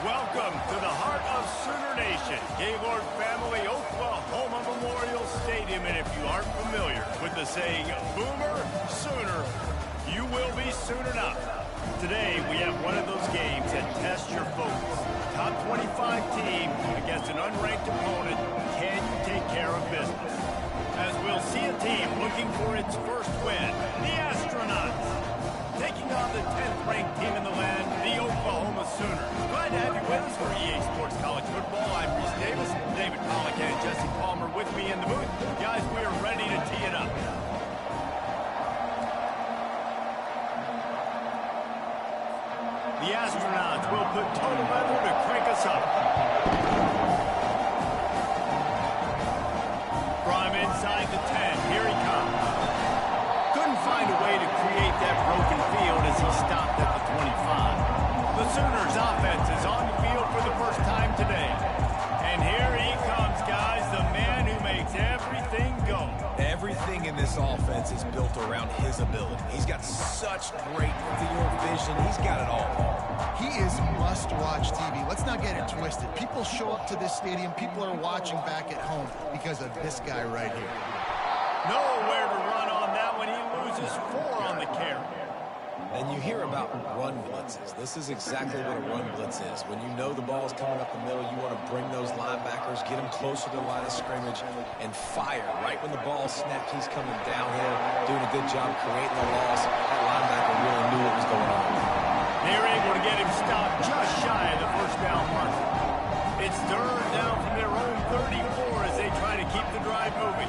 Welcome to the heart of Sooner Nation, Gaylord Family Oklahoma Memorial Stadium. And if you aren't familiar with the saying, Boomer Sooner, you will be soon enough. Today, we have one of those games that tests your focus. Top 25 team against an unranked opponent. Can you take care of business? As we'll see a team looking for its first win, the Astronauts, taking on the 10th ranked team in the land, the Oklahoma Sooners. Glad to have you with us for EA Sports College Football. I'm Reese Davis, David Pollack and Jesse Palmer with me in the booth. Guys, we are ready to tee it up. The Astronauts will put total weather to crank us up. From inside the 10, here he comes. Couldn't find a way to create that broken field as he stopped at the 25. The Sooners offense is on the field for the first time today. And here he comes, guys, the man who makes everything go. Everything in this offense is built around his ability. He's got such great field vision. He's got it all. He is must-watch TV. Let's not get it twisted. People show up to this stadium. People are watching back at home because of this guy right here. Nowhere to run on that one. He loses 4 on the carry. And you hear about run blitzes. This is exactly what a run blitz is. When you know the ball's coming up the middle, you want to bring those linebackers, get them closer to the line of scrimmage, and fire. Right when the ball snapped, he's coming downhill, doing a good job creating the loss. That linebacker really knew what was going on. They're able to get him stopped just shy of the first down marker. It's third down from their own 34 as they try to keep the drive moving.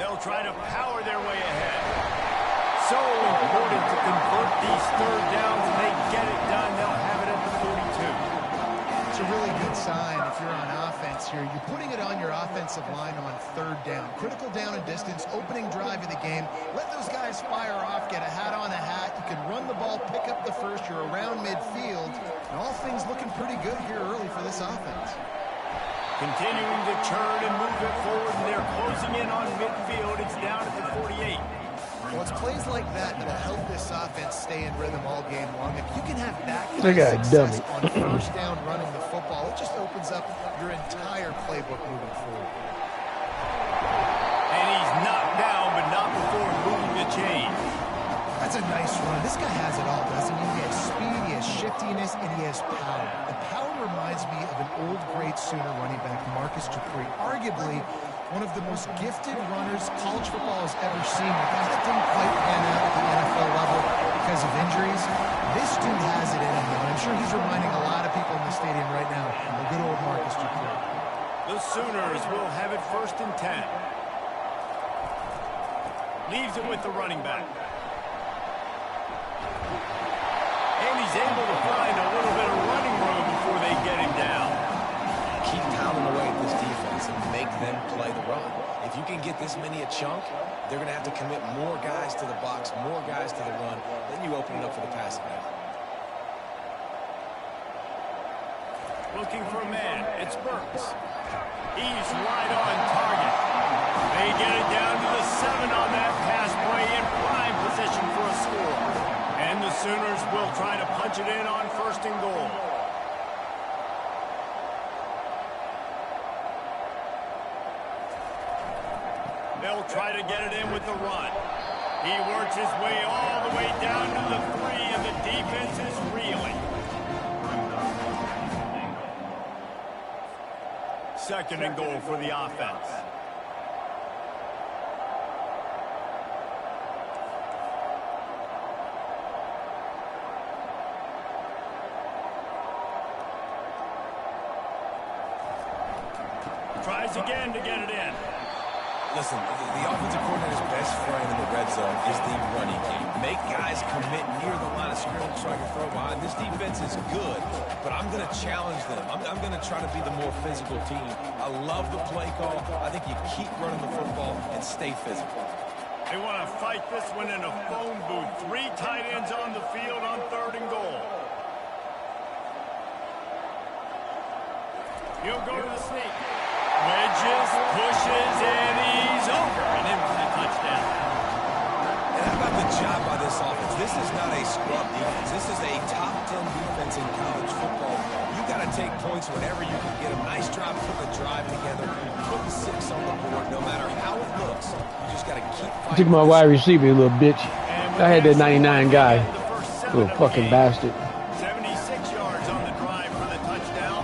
They'll try to power their way ahead. So important to convert these third downs, and they get it done. They'll have it at the 42. It's a really good sign if you're on offense here. You're putting it on your offensive line on third down. Critical down and distance, opening drive of the game. Let those guys fire off, get a hat on a hat. You can run the ball, pick up the first. You're around midfield. And all things looking pretty good here early for this offense. Continuing to churn and move it forward, and they're closing in on midfield. It's down at the 48. Well, it's plays like that that'll help this offense stay in rhythm all game long. If you can have that kind of success on first down running the football, it just opens up your entire playbook moving forward. And he's knocked down, but not before moving the chain. That's a nice run. This guy has it all, doesn't he? He has speed, he has shiftiness, and he has power. The power reminds me of an old great Sooner running back, Marcus Dupree. Arguably one of the most gifted runners college football has ever seen. The guy that didn't quite pan out at the NFL level because of injuries. This dude has it in him, and I'm sure he's reminding a lot of people in the stadium right now of the good old Marcus Dupree. The Sooners will have it first and 10. Leaves it with the running back. And he's able to find a little bit of running room before they get him down. Keep pounding away at this defense and make them play the run. If you can get this many a chunk, they're going to have to commit more guys to the box, more guys to the run. Then you open it up for the passing game. Looking for a man. It's Burks. He's right on target. They get it down to the 7 on that pass play in prime position for a score. And the Sooners will try to punch it in on first and goal. They'll try to get it in with the run. He works his way all the way down to the 3, and the defense is reeling. Second and goal for the offense. Tries again to get it in. Listen, the offensive coordinator's best friend in the red zone is the running game. Make guys commit near the line of scrimmage so I can throw behind. This defense is good, but I'm going to challenge them. I'm going to try to be the more physical team. I love the play call. I think you keep running the football and stay physical. They want to fight this one in a phone booth. 3 tight ends on the field on third and goal. He'll go to the sneak. Wedges, pushes, and he's over and in for the touchdown. And how about the job by this offense? This is not a scrub defense. This is a top 10 defense offense in college football. You got to take points whenever you can get them. Nice job putting the drive together, putting 6 on the board. No matter how it looks, you just got to keep fighting. Took my wide receiver, you little bitch. I had that 99 guy. Little fucking bastard. 76 yards on the drive for the touchdown.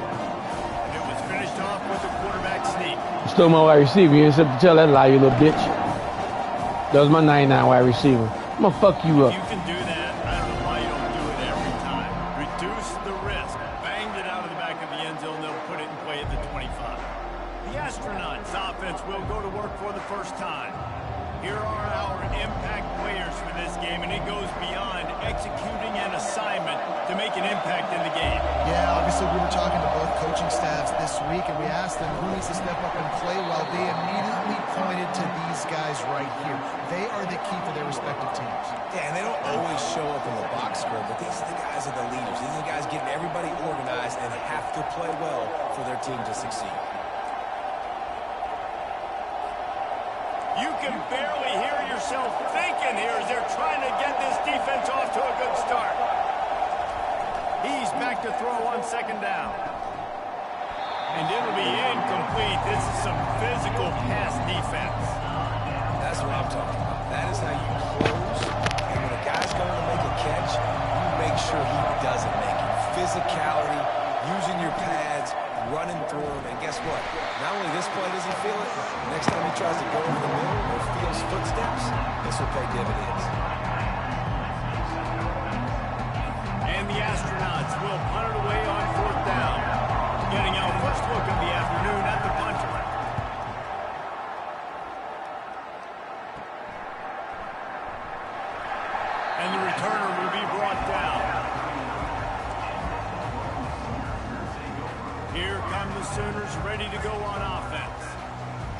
It was finished off with a quarterback sneak. Stole my wide receiver. You ain't supposed to tell that lie, you little bitch. That was my 99 wide receiver. I'm gonna fuck you up. You can do that. I don't know why you don't do it every time. Reduce the risk. Banged it out of the back of the end zone. They'll put it in play at the 25. The Astronauts offense will go to work for the first time. Here are our impact players for this game, and it goes beyond executing an assignment to make an impact in the game. Yeah, obviously we were talking to both coaching staffs this week, and we asked them who needs to step up and play well. They immediately pointed to these guys right here. They are the key for their respective teams. Yeah, and they don't always show up in the box score, but these are the guys that are the leaders. These are the guys getting everybody organized and have to play well for their team to succeed. You can barely hear yourself thinking here as they're trying to get this defense off to a good start. He's back to throw on second down. And it'll be incomplete. This is some physical pass defense. That's what I'm talking about. That is how you close. And when a guy's going to make a catch, you make sure he doesn't make it. Physicality, using your pads, running through him. And guess what? Not only this play does he feel it, next time he tries to go over the middle or feels footsteps, this will pay dividends. And the Astronauts will punt it away on fourth down. Getting our first look of the afternoon at the punter. And the returner will be brought down. Here come the Sooners ready to go on offense.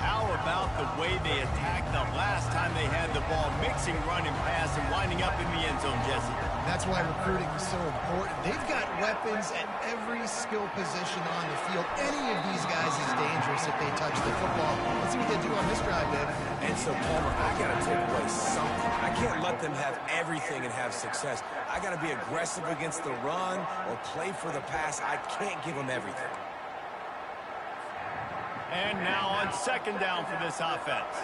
How about the way they attacked the last time they had the ball, mixing run and pass and winding up in the end zone, Jesse? That's why recruiting is so important. They've got weapons at every skill position on the field. Any of these guys is dangerous if they touch the football. Let's see what they do on this drive, David. And so, Palmer, I got to take away something. I can't let them have everything and have success. I got to be aggressive against the run or play for the pass. I can't give them everything. And now on second down for this offense.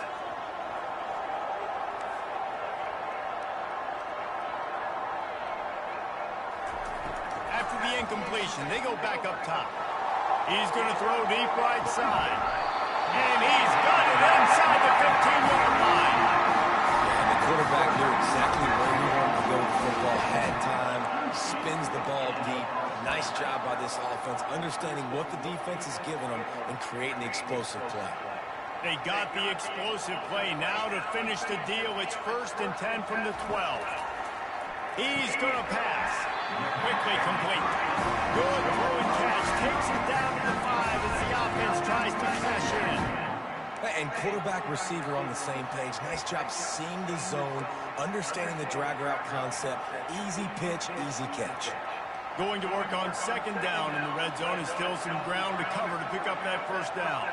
After the incompletion, they go back up top. He's going to throw deep right side. And he's got it inside the 15-yard line. And the quarterback knew exactly where he wanted to go with the football. Had time, spins the ball deep. Nice job by this offense, understanding what the defense is giving them and creating the explosive play. They got the explosive play. Now to finish the deal, it's 1st and 10 from the 12. He's going to pass. Quickly complete. Good throw and catch. Takes it down to the 5 as the offense tries to cash in. And quarterback receiver on the same page. Nice job seeing the zone, understanding the drag route concept. Easy pitch, easy catch. Going to work on second down in the red zone, and still some ground to cover to pick up that first down.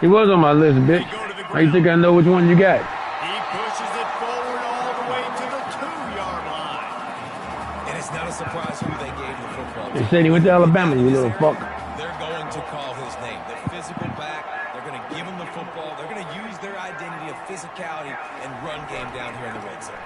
He was on my list, bitch. How you think I know which one you got? He pushes it forward all the way to the 2-yard line. And it's not a surprise who they gave the football to. They said he went to Alabama, you little fuck. They're going to call his name. The physical back, they're going to give him the football. They're going to use their identity of physicality and run game down here in the red zone.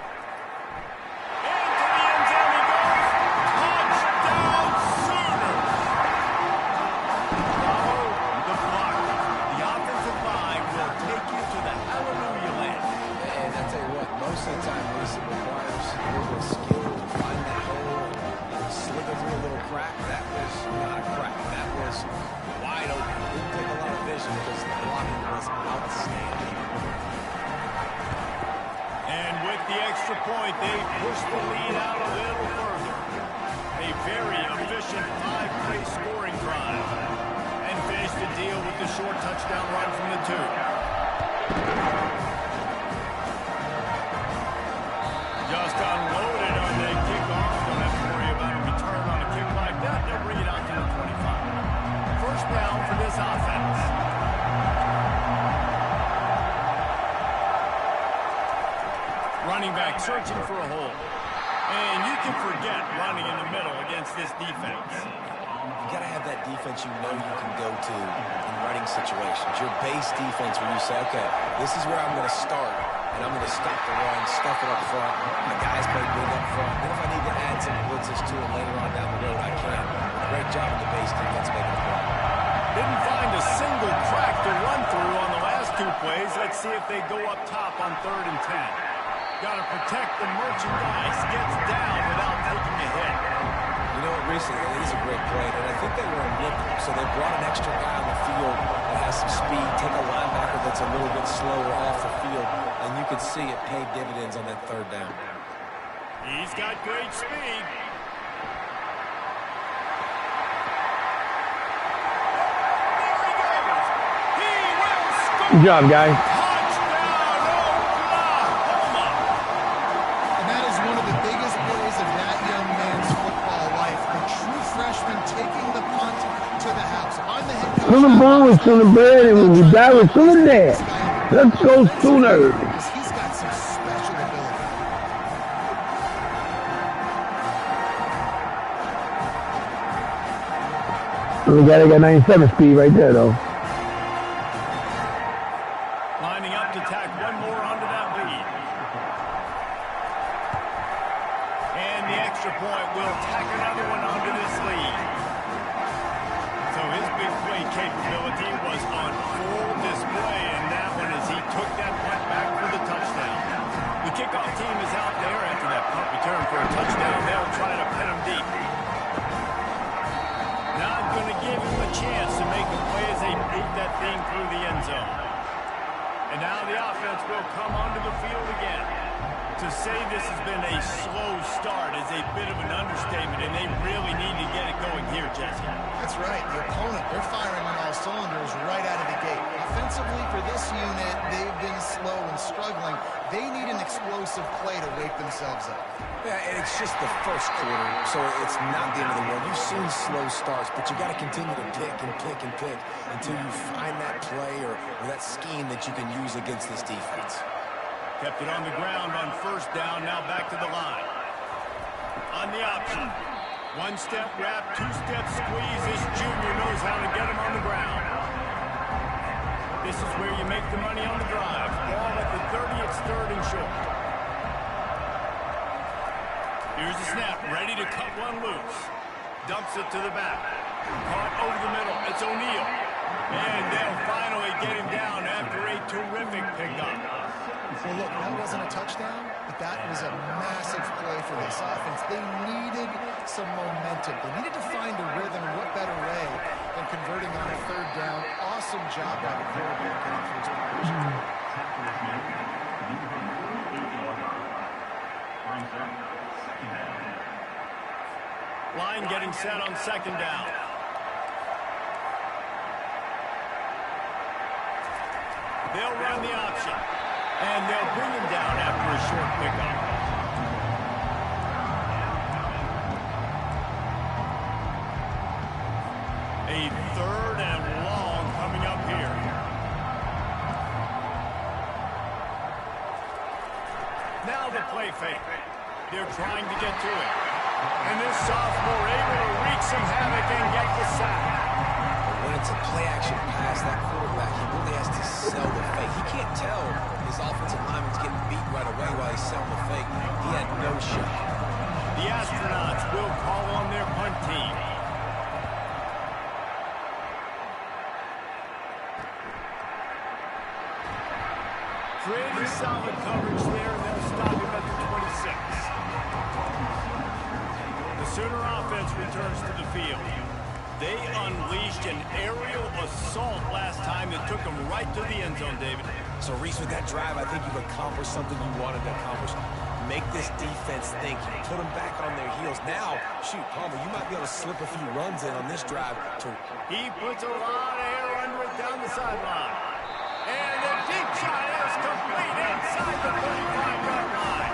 Point, they push the lead out a little further. A very efficient 5-play scoring drive. And finish the deal with the short touchdown run from the 2. Just unloaded on the kickoff. Don't have to worry about a return on a kick like that. They'll bring it out to the 25. First down for this offense. Running back searching for a hole. And you can forget running in the middle against this defense. You got to have that defense you know you can go to in running situations. Your base defense where you say, okay, this is where I'm going to start, and I'm going to stop the run, stuff it up front. My guys play big up front. Then if I need to add some blitzes to it later on down the road, I can. Great job in the base defense making the play. Didn't find a single crack to run through on the last 2 plays. Let's see if they go up top on 3rd and 10. Got to protect the merchandise. Gets down without taking a hit. You know what, recently, it is a great play, and I think they were in nickel, so they brought an extra guy on the field that has some speed, take a linebacker that's a little bit slower off the field, and you could see it paid dividends on that 3rd down. He's got great speed. Good job, guys. Touchdown, Oklahoma! And that is one of the biggest plays of that young man's football life. A true freshman taking the punt to the house. I'm the head coach. Sooner born with Sooner bred, and when we die with Sooner dead. Let's go Sooners. He's got some special ability. The guy that got 97 speed right there, though. Lining up to tack one more onto that lead. And the extra point will tack another one onto this lead. So his big play capability was on full display in that one as he took that punt back for the touchdown. The kickoff team is out there after that punt return for a touchdown. They'll try to pin him deep. Not going to give him a chance to make a play as they boot that thing through the end zone. And now the offense will come onto the field again. To say this has been a slow start is a bit of an understatement, and they really need to get it going here, Jesse. That's right. The opponent, they're firing on all cylinders right out of the gate. Offensively, for this unit, they've been slow and struggling. They need an explosive play to wake themselves up. Yeah, and it's just the first quarter, so it's not the end of the world. You've seen slow starts, but you got to continue to pick and pick and pick until you find that play or that scheme that you can use against this defense. Kept it on the ground on 1st down, now back to the line. On the option. 1-step wrap, 2-step squeeze. This junior knows how to get him on the ground. This is where you make the money on the drive. Ball at the 30, it's 3rd and short. Here's the snap, ready to cut one loose. Dumps it to the back. Caught over the middle, it's O'Neal. And they'll finally get him down after a terrific pickup. Well, look, that wasn't a touchdown, but that was a massive play for this offense. They needed some momentum. They needed to find a rhythm, and what better way than converting on a 3rd down. Awesome job by the quarterback getting through his progression. Line getting set on 2nd down. They'll run the option. And they'll bring him down after a short pickup. A 3rd and long coming up here. Now the play fake. They're trying to get to it. And this sophomore able to wreak some havoc and get the sack. When it's a play-action pass, that quarterback, he really has to sell the fake. He can't tell his offensive lineman's getting beat right away while he's selling the fake. He had no shot. The Astronauts will call on their punt team. Creating solid coverage there, and they'll stop him at the 26. The Sooner offense returns to the field. They unleashed an aerial assault last time that took them right to the end zone, David. So, Reese, with that drive, I think you've accomplished something you wanted to accomplish. Make this defense think. Put them back on their heels. Now, shoot, Palmer, you might be able to slip a few runs in on this drive. He puts a lot of air under it down the sideline. And the deep shot is complete inside the 35-yard line.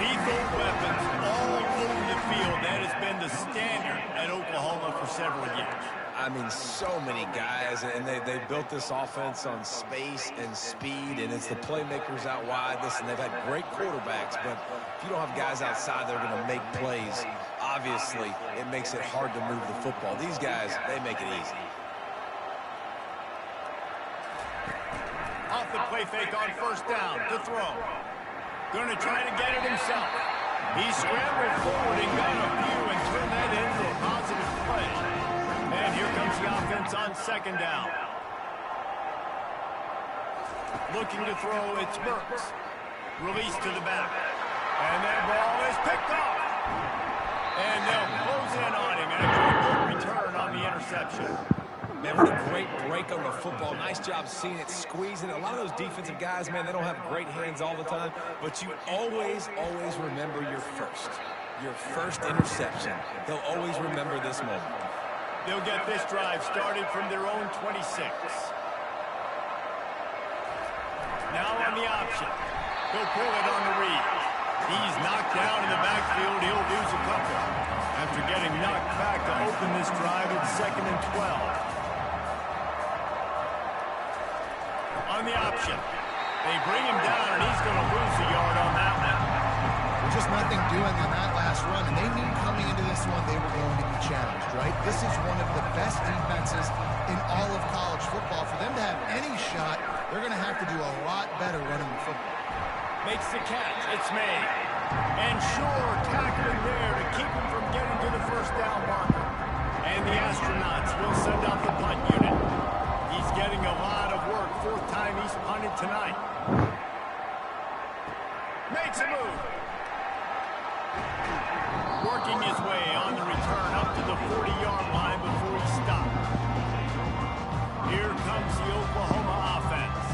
Lethal weapons all over the field. That has been the standard at Oklahoma for several years. I mean, mean, so many guys, and they built this offense on space and speed, and it's the playmakers out wide. Listen, they've had great quarterbacks, but if you don't have guys outside that are going to make plays, obviously it makes it hard to move the football. These guys, they make it easy. Off the play fake on first down to throw. Going to try to get it himself. He scrambled forward and got a few and turned that into a positive play. And here comes the offense on second down. Looking to throw, it's Burks. Release to the back. And that ball is picked off. And they'll close in on him after a good return on the interception. Man, what a great break on the football. Nice job seeing it, squeezing it. A lot of those defensive guys, man, they don't have great hands all the time, but you always remember your first interception. They'll always remember this moment. They'll get this drive started from their own 26. Now on the option. He'll pull it on the read. He's knocked down in the backfield. He'll lose a couple. After getting knocked back to open this drive, it's 2nd and 12. On the option. They bring him down, and he's going to lose a yard on that one. Just nothing doing on that last run, and they knew coming into this one they were going to be challenged, right? This is one of the best defenses in all of college football. For them to have any shot, they're going to have to do a lot better running the football. Makes the catch. It's made. And sure, tackling there to keep him from getting to the first down marker. And the astronauts will send out the punt unit. He's getting a lot of work. 4th time he's punted tonight. Makes a move. Working his way on the return up to the 40-yard line before he stopped. Here comes the Oklahoma offense.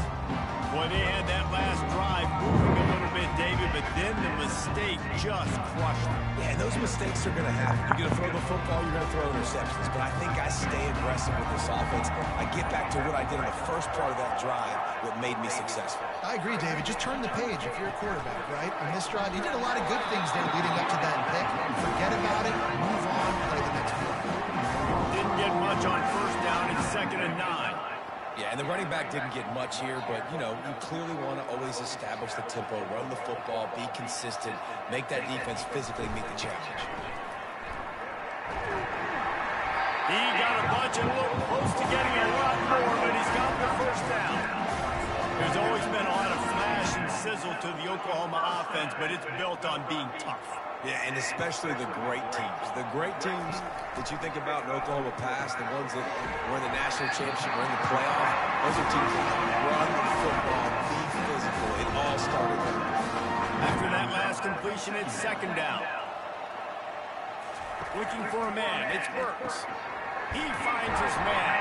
Boy, they had that last drive moving a little bit, David, but then the mistake just crushed them. Yeah, and those mistakes are going to happen. You're going to throw the football, you're going to throw interceptions. But I think I stay aggressive with this offense. I get back to what I did in the first part of that drive, what made me successful. I agree, David. Just turn the page if you're a quarterback, right? On this drive, you did a lot of good things there leading up to that pick. Forget about it, move on, play the next play. Didn't get much on first down. It's 2nd and 9. Yeah, and the running back didn't get much here, but, you know, you clearly want to always establish the tempo, run the football, be consistent, make that defense physically meet the challenge. He got a bunch and looked close to getting a lot more, but he's got the first down. There's always been a lot of flash and sizzle to the Oklahoma offense, but it's built on being tough. Yeah, and especially the great teams. The great teams that you think about in Oklahoma past, the ones that were in the national championship or in the playoff, those are teams that run the football, be physical. It all started there. After that last completion, it's 2nd down. Looking for a man, it's Burks. He finds his man.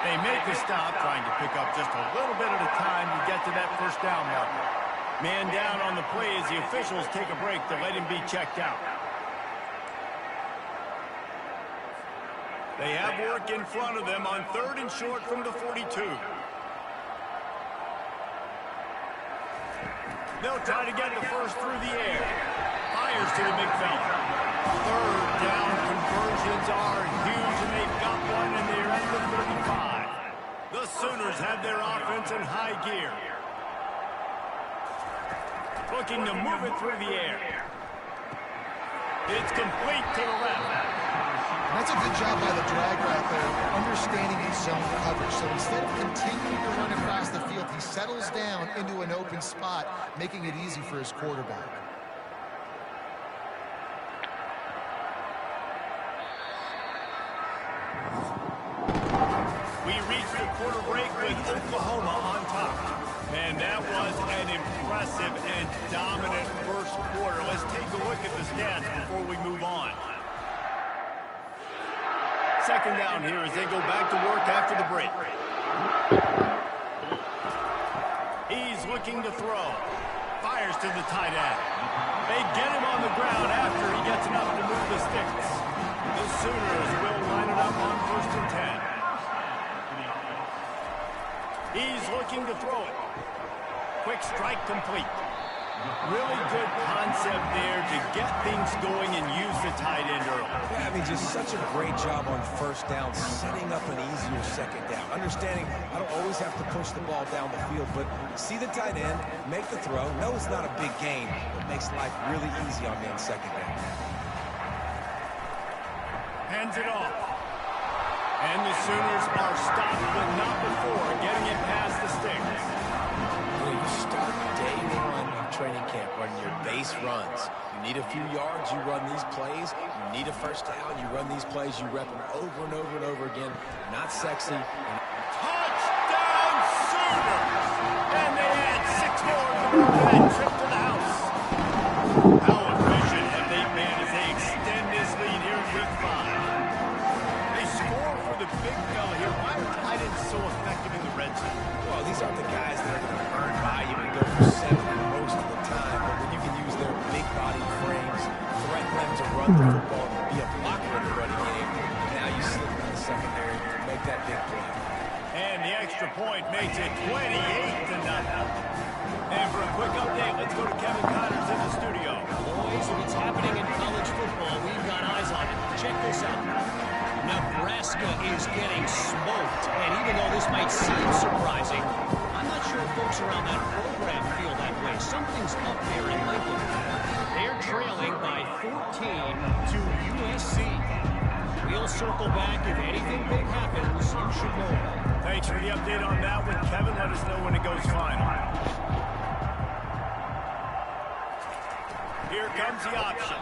They make the stop, trying to pick up just a little bit at a time to get to that first down marker. Man down on the play as the officials take a break to let him be checked out. They have work in front of them on 3rd and short from the 42. They'll try to get the first through the air. Fires to the big fella. 3rd down conversions are huge, and they've got one, and they're at the 35. The Sooners have their offense in high gear. Looking to move it through the air. It's complete to the left. That's a good job by the drag right there, understanding his zone coverage. So instead of continuing to run across the field, he settles down into an open spot, making it easy for his quarterback. We reached the quarter break with Oklahoma on top. And that was an impressive and dominant first quarter. Let's take a look at the stats before we move on. 2nd down here as they go back to work after the break. He's looking to throw. Fires to the tight end. They get him on the ground after he gets enough to move the sticks. The Sooners will line it up on 1st and 10. He's looking to throw it. Quick strike complete. Really good concept there to get things going and use the tight end early. Yeah, I mean, just such a great job on first down, setting up an easier second down. Understanding I don't always have to push the ball down the field, but see the tight end, make the throw. No, it's not a big gain, but makes life really easy on me on second down. Hands it off. And the Sooners are stopped, but not before getting it past the sticks. When you start day one of training camp running your base runs, you need a few yards, you run these plays. You need a first down, you run these plays, you rep them over and over and over again. Not sexy. Touchdown Sooners! And they add 6 more to that trip to the house. How efficient have they been as they extend this lead here in week 5? They score for the big fella here. Why are tight ends so effective in the red zone? Well, these aren't the guys that are going to earn by you and go for 70 most of the time, but when you can use their big body frames, threaten them to run the football and be a blocker in the running game, now you slip in the secondary, make that big play. And the extra point makes it 28-0. And for a quick update, let's go to Kevin Connors in the studio. Boys, if it's happening in college football, we've got eyes on it. Check this out. Nebraska is getting smoked, and even though this might seem surprising, I'm not sure folks around that program feel that way. Something's up there in Lincoln. They're trailing by 14 to USC. We'll circle back. If anything big happens, you should know. Thanks for the update on that one, Kevin. Let us know when it goes final. Here comes the option.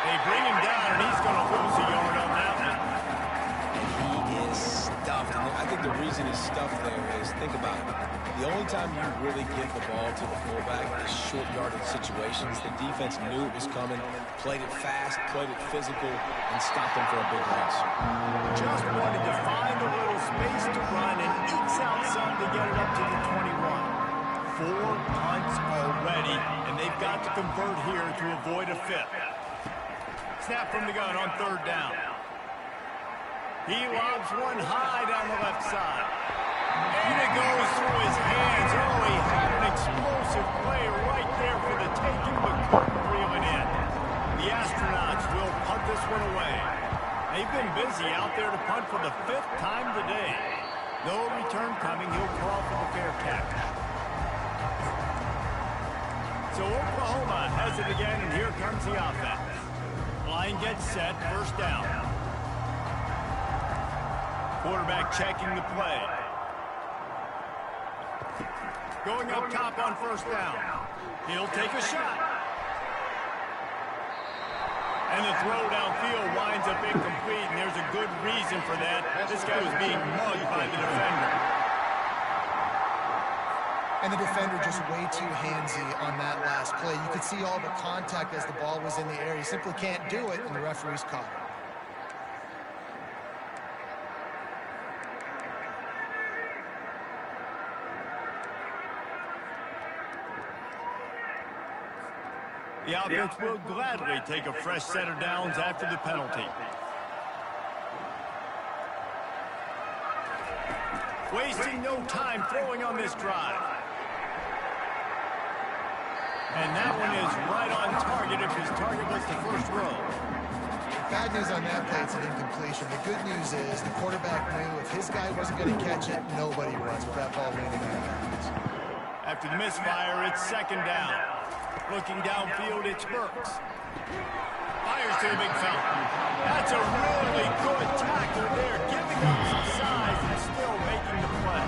They bring him down, and he's going to lose a yard on that one. He is stuffed. And I think the reason he's stuffed there is, think about it. The only time you really give the ball to the fullback is short yardage situations. The defense knew it was coming, played it fast, played it physical, and stopped him for a big loss. Just wanted to find a little space to run and ekes out some to get it up to the 21. 4 punts already, and they've got to convert here to avoid a 5th. Snap from the gun on 3rd down. He lobs one high down the left side. And it goes through his hands. Oh, he had an explosive play right there for the taking, but couldn't reel it in. The Astronauts will punt this one away. They've been busy out there to punt for the 5th time today. No return coming. He'll crawl for the fair catch. So Oklahoma has it again, and here comes the offense. Line gets set, 1st down. Quarterback checking the play. Going up top on 1st down. He'll take a shot. And the throw downfield winds up incomplete, and there's a good reason for that. This guy was being mugged by the defender. And the defender just way too handsy on that last play. You could see all the contact as the ball was in the air. He simply can't do it, and the referee's caught it. The offense will gladly take a fresh set of downs after the penalty. Wasting no time throwing on this drive. And that one is right on target if his target was the 1st row. Bad news on that play, it's an incompletion. The good news is the quarterback knew if his guy wasn't going to catch it, nobody was with that ball landing out of bounds. After the misfire, it's 2nd down. Looking downfield, it's Burks. Fires to the big fella. That's a really good tackle there, giving up some size and still making the play.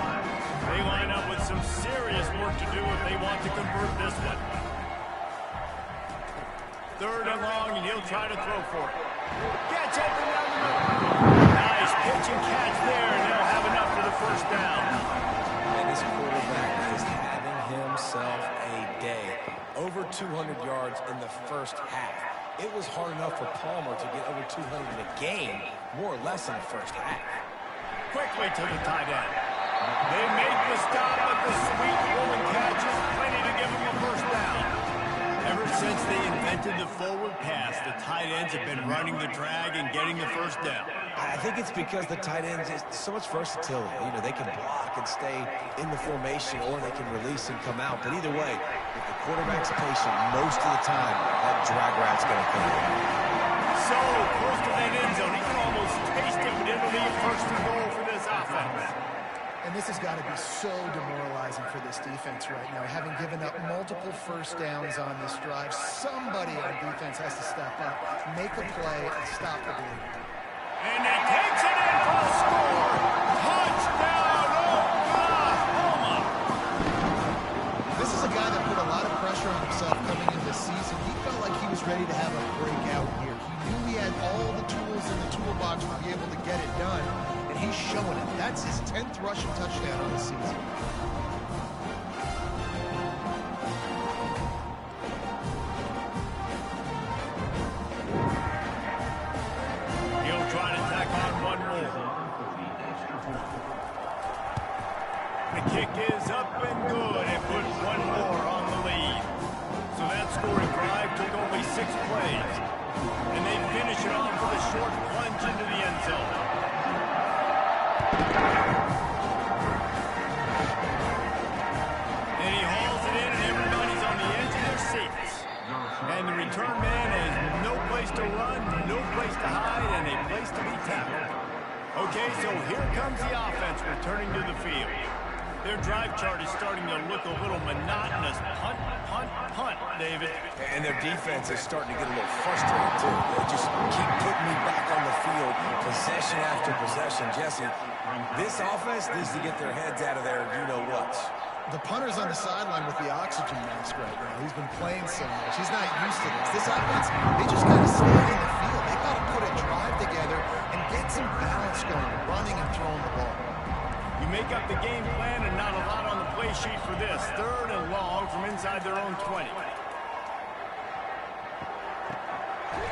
They line up with some serious work to do if they want to convert this one. 3rd and long, and he'll try to throw for it. Gets open down the middle. Nice pitch and catch there, and they'll have enough for the 1st down. And this quarterback is having himself a day. Over 200 yards in the 1st half. It was hard enough for Palmer to get over 200 in a game, more or less in the 1st half. Quickly to the tight end. They make the stop, but the sweet rolling catch is plenty to give them a 1st down. Ever since they invented the forward pass, the tight ends have been running the drag and getting the 1st down. I think it's because the tight ends is so much versatility. You know, they can block and stay in the formation, or they can release and come out. But either way, If the quarterback's patient most of the time, that drag route's going to come in. So close to that end zone. He can almost taste it with the lead first and goal for this offense. And this has got to be so demoralizing for this defense right now. Having given up multiple first downs on this drive, somebody on defense has to step up, make a play, and stop the bleed. And he takes it in for the score. Touchdown, Oklahoma! This is a guy that put a lot of pressure on himself coming into this season. He felt like he was ready to have a breakout year. He knew he had all the tools in the toolbox to be able to get it done. He's showing it. That's his 10th rushing touchdown on the season. He'll try to tack on one more. The kick is up and good. It puts one more on the lead. So that scoring drive took only 6 plays. And they finish it off with a short plunge into the end zone. And he hauls it in, and everybody's on the edge of their seats. And the return man has no place to run, no place to hide, and a place to be tackled. Okay, so here comes the offense returning to the field. Their drive chart is starting to look a little monotonous. Punt, punt, punt, David. And their defense is starting to get a little frustrated, too. They just keep putting me back on the field, possession after possession. Jesse, this offense needs to get their heads out of their you-know-whats. The punter's on the sideline with the oxygen mask right now. He's been playing so much. He's not used to this. This offense, they just got to stay in the field. They got to put a drive together and get some balance going, running and throwing the ball. You make up the game plan and not a lot on the play sheet for this. 3rd and long from inside their own 20.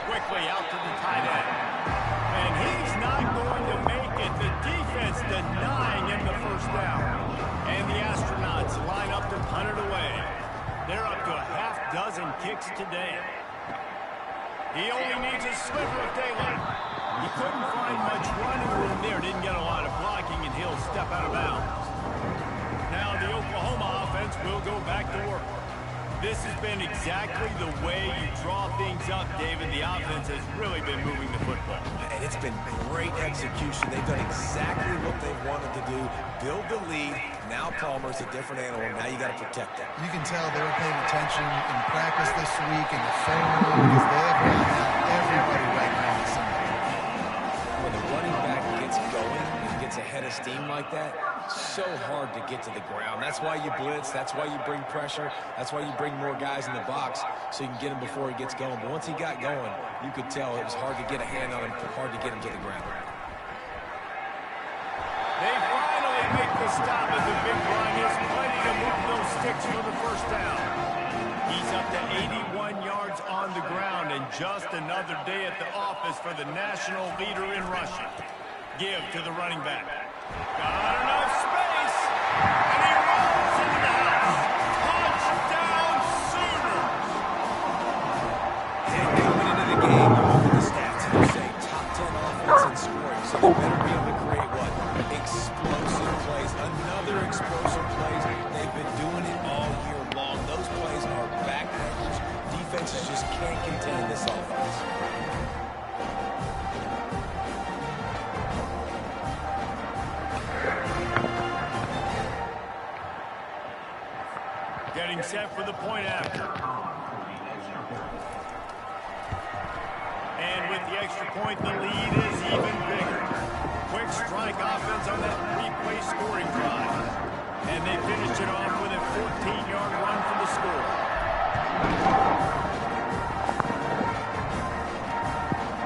Quickly out to the tight end. And he's not going to make it. The defense denying him the first down. And the Astronauts line up to punt it away. They're up to a half-dozen kicks today. He only needs a sliver of daylight. He couldn't find much running room there. Didn't get a lot of blocking, and he'll step out of bounds. Now the Oklahoma offense will go back to work. This has been exactly the way you draw things up, David. The offense has really been moving the football. And it's been great execution. They've done exactly what they wanted to do. Build the lead. Now Palmer's a different animal. Now you got to protect him. You can tell they were paying attention in practice this week in the phone room because they have got out everybody right now on Sunday. When the running back gets going and gets ahead of steam like that, so hard to get to the ground. That's why you blitz. That's why you bring pressure. That's why you bring more guys in the box so you can get him before he gets going. But once he got going, you could tell it was hard to get a hand on him, hard to get him to the ground. They finally make the stop as the big run is plenty to move those sticks for the first down. He's up to 81 yards on the ground, and just another day at the office for the national leader in rushing. Give to the running back. Got enough space, and he rolls into the house. Touchdown, Sooners! And coming into the game, you look at the stats and you say top 10 offense in scoring, so they better be able to create what? Explosive plays. Another explosive plays. They've been doing it all year long. Those plays are backbreakers. Defenses just can't contain this offense. Getting set for the point after. And with the extra point, the lead is even bigger. Quick strike offense on that 3-play scoring drive. And they finish it off with a 14-yard run for the score.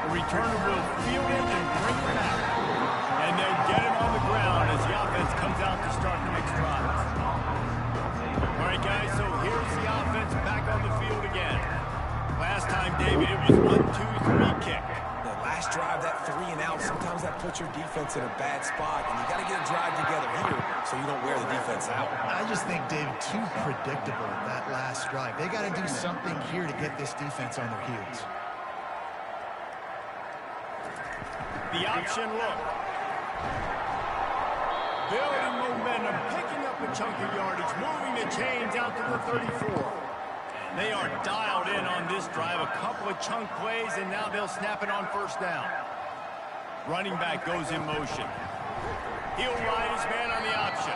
The returner will field it and bring it back. And they'll get it on the ground as the offense comes out to start the next drive. All right, guys, so here's the offense back on the field again. Last time, David, it was 1-2-3 kick. The last drive, that 3 and out, sometimes that puts your defense in a bad spot, and you got to get a drive together here so you don't wear the defense out. I just think, Dave, too predictable that last drive. They got to do something here to get this defense on their heels. The option look. Building momentum, picking up a chunk of yardage, moving the chains out to the 34. They are dialed in on this drive. A couple of chunk plays, and now they'll snap it on first down. Running back goes in motion. He'll ride his man on the option.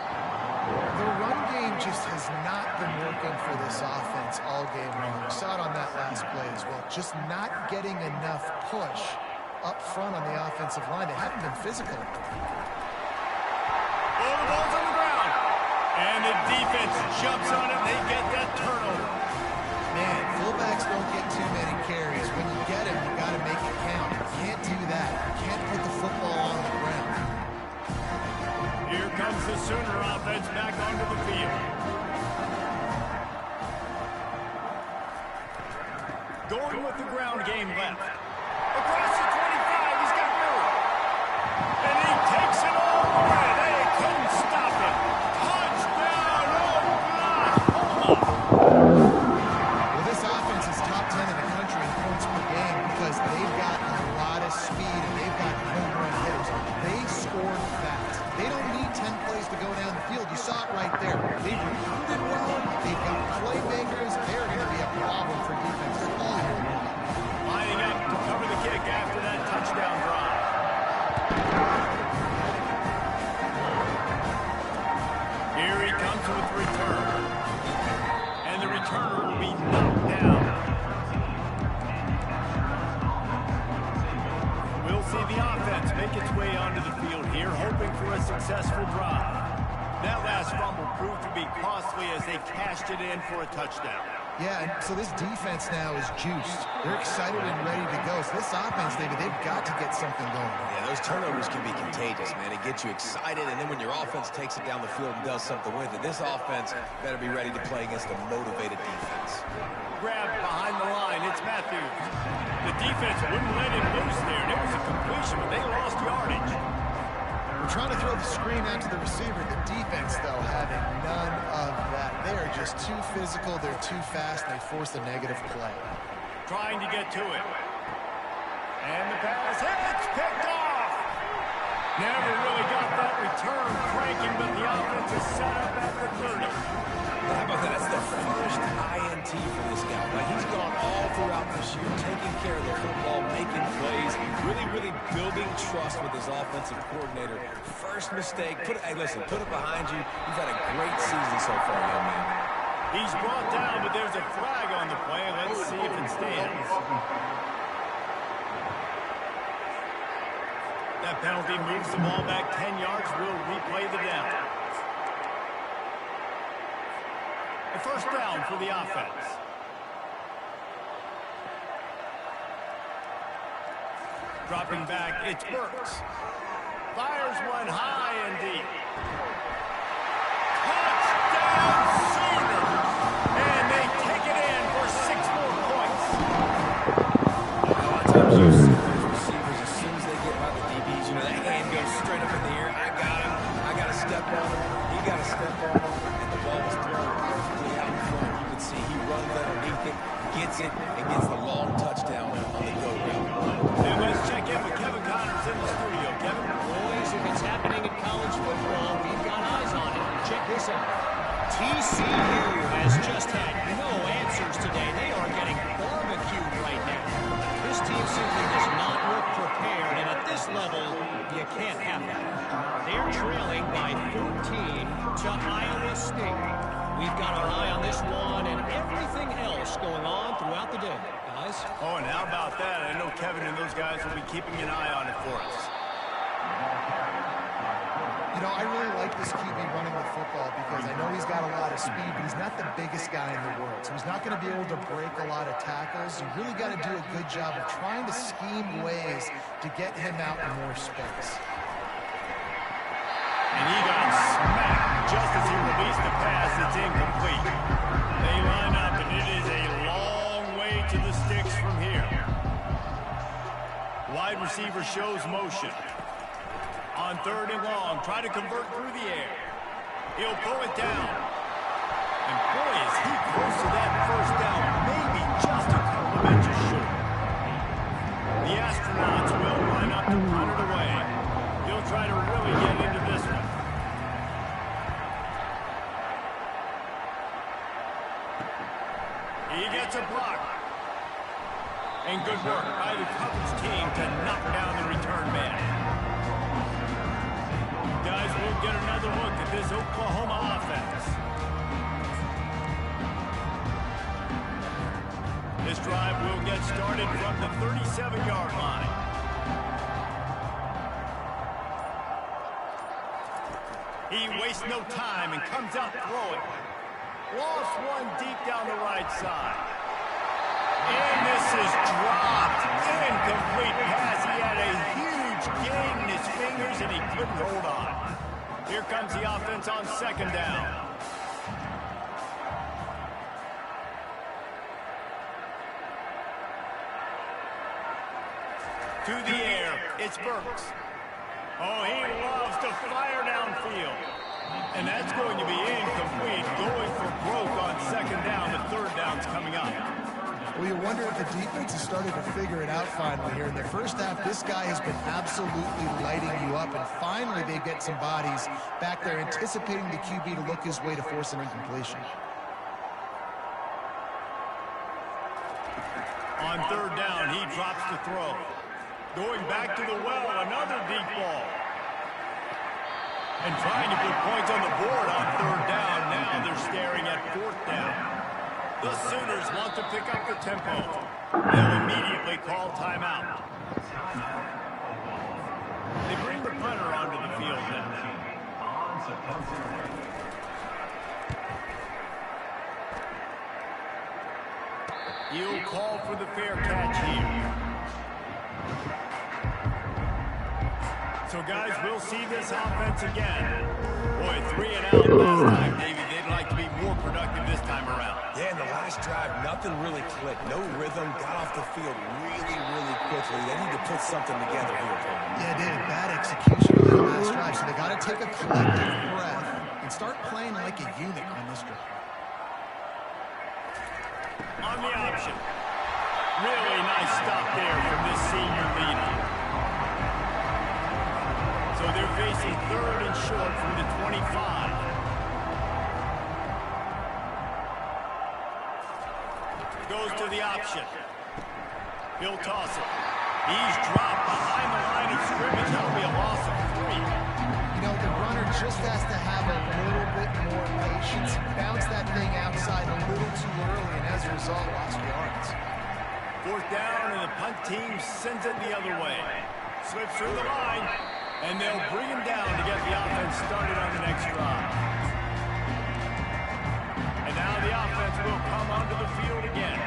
The run game just has not been working for this offense all game long. We saw it on that last play as well. Just not getting enough push up front on the offensive line. They haven't been physical. Oh, the ball's on the ground. And the defense jumps on it. They get that turnover. Man, fullbacks don't get too many carries. When you get them, you got to make it count. You can't do that. You can't put the football on the ground. Here comes the Sooner offense back onto the field. Going with the ground game left. Across the 25, he's got room. And he takes it all the way. They couldn't stop him. Touchdown, Oklahoma! Well, this offense is top 10 in the country in points per game because they've got a lot of speed and they've got home run hitters. They scored fast. They don't need 10 plays to go down the field. You saw it right there. They've recruited well. They've got playmakers. They're going to be a problem for defenses all year long. Lining up to cover the kick after that touchdown drive. Here he comes with the return. And the returner will be knocked down. We'll see the offense make its way onto the field here, hoping for a successful drive. That last fumble proved to be costly as they cashed it in for a touchdown. Yeah, and so this defense now is juiced. They're excited and ready to go. So this offense, David, they've got to get something going. Yeah, those turnovers can be contagious, man. It gets you excited, and then when your offense takes it down the field and does something with it, this offense better be ready to play against a motivated defense. Grab behind the line. It's Matthews. The defense wouldn't let him loose there. And it was a completion, but they lost yardage. We're trying to throw the screen out to the receiver. The defense, though, having none of that. They are just too physical. They're too fast. They force a negative play. Trying to get to it. And the pass hits. Picked off. Never really got that return cranking, but the offense is set up at the 30. How about that? That's the first INT for this guy. Like, he's gone all throughout this year, taking care of the football, making plays, really building trust with his offensive coordinator. First mistake, hey, listen, put it behind you. You've had a great season so far, young man. He's brought down, but there's a flag on the play. Let's see if it stands. That penalty moves the ball back 10 yards. We'll replay the down. A first down for the offense. Dropping back, it's Burks. Fires one high and deep. Touchdown Sooners! And they take it in for 6 more points. A lot of times you see those receivers, as soon as they get by the DBs, you know, that hand goes straight up in the air. I got him. I got to step on him. He got to step on him. And the ball was thrown perfectly out in front. You can see he runs underneath it, gets it, and gets the long touchdown on the go route. And let's check in with Kevin Connors in the studio. Kevin? Boys, if it's happening in college football, we've got eyes on it. Check this out. TCU has just had no answers today. They are getting barbecued right now. This team simply does not look prepared, and at this level, you can't have that. They're trailing by 14 to Iowa State. We've got our eye on this one and everything else going on throughout the day, guys. Oh, and how about that? I know Kevin and those guys will be keeping an eye on it for us. You know, I really like this QB running the football because I know he's got a lot of speed, but he's not the biggest guy in the world. So he's not going to be able to break a lot of tackles. You really got to do a good job of trying to scheme ways to get him out in more space. And he got smacked just as he released the pass. It's incomplete. They line up, and it is a long way to the sticks from here. Wide receiver shows motion. On 3rd and long, try to convert through the air. He'll pull it down. And boy, is he close to that first down. Maybe just a couple of inches short. The astronauts will line up to punt it away. He'll try to really get into this one. He gets a block. And good work by the coverage team to knock down the return man. Guys, we'll get another look at this Oklahoma offense. This drive will get started from the 37-yard line. He wastes no time and comes out throwing. Lost one deep down the right side. And this is dropped. Incomplete pass. He had a huge gain in his fingers and he couldn't hold on. Here comes the offense on second down. To the air, it's Burks. Oh, he loves to fire downfield. And that's going to be incomplete, going for broke on second down. The third down's coming up. Well, you wonder if the defense has started to figure it out finally here. In the first half, this guy has been absolutely lighting you up, and finally they get some bodies back there anticipating the QB to look his way to force an incompletion. On third down, he drops the throw. Going back to the well, another deep ball. And trying to put points on the board on third down. Now they're staring at fourth down. The Sooners want to pick up the tempo. They'll immediately call timeout. They bring the punter onto the field now. He'll call for the fair catch here. So, guys, we'll see this offense again. Boy, 3 and out last time, Davey. They'd like to be more productive this time around. Yeah, in the last drive, nothing really clicked. No rhythm, got off the field really, really quickly. They need to put something together here, Paul. Yeah, they did. Bad execution on the last drive, so they got to take a collective breath and start playing like a unit on this drive. On the option. Really nice stop there from this senior leader. So they're facing third and short from the 25. Goes to the option. He'll toss it. He's dropped behind the line of scrimmage. That'll be a loss of 3. You know, the runner just has to have a little bit more patience. Bounce that thing outside a little too early, and as a result, lost yards. Fourth down, and the punt team sends it the other way. Slips through the line. And they'll bring him down to get the offense started on the next drive. And now the offense will come onto the field again.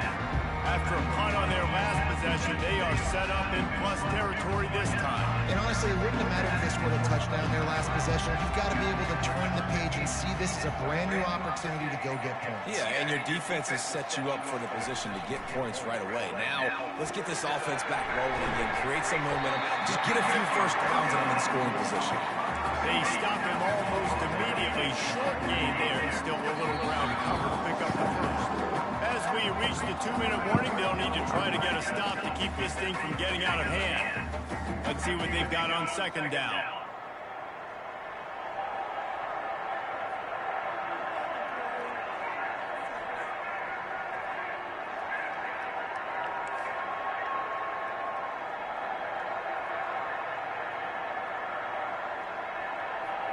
After a punt on their last possession, they are set up in plus territory this time. And honestly, it wouldn't have mattered if they scored a touchdown their last possession. You've got to be able to turn the page and see this as a brand new opportunity to go get points. Yeah, and your defense has set you up for the position to get points right away. Now, let's get this offense back rolling again, create some momentum, just get a few first downs and in scoring position. They stop him almost immediately. Short gain there. Still a little ground to cover to pick up the first. As we reach the 2-minute warning, they'll need to try to get a stop to keep this thing from getting out of hand. Let's see what they've got on second down.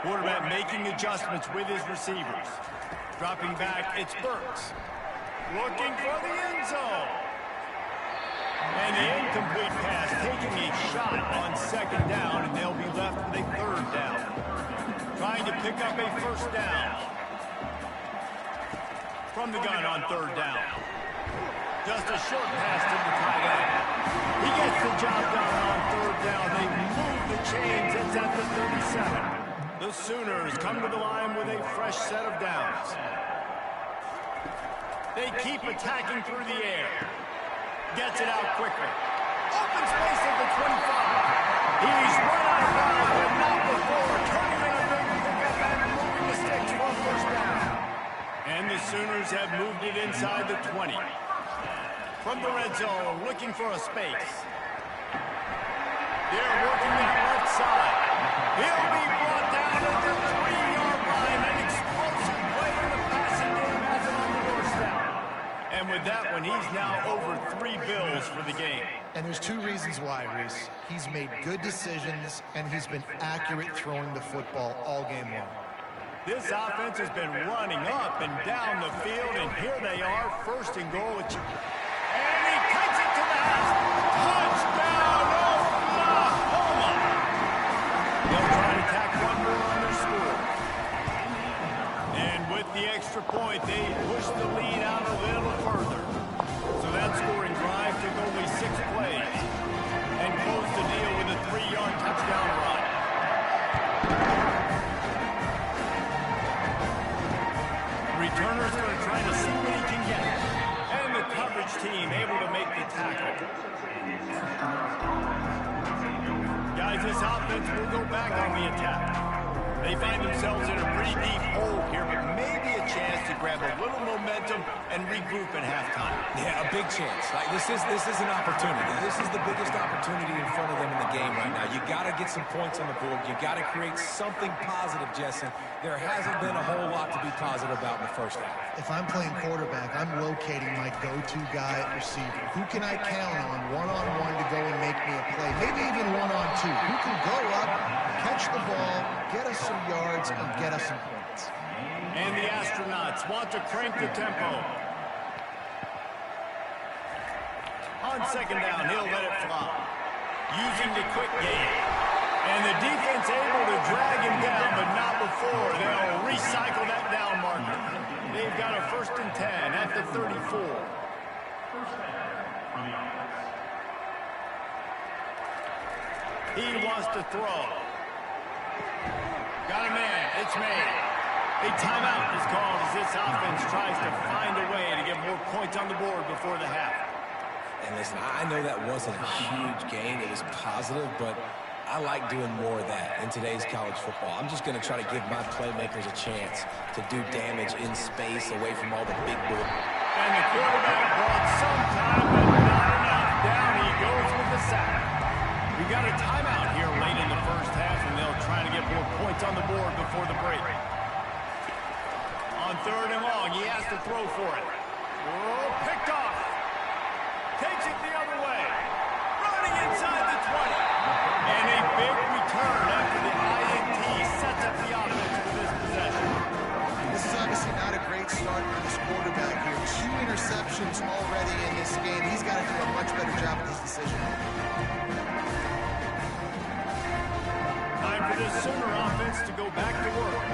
Quarterback making adjustments with his receivers. Dropping back, it's Burks. Looking for the end zone. And the incomplete pass, taking a shot on second down, and they'll be left with a third down. Trying to pick up a first down. From the gun on third down. Just a short pass to the tight end. He gets the job done on third down. They move the chains. It's at the 37. The Sooners come to the line with a fresh set of downs. They keep attacking through the air. Gets it out quickly. Open space at the 25. He's run out of bounds, but not before. Turning in a big pickup and moving the sticks for first down. And the Sooners have moved it inside the 20. From the red zone, looking for a space. They're working that left side. He'll be brought down at the 3-yard line. An explosive play in the passing game has him on the doorstep. And with that one, he's now over 3 bills for the game. And there's 2 reasons why, Reese. He's made good decisions, and he's been accurate throwing the football all game long. This offense has been running up and down the field, and here they are, first and goal. And he takes it to the house. Touchdown, Oklahoma! They'll try to tack one more on their score. And with the extra point, they push the lead out a little further. So that scoring drive took only 6 plays and closed the deal with a 3-yard touchdown run. Returner's going to try to see what he can get. And the coverage team able to make the tackle. Guys, this offense will go back on the attack. They find themselves in a pretty deep hole here, but maybe a chance to grab a little momentum and regroup at halftime. Yeah, a big chance. Like this is an opportunity. This is the biggest opportunity in front of them in the game right now. You got to get some points on the board. You got to create something positive, Jessen. There hasn't been a whole lot to be positive about in the first half. If I'm playing quarterback, I'm locating my go-to guy at receiver. Who can I count on one-on-one to go and make me a play? Maybe even one-on-two. Who can go up, catch the ball, get us some yards, and get us some points? And the Astronauts want to crank the tempo. On second down, he'll let it fly. Using the quick game. And the defense able to drag him down, but not before. They'll recycle that down marker. They've got a 1st and 10 at the 34. He wants to throw. Got a man. It's made. A timeout is called as this offense tries to find a way to get more points on the board before the half. And listen, I know that wasn't a huge gain. It was positive, but I like doing more of that in today's college football. I'm just going to try to give my playmakers a chance to do damage in space away from all the big boy. And the quarterback brought some time, but not enough. Down he goes with the sack. We got a timeout here late in the first half, and they'll try to get more points on the board before the break. On 3rd and long, he has to throw for it. Oh, picked off. Takes it the other way. Running inside the 20. And a big return after the INT sets up the offense for this possession. This is obviously not a great start for this quarterback here. 2 interceptions already in this game. He's got to do a much better job with his decision. Time for this Sooner offense to go back to work.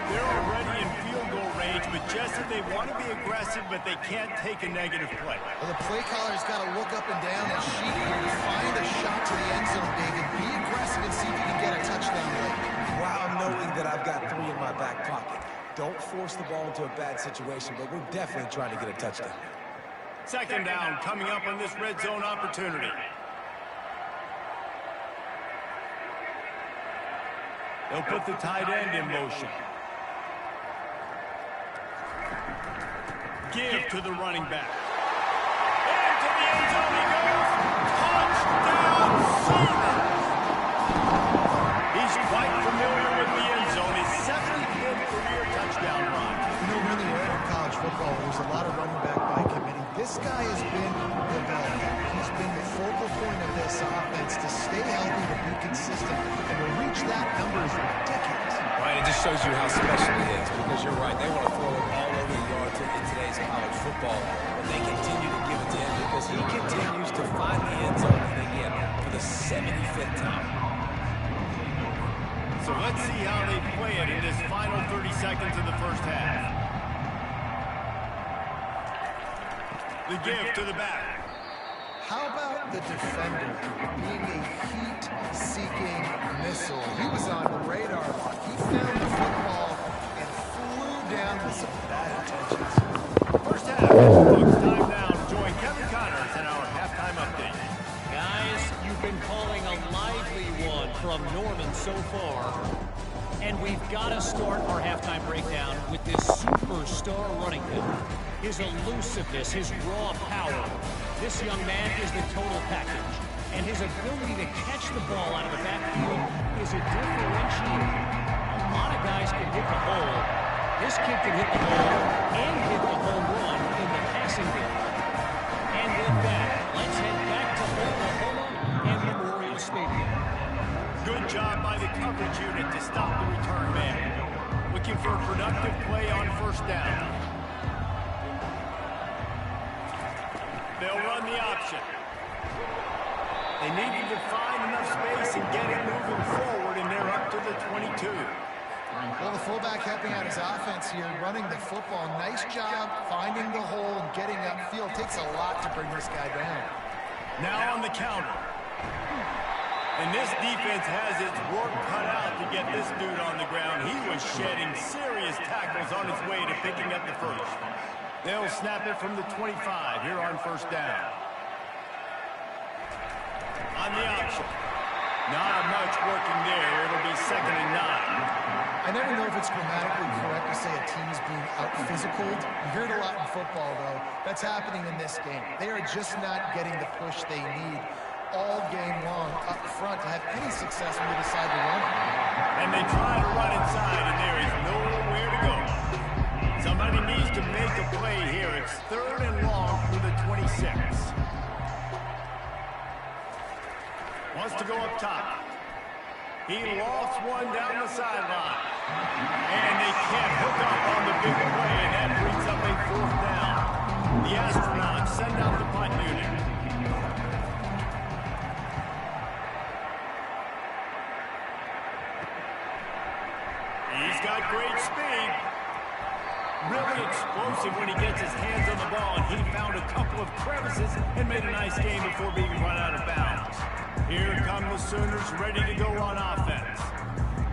They're already in field goal range, but Jesse, they want to be aggressive, but they can't take a negative play. Well, the play caller's got to look up and down his sheet here to find a shot to the end zone, David. Be aggressive and see if you can get a touchdown late. While knowing that I've got 3 in my back pocket. Don't force the ball into a bad situation, but we're definitely trying to get a touchdown. Second down coming up on this red zone opportunity. They'll put the tight end in motion. Give to the running back. Into the end zone he goes. Touchdown, Sooners! He's quite familiar with the end zone. His 75th career touchdown run. You know, we're in the era of college football where there's a lot of running back by committee. This guy has been developed. He's been the focal point of this offense to stay healthy, to be consistent, and to reach that number is ridiculous. Right, it just shows you how special he is, because you're right, they want to throw it all over the yard in today's college football, but they continue to give it to him because he continues to find the end zone and again for the 75th time. So let's see how they play it in this final 30 seconds of the first half. The give to the back. How about the defender being a heat-seeking missile? He was on the radar block. He found the football and flew down with some bad intentions. First half, folks, time now to join Kevin Connors in our halftime update. Guys, you've been calling a lively one from Norman so far. And we've got to start our halftime breakdown with this superstar running back. His elusiveness, his raw power. This young man is the total package. And his ability to catch the ball out of the backfield is a differentiator. A lot of guys can hit the hole. This kid can hit the hole and hit the home run in the passing Jacksonville. And with that, let's head back to Oklahoma and Memorial Stadium. Good job by the coverage unit to stop the return man. Looking for a productive play on first down. They'll run the option. They needed to find enough space and get it moving forward, and they're up to the 22. Well, the fullback helping out his offense here, running the football. Nice job finding the hole and getting upfield. Takes a lot to bring this guy down. Now on the counter. And this defense has its work cut out to get this dude on the ground. He was shedding serious tackles on his way to picking up the first. They'll snap it from the 25 here on first down. On the option. Not much working there. It'll be 2nd and 9. I never know if it's grammatically correct to say a team's being out-physicaled. You hear it a lot in football, though. That's happening in this game. They are just not getting the push they need all game long up front to have any success when they decide to run it. And they try to run inside, and there is nowhere to go. Somebody needs to make a play here. It's 3rd and long for the 26. Wants to go up top. He lost one down the sideline. And they can't hook up on the big play, and that brings up a 4th down. The Astronauts send out the punt unit. He's got great speed. Really explosive when he gets his hands on the ball, and he found a couple of crevices and made a nice game before being run out of bounds. Here come the Sooners ready to go on offense.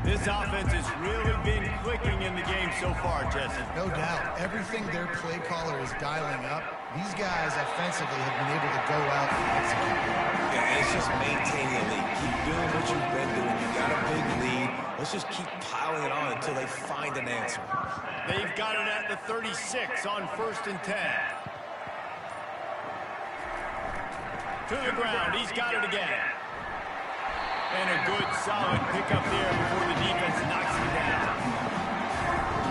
This offense has really been clicking in the game so far, Jesse. No doubt. Everything their play caller is dialing up, these guys offensively have been able to go out and execute. Yeah, and it's just maintaining the lead. Keep doing what you've been doing. You got a big lead. Let's just keep piling it on until they find an answer. They've got it at the 36 on 1st and 10. To the ground. He's got it again. And a good, solid pickup there before the defense knocks him down.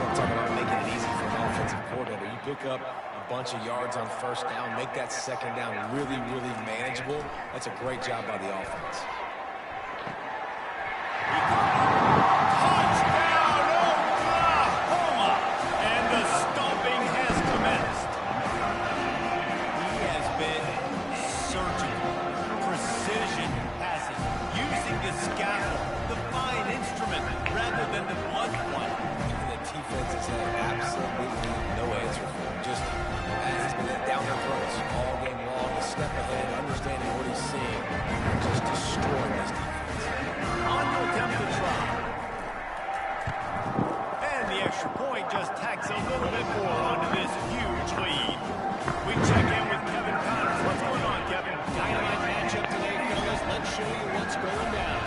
I'm talking about making it easy for an offensive coordinator. You pick up a bunch of yards on first down, make that second down really, really manageable. That's a great job by the offense. Touchdown, Oklahoma! And the stomping has commenced. He has been surgical, precision passing, using the scaffold, the fine instrument, rather than the blunt one. And the defense has had absolutely no answer for him. Just, he's been down their throats all game long, a step ahead, understanding what he's seeing, and just destroying this defense. On to attempt to try. And the extra point just tacks a little bit more onto this huge lead. We check in with Kevin Connors. What's going on, Kevin? Dynamite matchup today, fellas. Let's show you what's going down.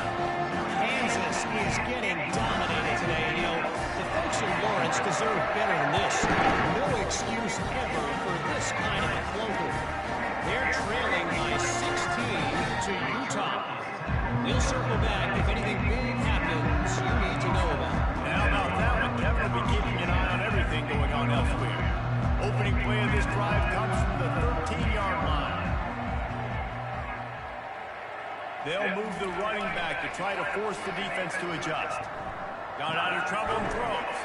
Kansas is getting dominated today. You know, the folks in Lawrence deserve better than this. No excuse ever for this kind of a clunker. They're trailing by 16 to Utah. They'll circle back if anything big happens you need to know about. And how about that one? Kevin will be keeping an eye on everything going on elsewhere. Opening play of this drive comes from the 13-yard line. They'll move the running back to try to force the defense to adjust. Got out of trouble and throws.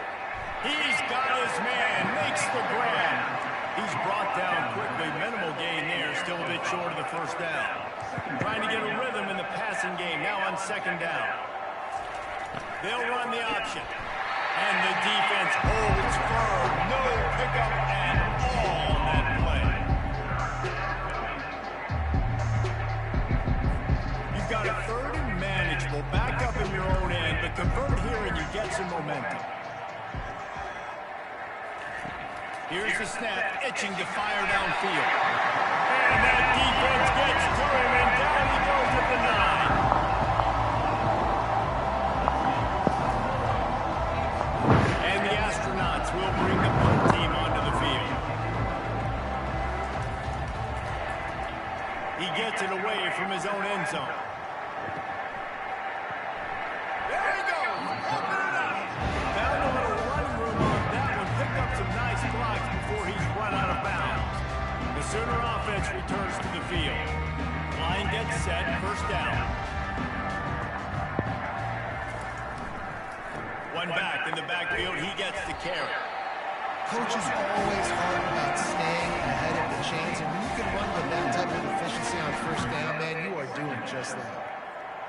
He's got his man, makes the grab. He's brought down quickly. Minimal gain there, still a bit short of the first down. Trying to get a rhythm in the passing game, now on 2nd down. They'll run the option. And the defense holds firm. No pickup at all on that play. You've got a 3rd and manageable. Back up in your own end, but convert here and you get some momentum. Here's the snap, itching to fire downfield. And that defense gets to him, and down he goes at the 9. And the Astronauts will bring the punt team onto the field. He gets it away from his own end zone. There he goes, open it up. Found a little running room on that one, picked up some nice blocks before he's run out of bounds. Sooner offense returns to the field. Line gets set, first down. One back in the backfield, he gets the carry. Coaches always harp about staying ahead of the chains, and when you can run with that type of efficiency on first down, man, you are doing just that.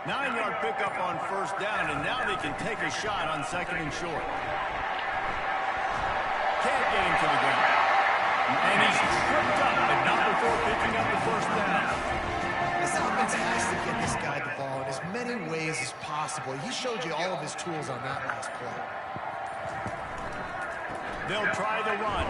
9-yard pickup on first down, and now they can take a shot on second and short. Can't get him to the ground. And he's tripped up, but not before picking up the first down. This offense has to get this guy the ball in as many ways as possible. He showed you all of his tools on that last play. They'll try the run.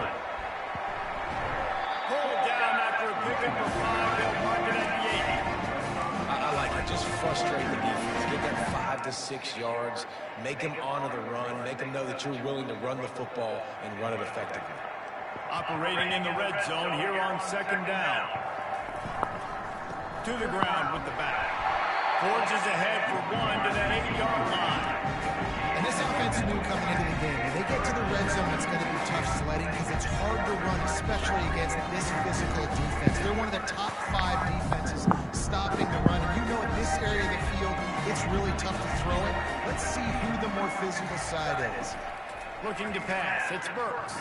Pulled down after a pickup for 5. They'll mark it at the 8. I like it. Just frustrate the defense. Get that 5 to 6 yards. Make them honor the run. Make them know that you're willing to run the football and run it effectively. Operating in the red zone here on second down. To the ground with the back. Forges ahead for 1 to that 8-yard line. And this offense knew coming into the game, when they get to the red zone, it's going to be tough sledding because it's hard to run, especially against this physical defense. They're one of the top 5 defenses stopping the run. And you know in this area of the field, it's really tough to throw it. Let's see who the more physical side is. Looking to pass, it's Burks.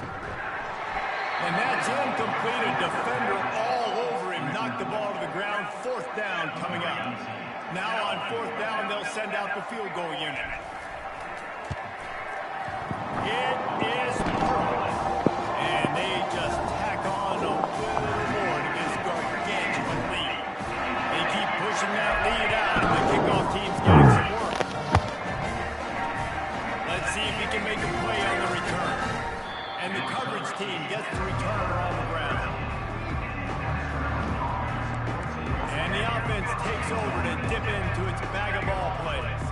And that's incomplete. A defender all over him. Knocked the ball to the ground. Fourth down coming up. Now on fourth down, they'll send out the field goal unit. It is perfect. And they just tack on a little more to this gargantuan lead. They keep pushing that lead out, and the kickoff team's getting some work. Let's see if he can make a play on the return. And the coverage team gets the returner on the ground. And the offense takes over to dip into its bag of ball plays.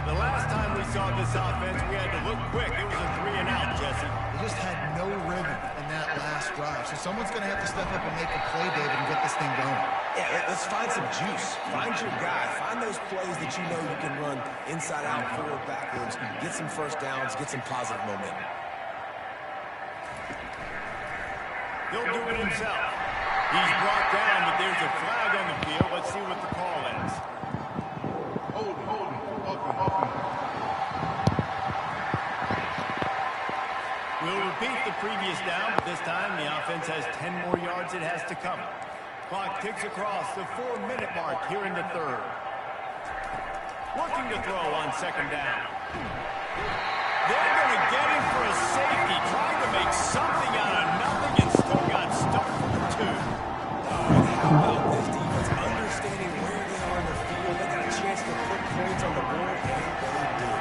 The last time we saw this offense, we had to look quick. It was a 3-and-out, Jesse. They just had no rhythm in that last drive. So someone's going to have to step up and make a play, David, and get this thing going. Yeah, let's find some juice. Find your guy. Find those plays that you know you can run inside out, forward, backwards. Get some first downs. Get some positive momentum. He'll do it himself. He's brought down, but there's a flag on the field. Let's see what the call is. We'll repeat the previous down, but this time the offense has 10 more yards it has to cover. Clock ticks across the 4-minute mark here in the third. Looking to throw on second down. They're going to get him for a safety, trying to make something out of nothing, and still got stuck for the 2. How about this defense understanding where they are in the field? They got a chance to put points on the board, and they do.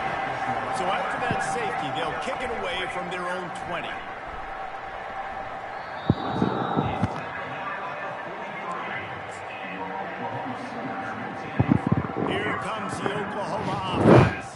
So after that safety, they'll kick it away from their own 20. Here comes the Oklahoma offense.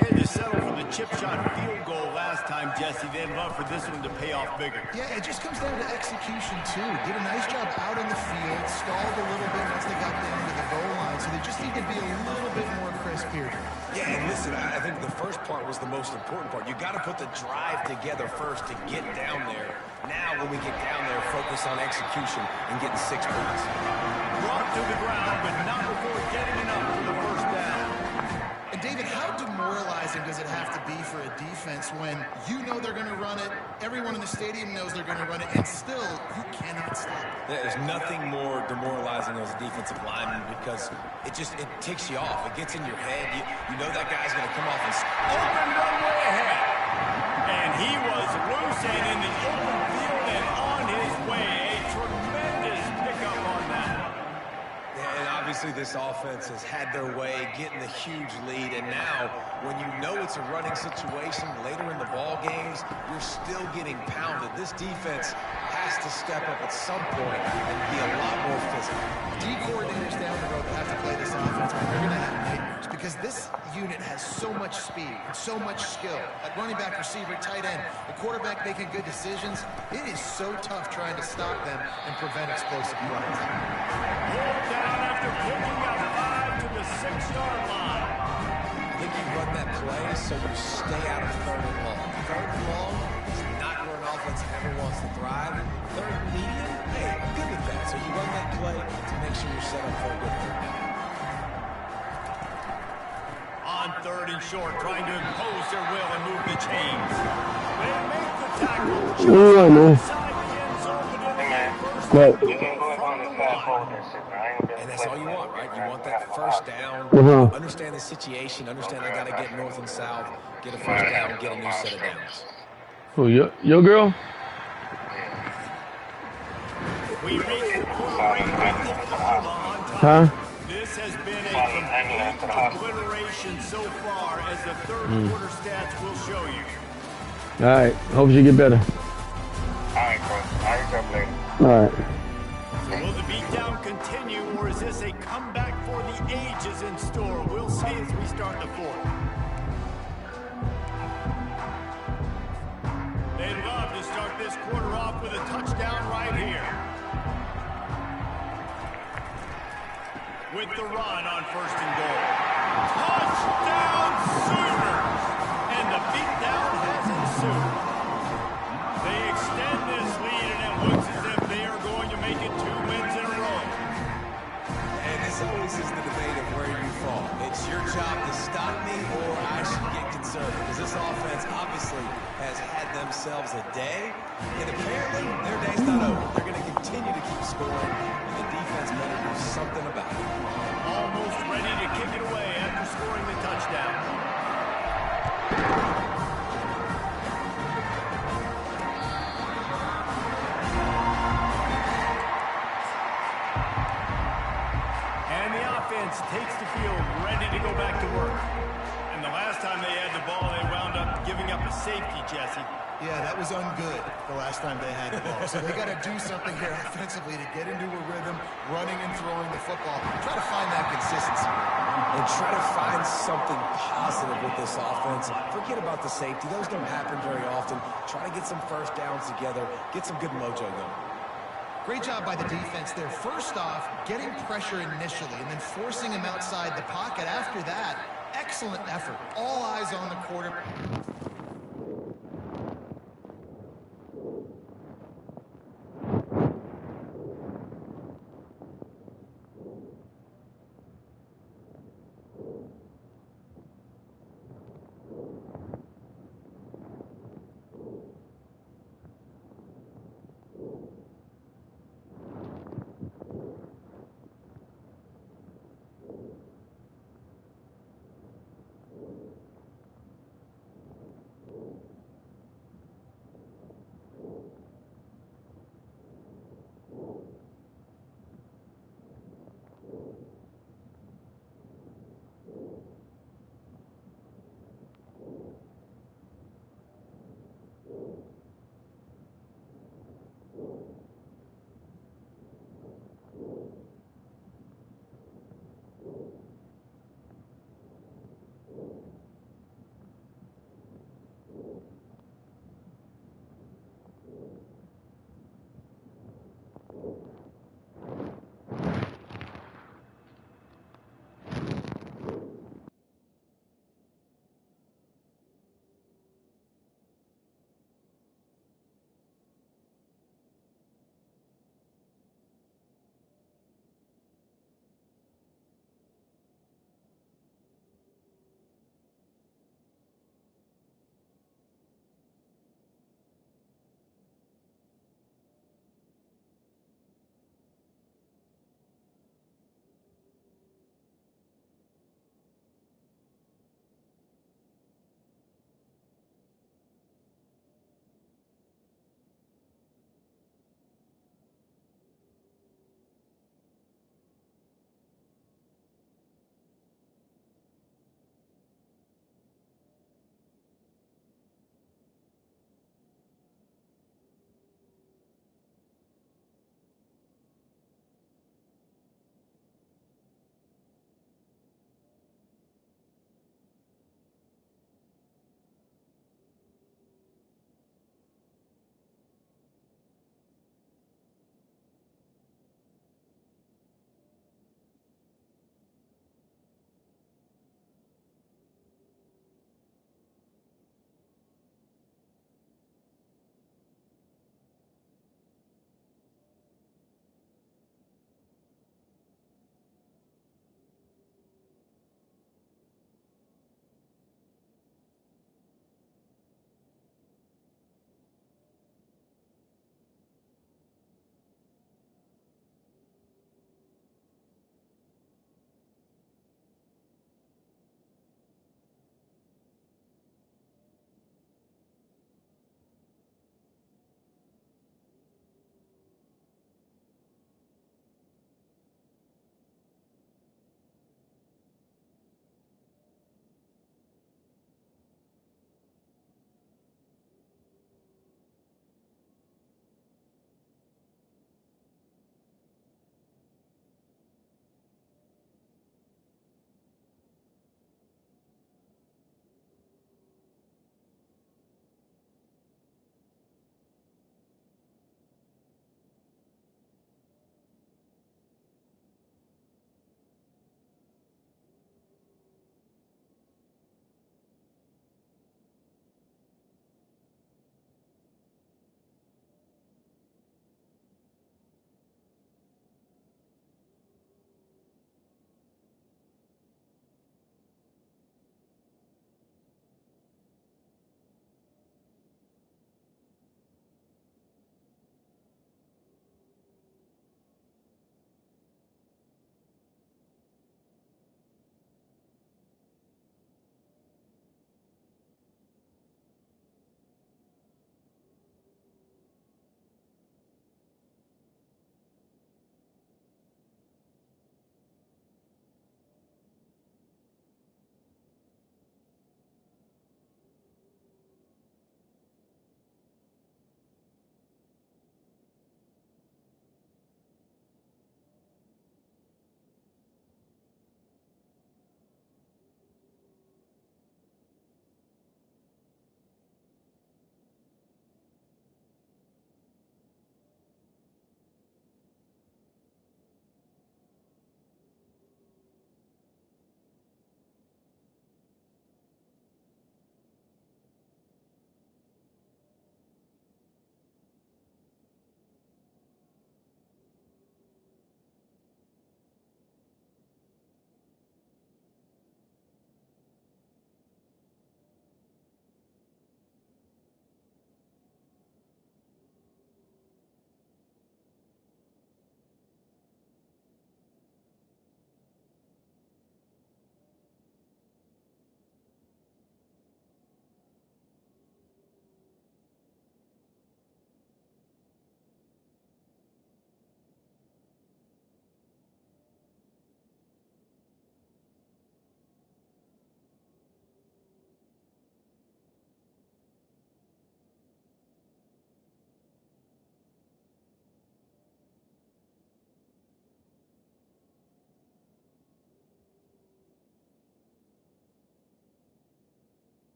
Had to settle for the chip shot field goal last time, Jesse. They'd love for this one to pay off bigger. Yeah, it just comes down to execution, too. Did a nice job out in the field, stalled a little bit once they got down to the goal line, so they just need to be a little bit more crisp here. Yeah, and listen, I think the first part was the most important part. You got to put the drive together first to get down there. Now, when we get down there, focus on execution and getting 6 points. Brought to the ground, but not before getting enough for the first down. And David, how demoralizing does it have to be for a defense when you know they're going to run it, everyone in the stadium knows they're going to run it, and still you cannot stop it? There's nothing more demoralizing as a defensive lineman because it ticks you off. It gets in your head. You know that guy's going to come off and Open runway ahead. And he was loose and in the open field and on his way. A tremendous pickup on that. And obviously this offense has had their way, getting the huge lead, and now when you know it's a running situation later in the ball games, you're still getting pounded. This defense has to step up at some point and be a lot more physical. D coordinators down the road have to play this offense, but they're going to have nightmares because this unit has so much speed and so much skill. At running back, receiver, tight end, the quarterback making good decisions. It is so tough trying to stop them and prevent explosive plays. Pulled down after picking up 5 to the 6-yard line. I think you run that play so you stay out of third and long. Third and long. It's not where an offense ever wants to thrive, third and medium, hey, I'm good with that. So you run that play to make sure you're set up for a good third down. On third and short, trying to impose their will and move the chains. They make the tackle just inside the end zone, but But, you can go on the line. And that's all you want, right? You want that first down. Understand the situation. Understand I got to get north and south, get a first down, get a new set of downs. who, your girl? We reach the quarter break with Oklahoma on top. Huh? This has been a complete obliteration so far, as the third quarter stats will show you. All right. Hope you get better. Alright, bro. Alright, up later. All right. So will the beatdown continue, or is this a comeback for the ages in store? We'll see as we start the fourth. They'd love to start this quarter off with a touchdown right here. With the run on first and goal. Touchdown Sooners! And the beatdown has ensued. They extend this lead, and it looks as if they are going to make it 2 wins in a row. And this always is the debate of where you fall. It's your job to stop me, or I should get concerned, because this offense obviously has had themselves a day, and apparently their day's not over. They're going to continue to keep scoring, and the defense better do something about it. Almost ready to kick it away after scoring the touchdown. And the offense takes the field, ready to go back to work. And the last time they had the ball, they wound up giving up a safety, Jesse. Yeah, that was ungood the last time they had the ball. So they got to do something here offensively to get into a rhythm, running and throwing the football. Try to find that consistency. And try to find something positive with this offense. Forget about the safety. Those don't happen very often. Try to get some first downs together. Get some good mojo going. Great job by the defense there. First off, getting pressure initially and then forcing him outside the pocket after that. Excellent effort. All eyes on the quarter.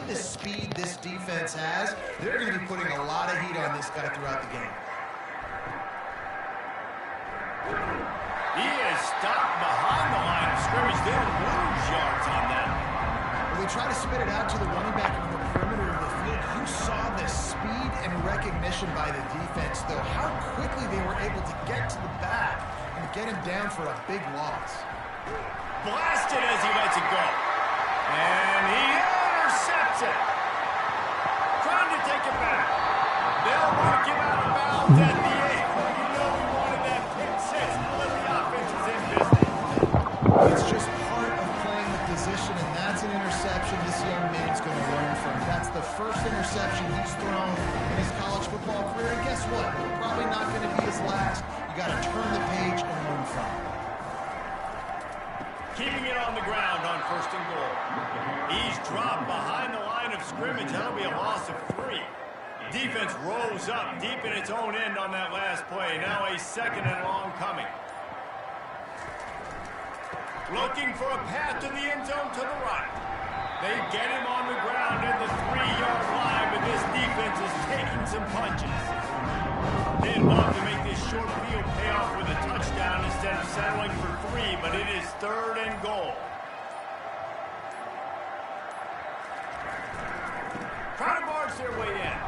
the speed this defense has, they're going to be putting a lot of heat on this guy throughout the game. He is stopped behind the line of scrimmage. They'll lose yards on that. When they try to spit it out to the running back on the perimeter of the field, you saw the speed and recognition by the defense, though, how quickly they were able to get to the back and get him down for a big loss. Blasted as he lets it go. And he intercepts it. Trying to take it back. They'll mark him out of bounds at the 8. Well, you know we wanted that pick 6 to let the offense is in business. It's just part of playing the position, and that's an interception this young man's going to learn from. That's the first interception he's thrown in his college football career, and guess what? Probably not going to be his last. You got to turn the page and learn from it. Keeping it on the ground on 1st and goal. He's dropped behind the line of scrimmage. That'll be a loss of 3. Defense rose up deep in its own end on that last play. Now a 2nd and long coming. Looking for a path to the end zone to the right. They get him on the ground at the 3-yard line, but this defense is taking some punches. They'd love to make this short field pay off with a touchdown instead of settling for 3, but it is 3rd and goal. Trying to barge their way in.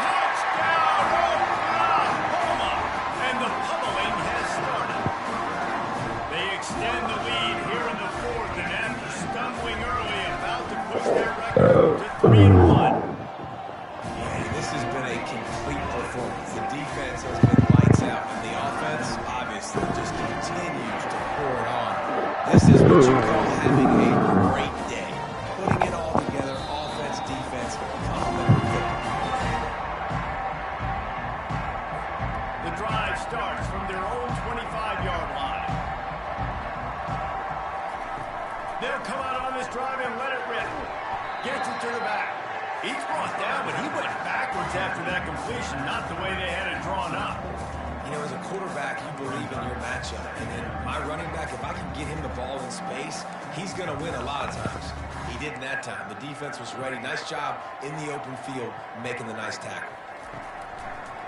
Touchdown, Oklahoma! And the pummeling has started. They extend the lead here in the 4th, and after stumbling early, about to push their record to 3-1. This has been a complete performance. The defense has been lights out, and the offense obviously just continues to pour it on. This is what you call having a great day. Putting it all together, offense, defense, complementary football. The drive starts from their own 25-yard line. They'll come out on this drive and let it rip. Gets it to the back. He's brought down, but he went backwards after that completion, not the way they had it drawn up. You know, as a quarterback, you believe in your matchup. And then my running back, if I can get him the ball in space, he's going to win a lot of times. He didn't that time. The defense was ready. Nice job in the open field making the nice tackle.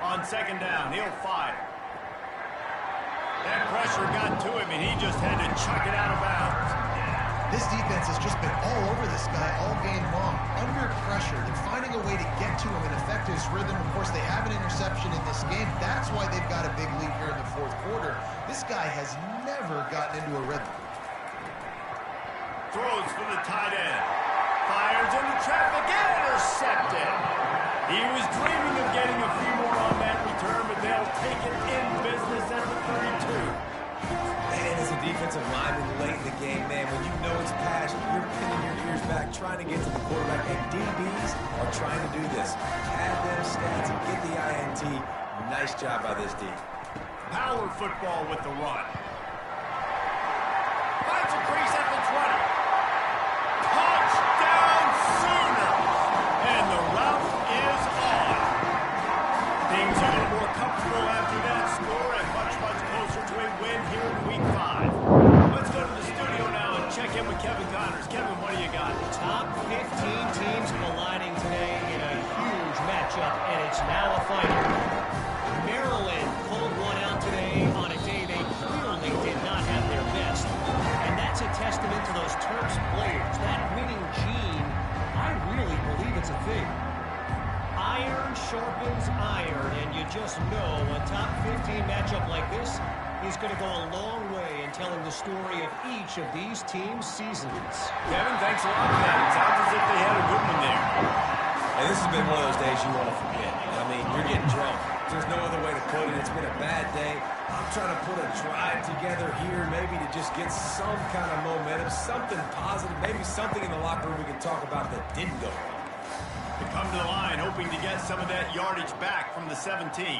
On 2nd down, he'll fire. That pressure got to him, and he just had to chuck it out of bounds. This defense has just been all over this guy all game long. Under pressure, they're finding a way to get to him and affect his rhythm. Of course, they have an interception in this game. That's why they've got a big lead here in the 4th quarter. This guy has never gotten into a rhythm. Throws for the tight end. Fires into traffic and intercepted. He was dreaming of getting a few more on that return, but they'll take it in business at the 32. Man, as a defensive lineman late in the game, man, when you know it's passed, you're pinning your ears back, trying to get to the quarterback, and DBs are trying to do this. Pad them stats and get the INT. Nice job by this D. Power football with the run. Finds a crease at the 20. Touchdown Sooners! And the route is on. Things are a little more comfortable after that score and much, much closer to a win here in Week 5. Let's go to the studio now and check in with Kevin Connors. Kevin, what do you got? Top 15 teams colliding today in a huge matchup, and it's now a final. Maryland pulled one out today on a day they clearly did not have their best. And that's a testament to those Terps players. That winning gene, I really believe it's a thing. Iron sharpens iron, and you just know a top 15 matchup like this is going to go a long way in telling the story of each of these teams' seasons. Kevin, thanks a lot for that. It sounds as if they had a good one there. And this has been one of those days you want to forget. I mean, you're getting drunk. There's no other way to put it. It's been a bad day. I'm trying to put a drive together here, maybe to just get some kind of momentum, something positive, maybe something in the locker room we can talk about that didn't go wrong. To come to the line, hoping to get some of that yardage back from the 17.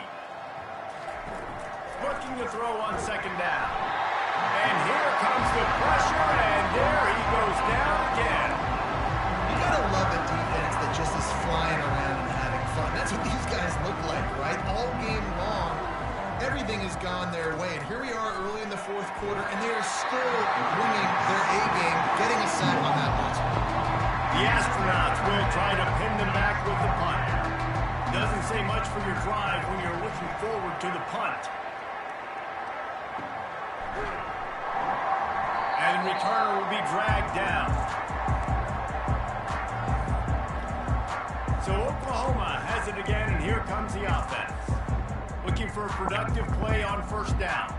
Looking to throw on 2nd down. And here comes the pressure, and there he goes down again. You gotta love a defense that just is flying around and having fun. That's what these guys look like, right? All game long, everything has gone their way. And here we are early in the 4th quarter, and they are still bringing their A game, getting a sack on that last one. The astronauts will try to pin them back with the punt. Doesn't say much for your drive when you're looking forward to the punt. And the returner will be dragged down. So Oklahoma has it again, and here comes the offense. Looking for a productive play on first down.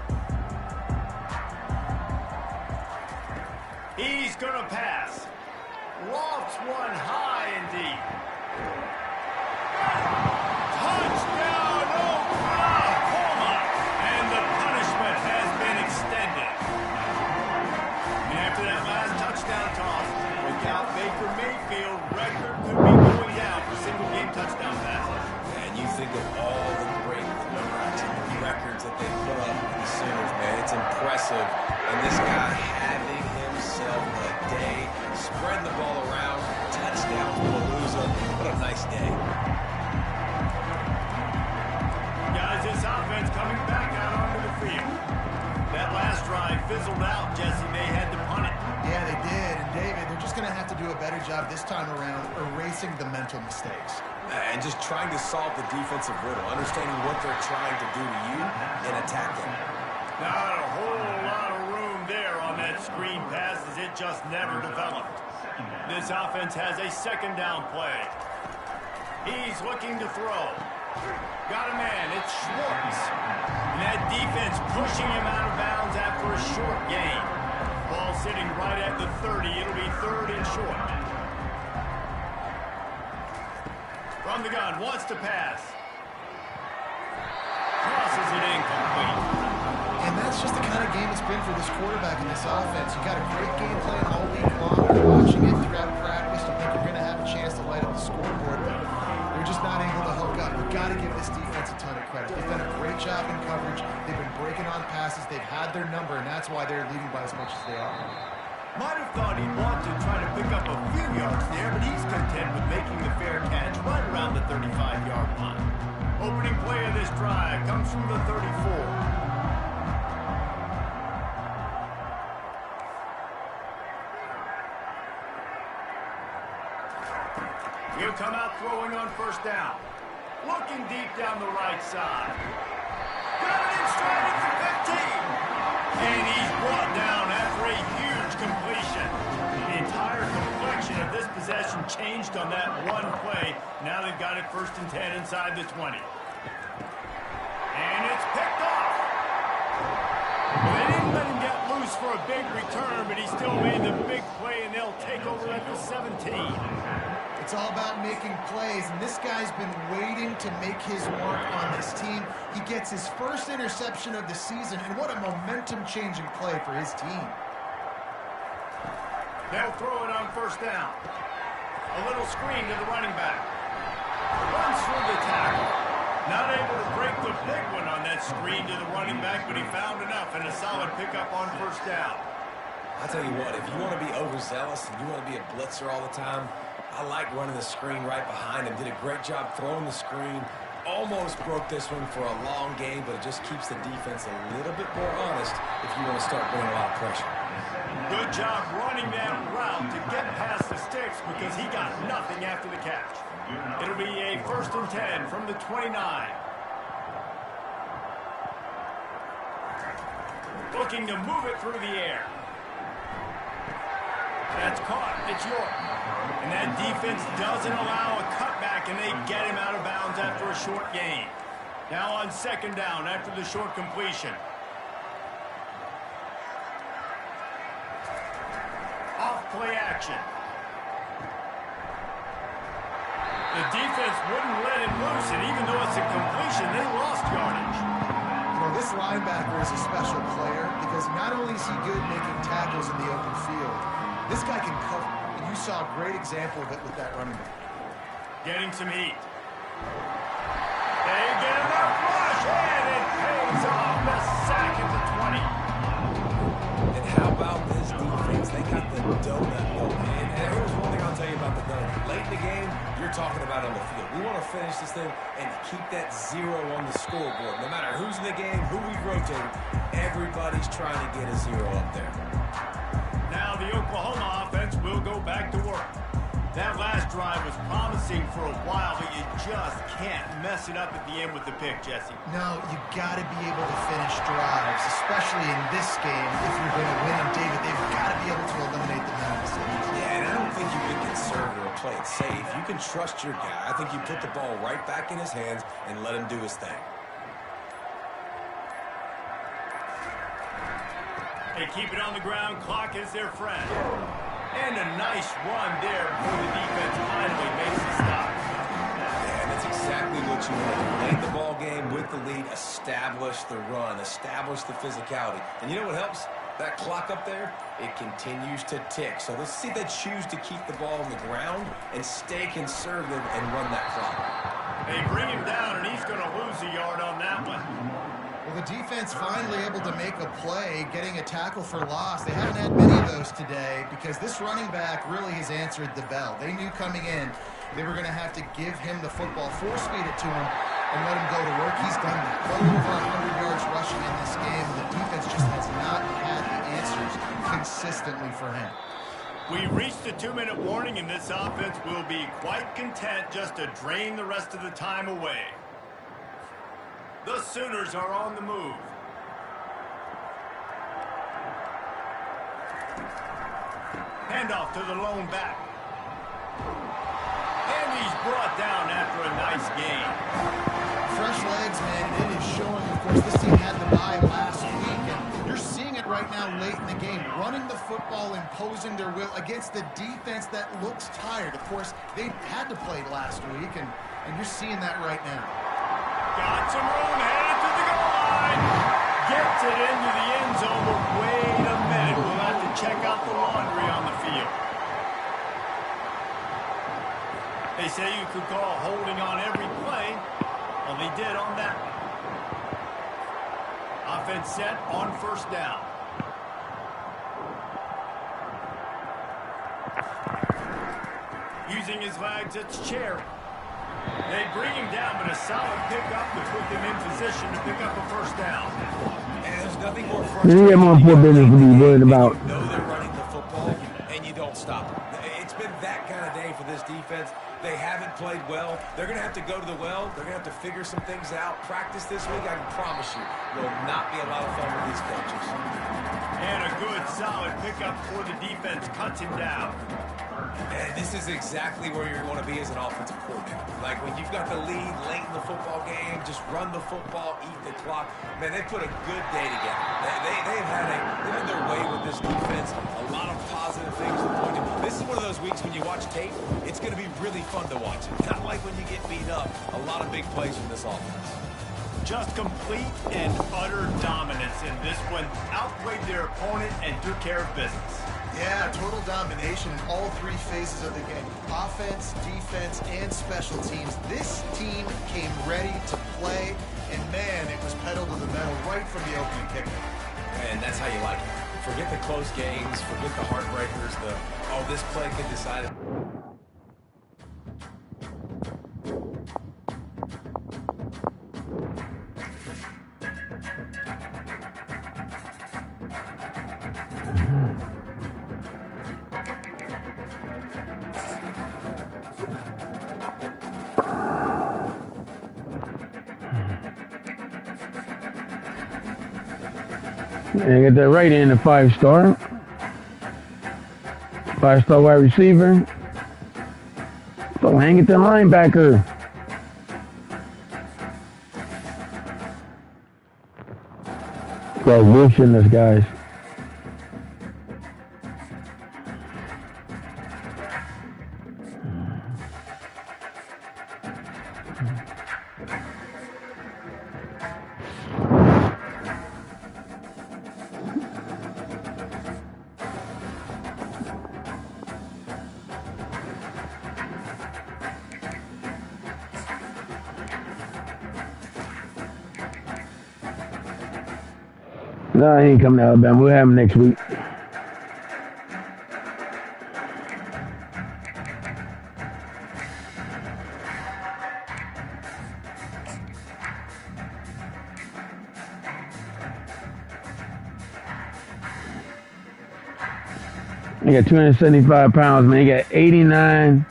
He's going to pass. Lofts one high and deep. Touchdown, Oklahoma! And the punishment has been extended. And after that last touchdown toss, without Baker Mayfield, record could be going down for single-game touchdown passes. And you think of all the great quarterbacks and the records that they put up with the Sooners, man. It's impressive. And this guy having himself a day, spreading the ball around, touchdown to a loser. What a nice day. Guys, this offense coming back out onto the field. That last drive fizzled out, Jesse. They had to punt it. Yeah, they did. And David, they're just going to have to do a better job this time around erasing the mental mistakes. And just trying to solve the defensive riddle, understanding what they're trying to do to you and attack them. Not a whole lot of room there on that screen pass as it just never developed. This offense has a second down play. He's looking to throw. Got a man, it's Schwartz. And that defense pushing him out of bounds after a short gain. Ball sitting right at the 30. It'll be third and short. From the gun, wants to pass. Crosses it incomplete. And that's just the kind of game it's been for this quarterback in this offense. You got a great game plan all week long. You're watching it throughout practice. You think you're going to have a chance to light up the scoreboard, but they're just not able to hook up. You've got to give this defense a ton of credit. They've done a great job in coverage. They've been breaking on passes. They've had their number, and that's why they're leading by as much as they are. Might have thought he'd want to try to pick up a few yards there, but he's content with making the fair catch right around the 35-yard line. Opening play of this drive comes from the 34. He'll come out throwing on first down. Looking deep down the right side. Got it in stride at the 15. And he's brought down after a huge completion. The entire complexion of this possession changed on that one play. Now they've got it first and 10 inside the 20. And it's picked off. Well, they didn't let him get loose for a big return, but he still made the big play, and they'll take over at the 17. It's all about making plays, and this guy's been waiting to make his mark on this team. He gets his first interception of the season, and what a momentum-changing play for his team. They'll throw it on first down. A little screen to the running back. Runs through the tackle. Not able to break the big one on that screen to the running back, but he found enough and a solid pickup on first down. I'll tell you what, if you want to be overzealous and you want to be a blitzer all the time, I like running the screen right behind him. Did a great job throwing the screen. Almost broke this one for a long game, but it just keeps the defense a little bit more honest if you want to start bringing a lot of pressure. Good job running that route to get past the sticks because he got nothing after the catch. It'll be a first and 10 from the 29. Looking to move it through the air. That's caught. It's York. And that defense doesn't allow a cutback, and they get him out of bounds after a short gain. Now on second down after the short completion. Off play action. The defense wouldn't let him loose, and even though it's a completion, they lost yardage. Well, this linebacker is a special player because not only is he good making tackles in the open field, this guy can cover, and you saw a great example of it with that running back. Getting some heat. They get enough rush, and it pays off. The sack at the 20. And how about this defense? They got the donut going. And here's one thing I'll tell you about the donut. Late in the game, you're talking about on the field. We want to finish this thing and keep that 0 on the scoreboard. No matter who's in the game, who we rotate, everybody's trying to get a 0 up there. Now the Oklahoma offense will go back to work. That last drive was promising for a while, but you just can't mess it up at the end with the pick, Jesse. No, you got to be able to finish drives, especially in this game. If you're going to win, and David, they've got to be able to eliminate the mental mistakes. Yeah, and I don't think you can conservative or play it safe. You can trust your guy. I think you put the ball right back in his hands and let him do his thing. They keep it on the ground. Clock is their friend. And a nice run there before the defense finally makes the stop. Yeah, that's exactly what you want. Play the ball game with the lead, establish the run, establish the physicality. And you know what helps? That clock up there, it continues to tick. So let's see if they choose to keep the ball on the ground and stay conservative and run that clock. They bring him down, and he's going to lose a yard on that one. Well, the defense finally able to make a play, getting a tackle for loss. They haven't had many of those today because this running back really has answered the bell. They knew coming in they were going to have to give him the football, force-feed it to him, and let him go to work. He's done that. Well over 100 yards rushing in this game, and the defense just has not had the answers consistently for him. We reached the 2-minute warning, and this offense will be quite content just to drain the rest of the time away. The Sooners are on the move. Handoff to the lone back. And he's brought down after a nice gain. Fresh legs, man, and it is showing. Of course, this team had the bye last week, and you're seeing it right now late in the game. Running the football, imposing their will against the defense that looks tired. Of course, they had to play last week, and you're seeing that right now. Got some room, headed to the goal line. Gets it into the end zone, but wait a minute. We'll have to check out the laundry on the field. They say you could call holding on every play. Well, they did on that one. Offense set on first down. Using his legs, it's Chair. They bring him down, but a solid pickup to put them in position to pick up a first down. And there's nothing more frustrating. You have more business to be worried about. You know they're running the football, and you don't stop them. It's been that kind of day for this defense. They haven't played well. They're going to have to go to the well. They're going to have to figure some things out. Practice this week, I can promise you, will not be a lot of fun with these coaches. And a good, solid pickup for the defense. Cuts him down. And this is exactly where you want to be as an offensive coordinator. Like when you've got the lead late in the football game, just run the football, eat the clock. Man, they put a good day together. They've had their way with this defense. A lot of positive things to point to. This is one of those weeks when you watch tape, it's going to be really fun to watch. Not like when you get beat up. A lot of big plays from this offense. Just complete and utter dominance in this one. Outplayed their opponent and took care of business. Yeah, total domination in all three phases of the game. Offense, defense, and special teams. This team came ready to play, and man, it was pedal to the metal right from the opening kickoff. And that's how you like it. Forget the close games, forget the heartbreakers, this play could decide it. And get that right in the 5-star. 5-star wide receiver. So hang it to linebacker. Well, motionless guys. No, he ain't coming to Alabama. We'll have him next week. He got 275 pounds, man. He got 89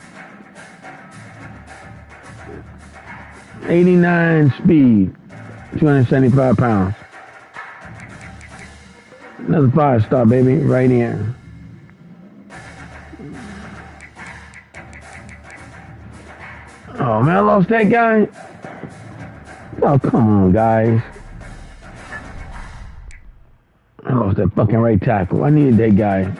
speed, 275 pounds. Another 5-star, baby, right here. Oh, man, I lost that guy. Oh, come on, guys. I lost that fucking right tackle. I needed that guy.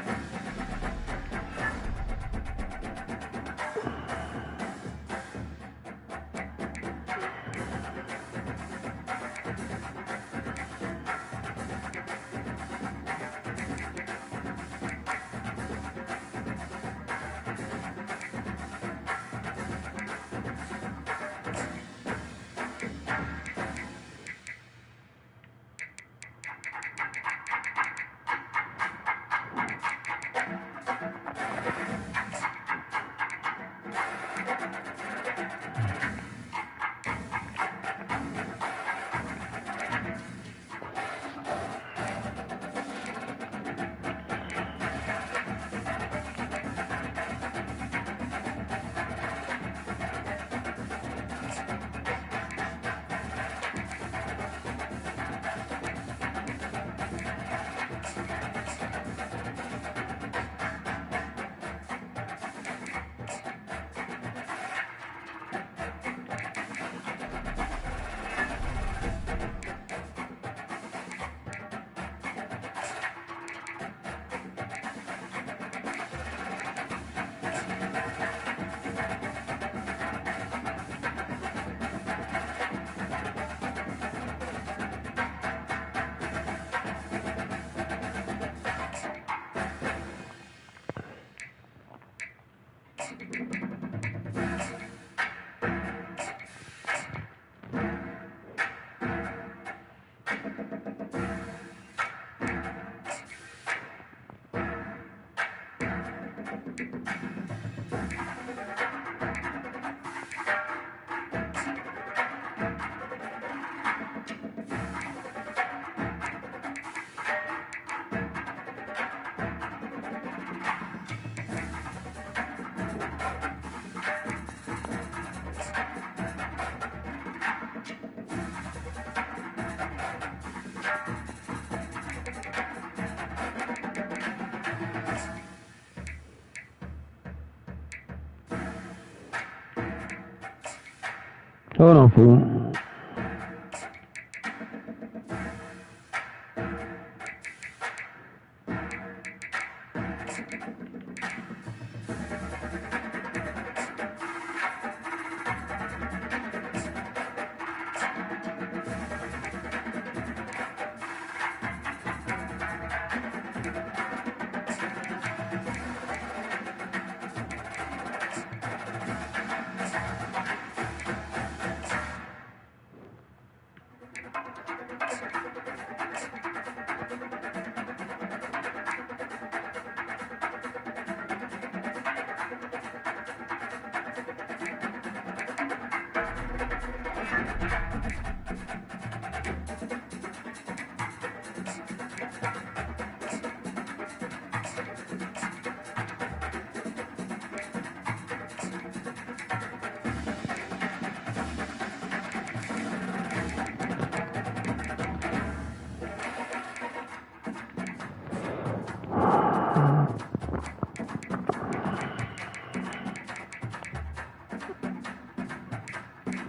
Hold on, fool.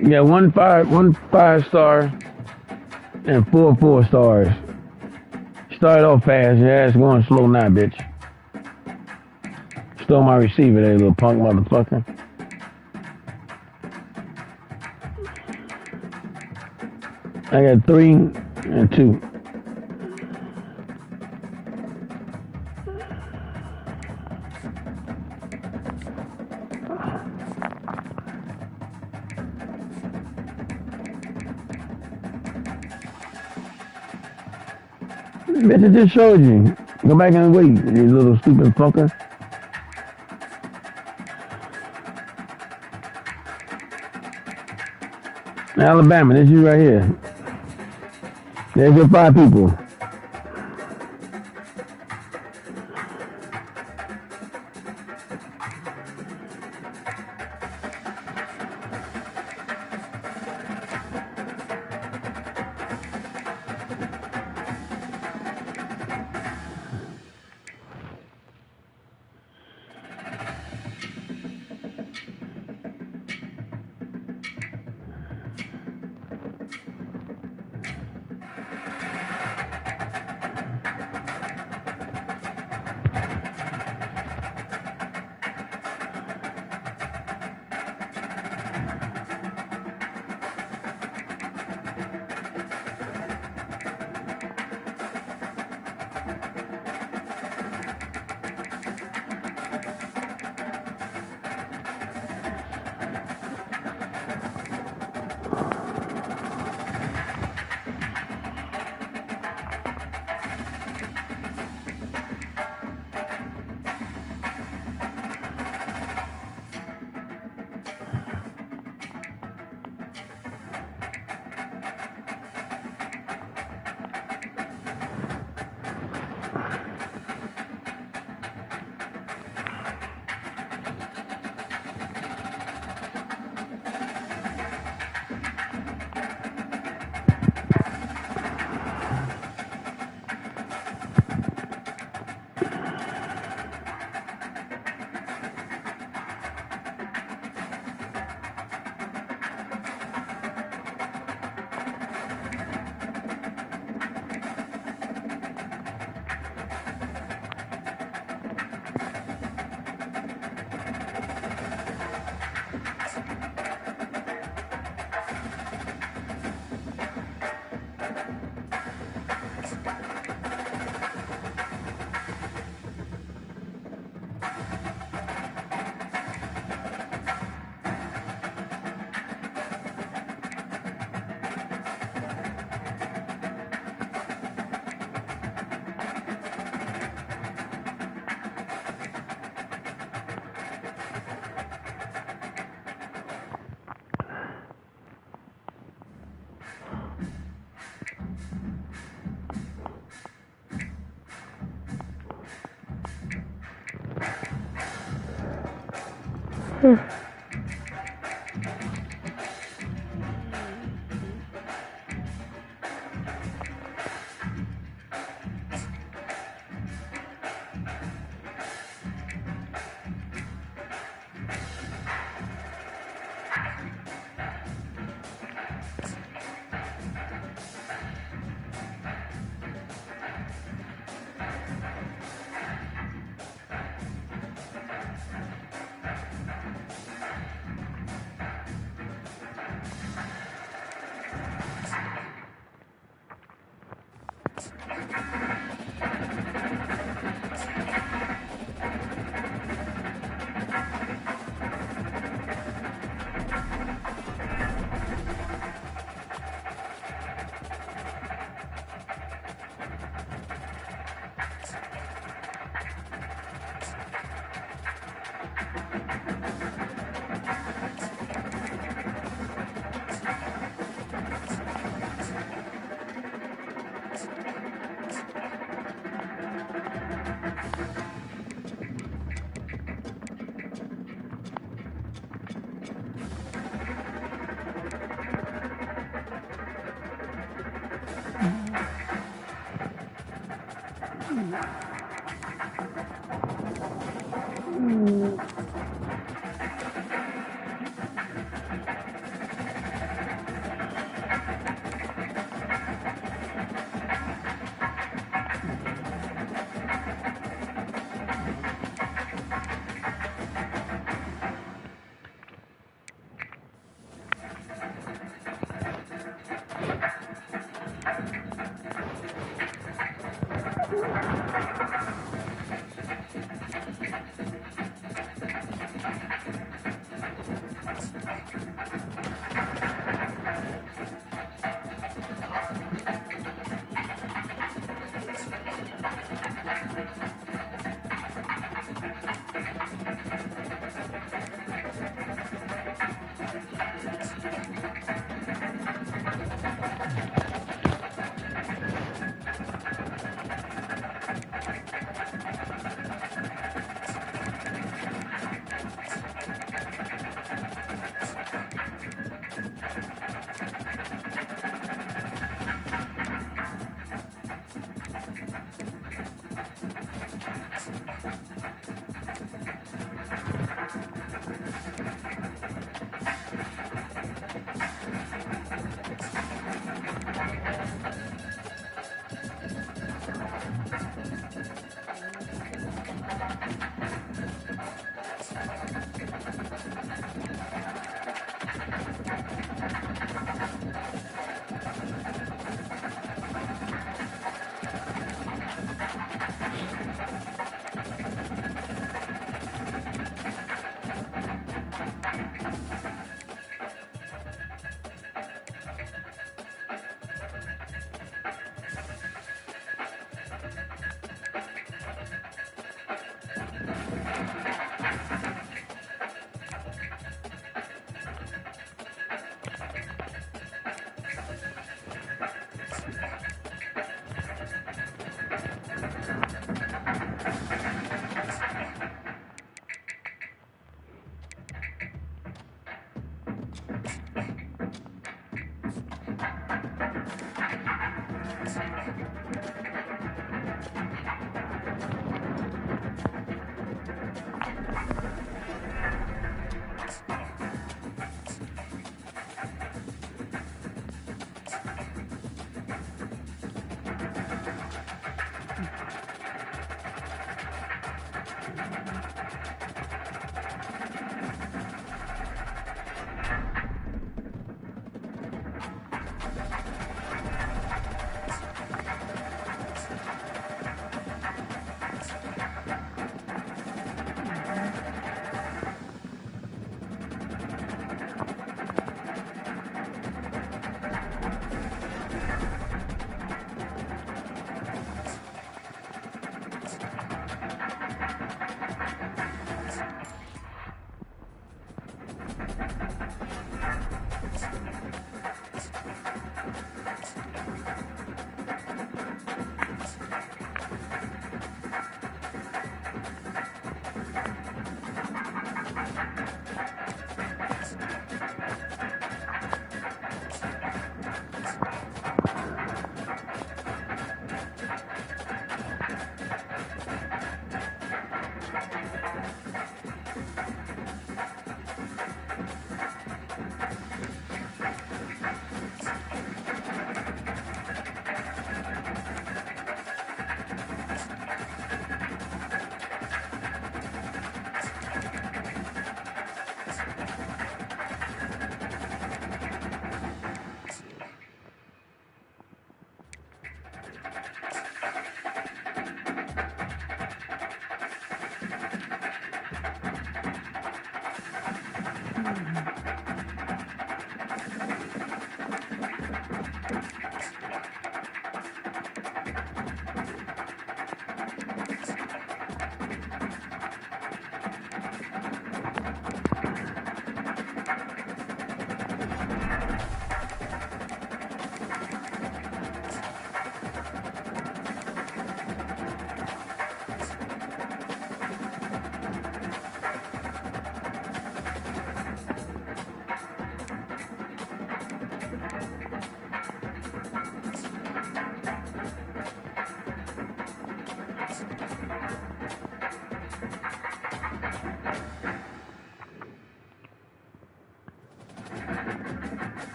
Yeah, one five star and 4 stars. Started off fast, yeah, it's going slow now, bitch. Stole my receiver there, little punk motherfucker. I got 3 and 2. Bitch, I just showed you. Go back and wait, you little stupid fucker. Alabama, this you right here. There's your 5 people.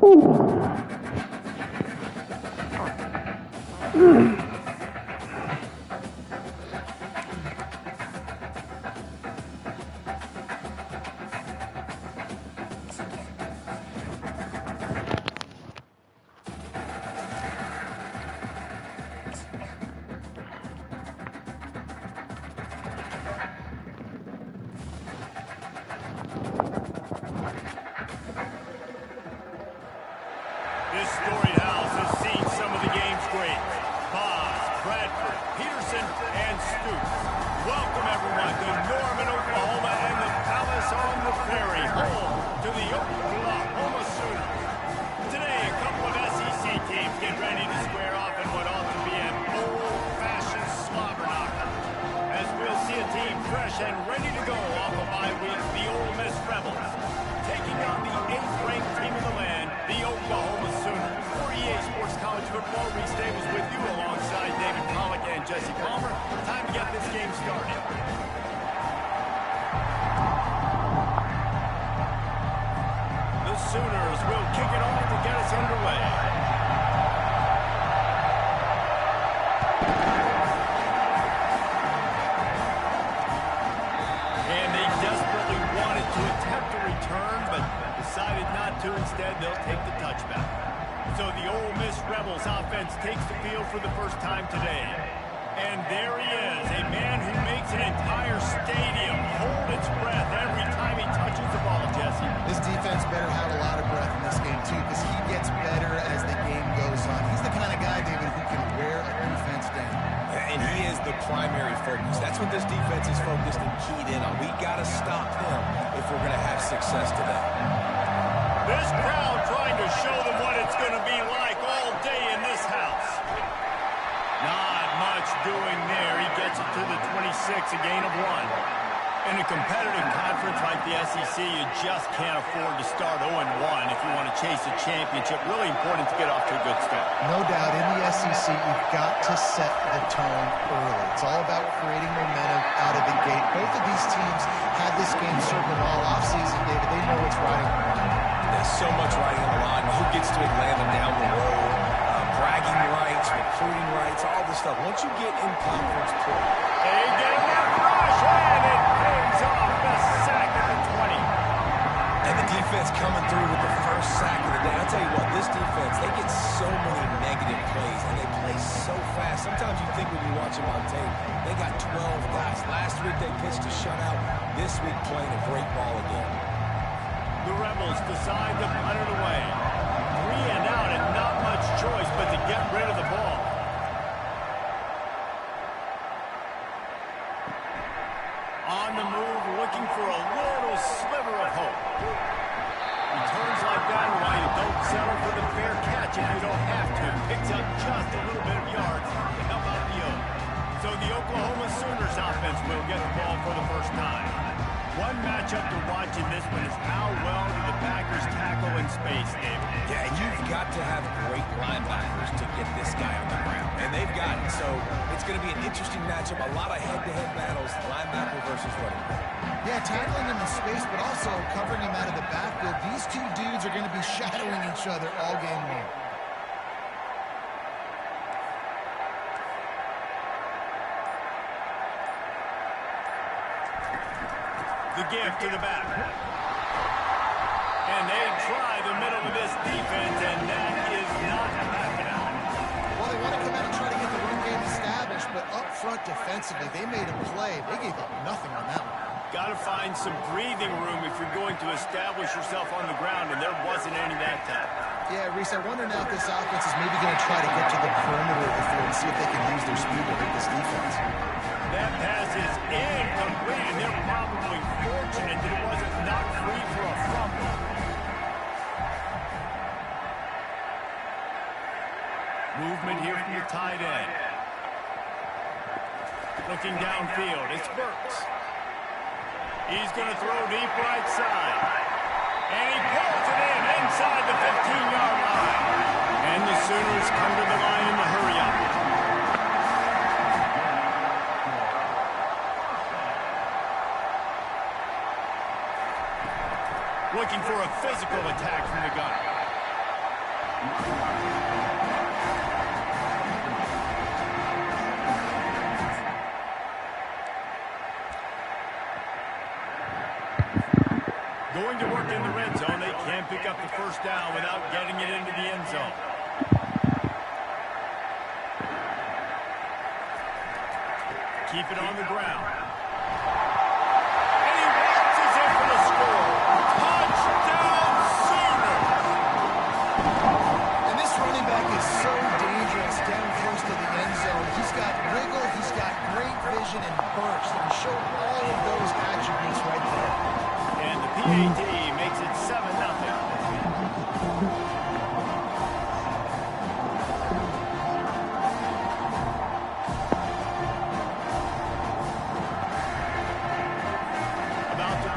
This storied house has seen some of the game's greats. Boz, Bradford, Peterson, and Stoops. Welcome, everyone, to Norman, Oklahoma, and the Palace on the Ferry, home to the Oklahoma Sooners. Today, a couple of SEC teams get ready to square off in what ought to be an old-fashioned slobber knockout. As we'll see a team fresh and ready to go off a bye week, the Ole Miss Rebels, taking on the 8th-ranked team in the land, the Oklahoma Sooners. For EA Sports College Football, Reese Davis with you alongside David Pollock and Jesse Palmer. Time to get this game started. The Sooners will kick it off to get us underway. And they desperately wanted to attempt a return, but decided not to. Instead, they'll take the touchback. So the Ole Miss Rebels offense takes the field for the first time today. And there he is, a man who makes an entire stadium hold its breath every time he touches the ball, Jesse. This defense better have a lot of breath in this game, too, because he gets better as the game goes on. He's the kind of guy, David, who can wear a defense down. And he is the primary focus. That's what this defense is focused and keyed in on. We got to stop him if we're going to have success today. This crowd trying to show them what it's going to be like all day in this house. Not much doing there. He gets it to the 26, a gain of 1. In a competitive conference like the SEC, you just can't afford to start 0-1 if you want to chase a championship. Really important to get off to a good start. No doubt, in the SEC, you've got to set the tone early. It's all about creating momentum out of the gate. Both of these teams had this game circled all offseason, David. They know it's riding on the line. There's so much riding on the line. Who gets to Atlanta down the road? Bragging rights, recruiting rights, all this stuff. Once you get in conference play. They get that rush, and it pays off the sack at the 20. And the defense coming through with the first sack of the day. I'll tell you what, this defense, they get so many negative plays, and they play so fast. Sometimes you think when you watch them on tape, they got 12 guys. Last week they pitched a shutout. This week playing a great ball again. The Rebels decide to punt it away. 3 and out, and not much choice but to get rid of the ball. On the move, looking for a little sliver of hope. Returns like that, why you don't settle for the fair catch if you don't have to. Picks up just a little bit of yards to help out the yoke. So the Oklahoma Sooners offense will get the ball for the first time. One matchup to watch in this one is how well do the Packers tackle in space, David. Yeah, you've got to have great linebackers to get this guy on the ground. And they've got it. So it's going to be an interesting matchup. A lot of head-to-head battles, linebacker versus running back. Yeah, tackling him in space, but also covering him out of the backfield. These two dudes are going to be shadowing each other all game long. The give to the back. And they try the middle of this defense, and that is not happening. Well, they want to come out and try to get the run game established, but up front defensively, they made a play. They gave up nothing on that one. Got to find some breathing room if you're going to establish yourself on the ground, and there wasn't any that time. Yeah, Reese, I wonder now if this offense is maybe going to try to get to the perimeter of the field and see if they can use their speed to hit this defense. That pass is incomplete, and they're probably fortunate that it wasn't knocked free for a fumble. Movement here from the tight end. Looking downfield, it's Burks. He's going to throw deep right side. And he pulls it in inside the 15-yard line. And the Sooners come to the line in the hurry-up. Looking for a physical attack from the gunner. Going to work in the red zone. They can't pick up the first down without getting it into the end zone. Keep it on the ground. And he bounces in for the score. Touchdown, Sooners! And this running back is so dangerous down close to the end zone. He's got wiggle, he's got great vision and burst. And he showed all of those attributes right there. And the PAT makes it 7-0.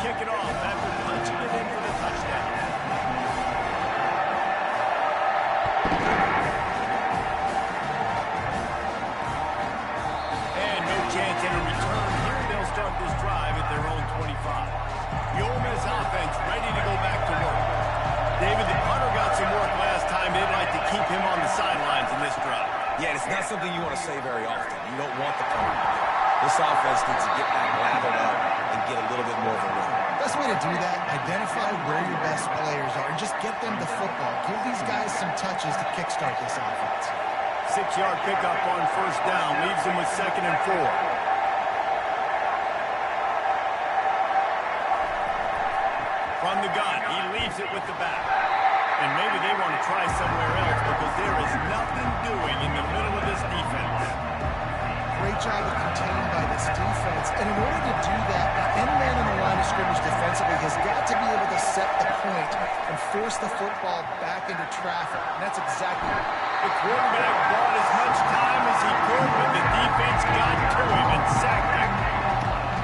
Kick it off after punching it in for the touchdown. And no chance at a return. Here they'll start this drive at their own 25. The Ole Miss offense ready to go back to work. David, the punter got some work last time. They'd like to keep him on the sidelines in this drive. Yeah, it's not something you want to say very often. You don't want the punter. This offense needs to get back lathered up and get a little bit more of a rhythm. Best way to do that, identify where your best players are and just get them the football. Give these guys some touches to kickstart this offense. 6-yard pickup on first down leaves them with 2nd and 4. From the gun, he leaves it with the back. And maybe they want to try somewhere else because there is nothing doing in the middle of this defense. Great job of containing by this defense. And in order to do that, the end man on the line of scrimmage defensively has got to be able to set the point and force the football back into traffic. And that's exactly what the quarterback bought as much time as he could, but the defense got to him and sacked him.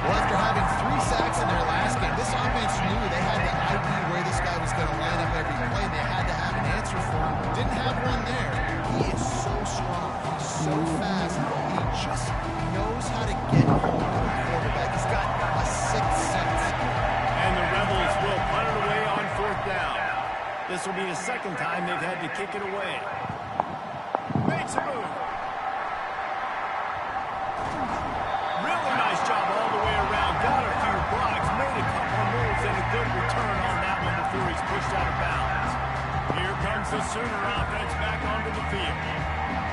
Well, after having 3 sacks in their last game, this offense knew they had to ID where this guy was going to line up every play. They had to have an answer for him. Didn't have one there. He is so strong. He's so fast. He just knows how to get home to the quarterback. He's got a sixth sense. And the Rebels will punt it away on 4th down. This will be the 2nd time they've had to kick it away. Makes a move. Really nice job all the way around. Got a few blocks, made a couple of moves, and a good return on that one before he's pushed out of bounds. Here comes the Sooner offense back onto the field.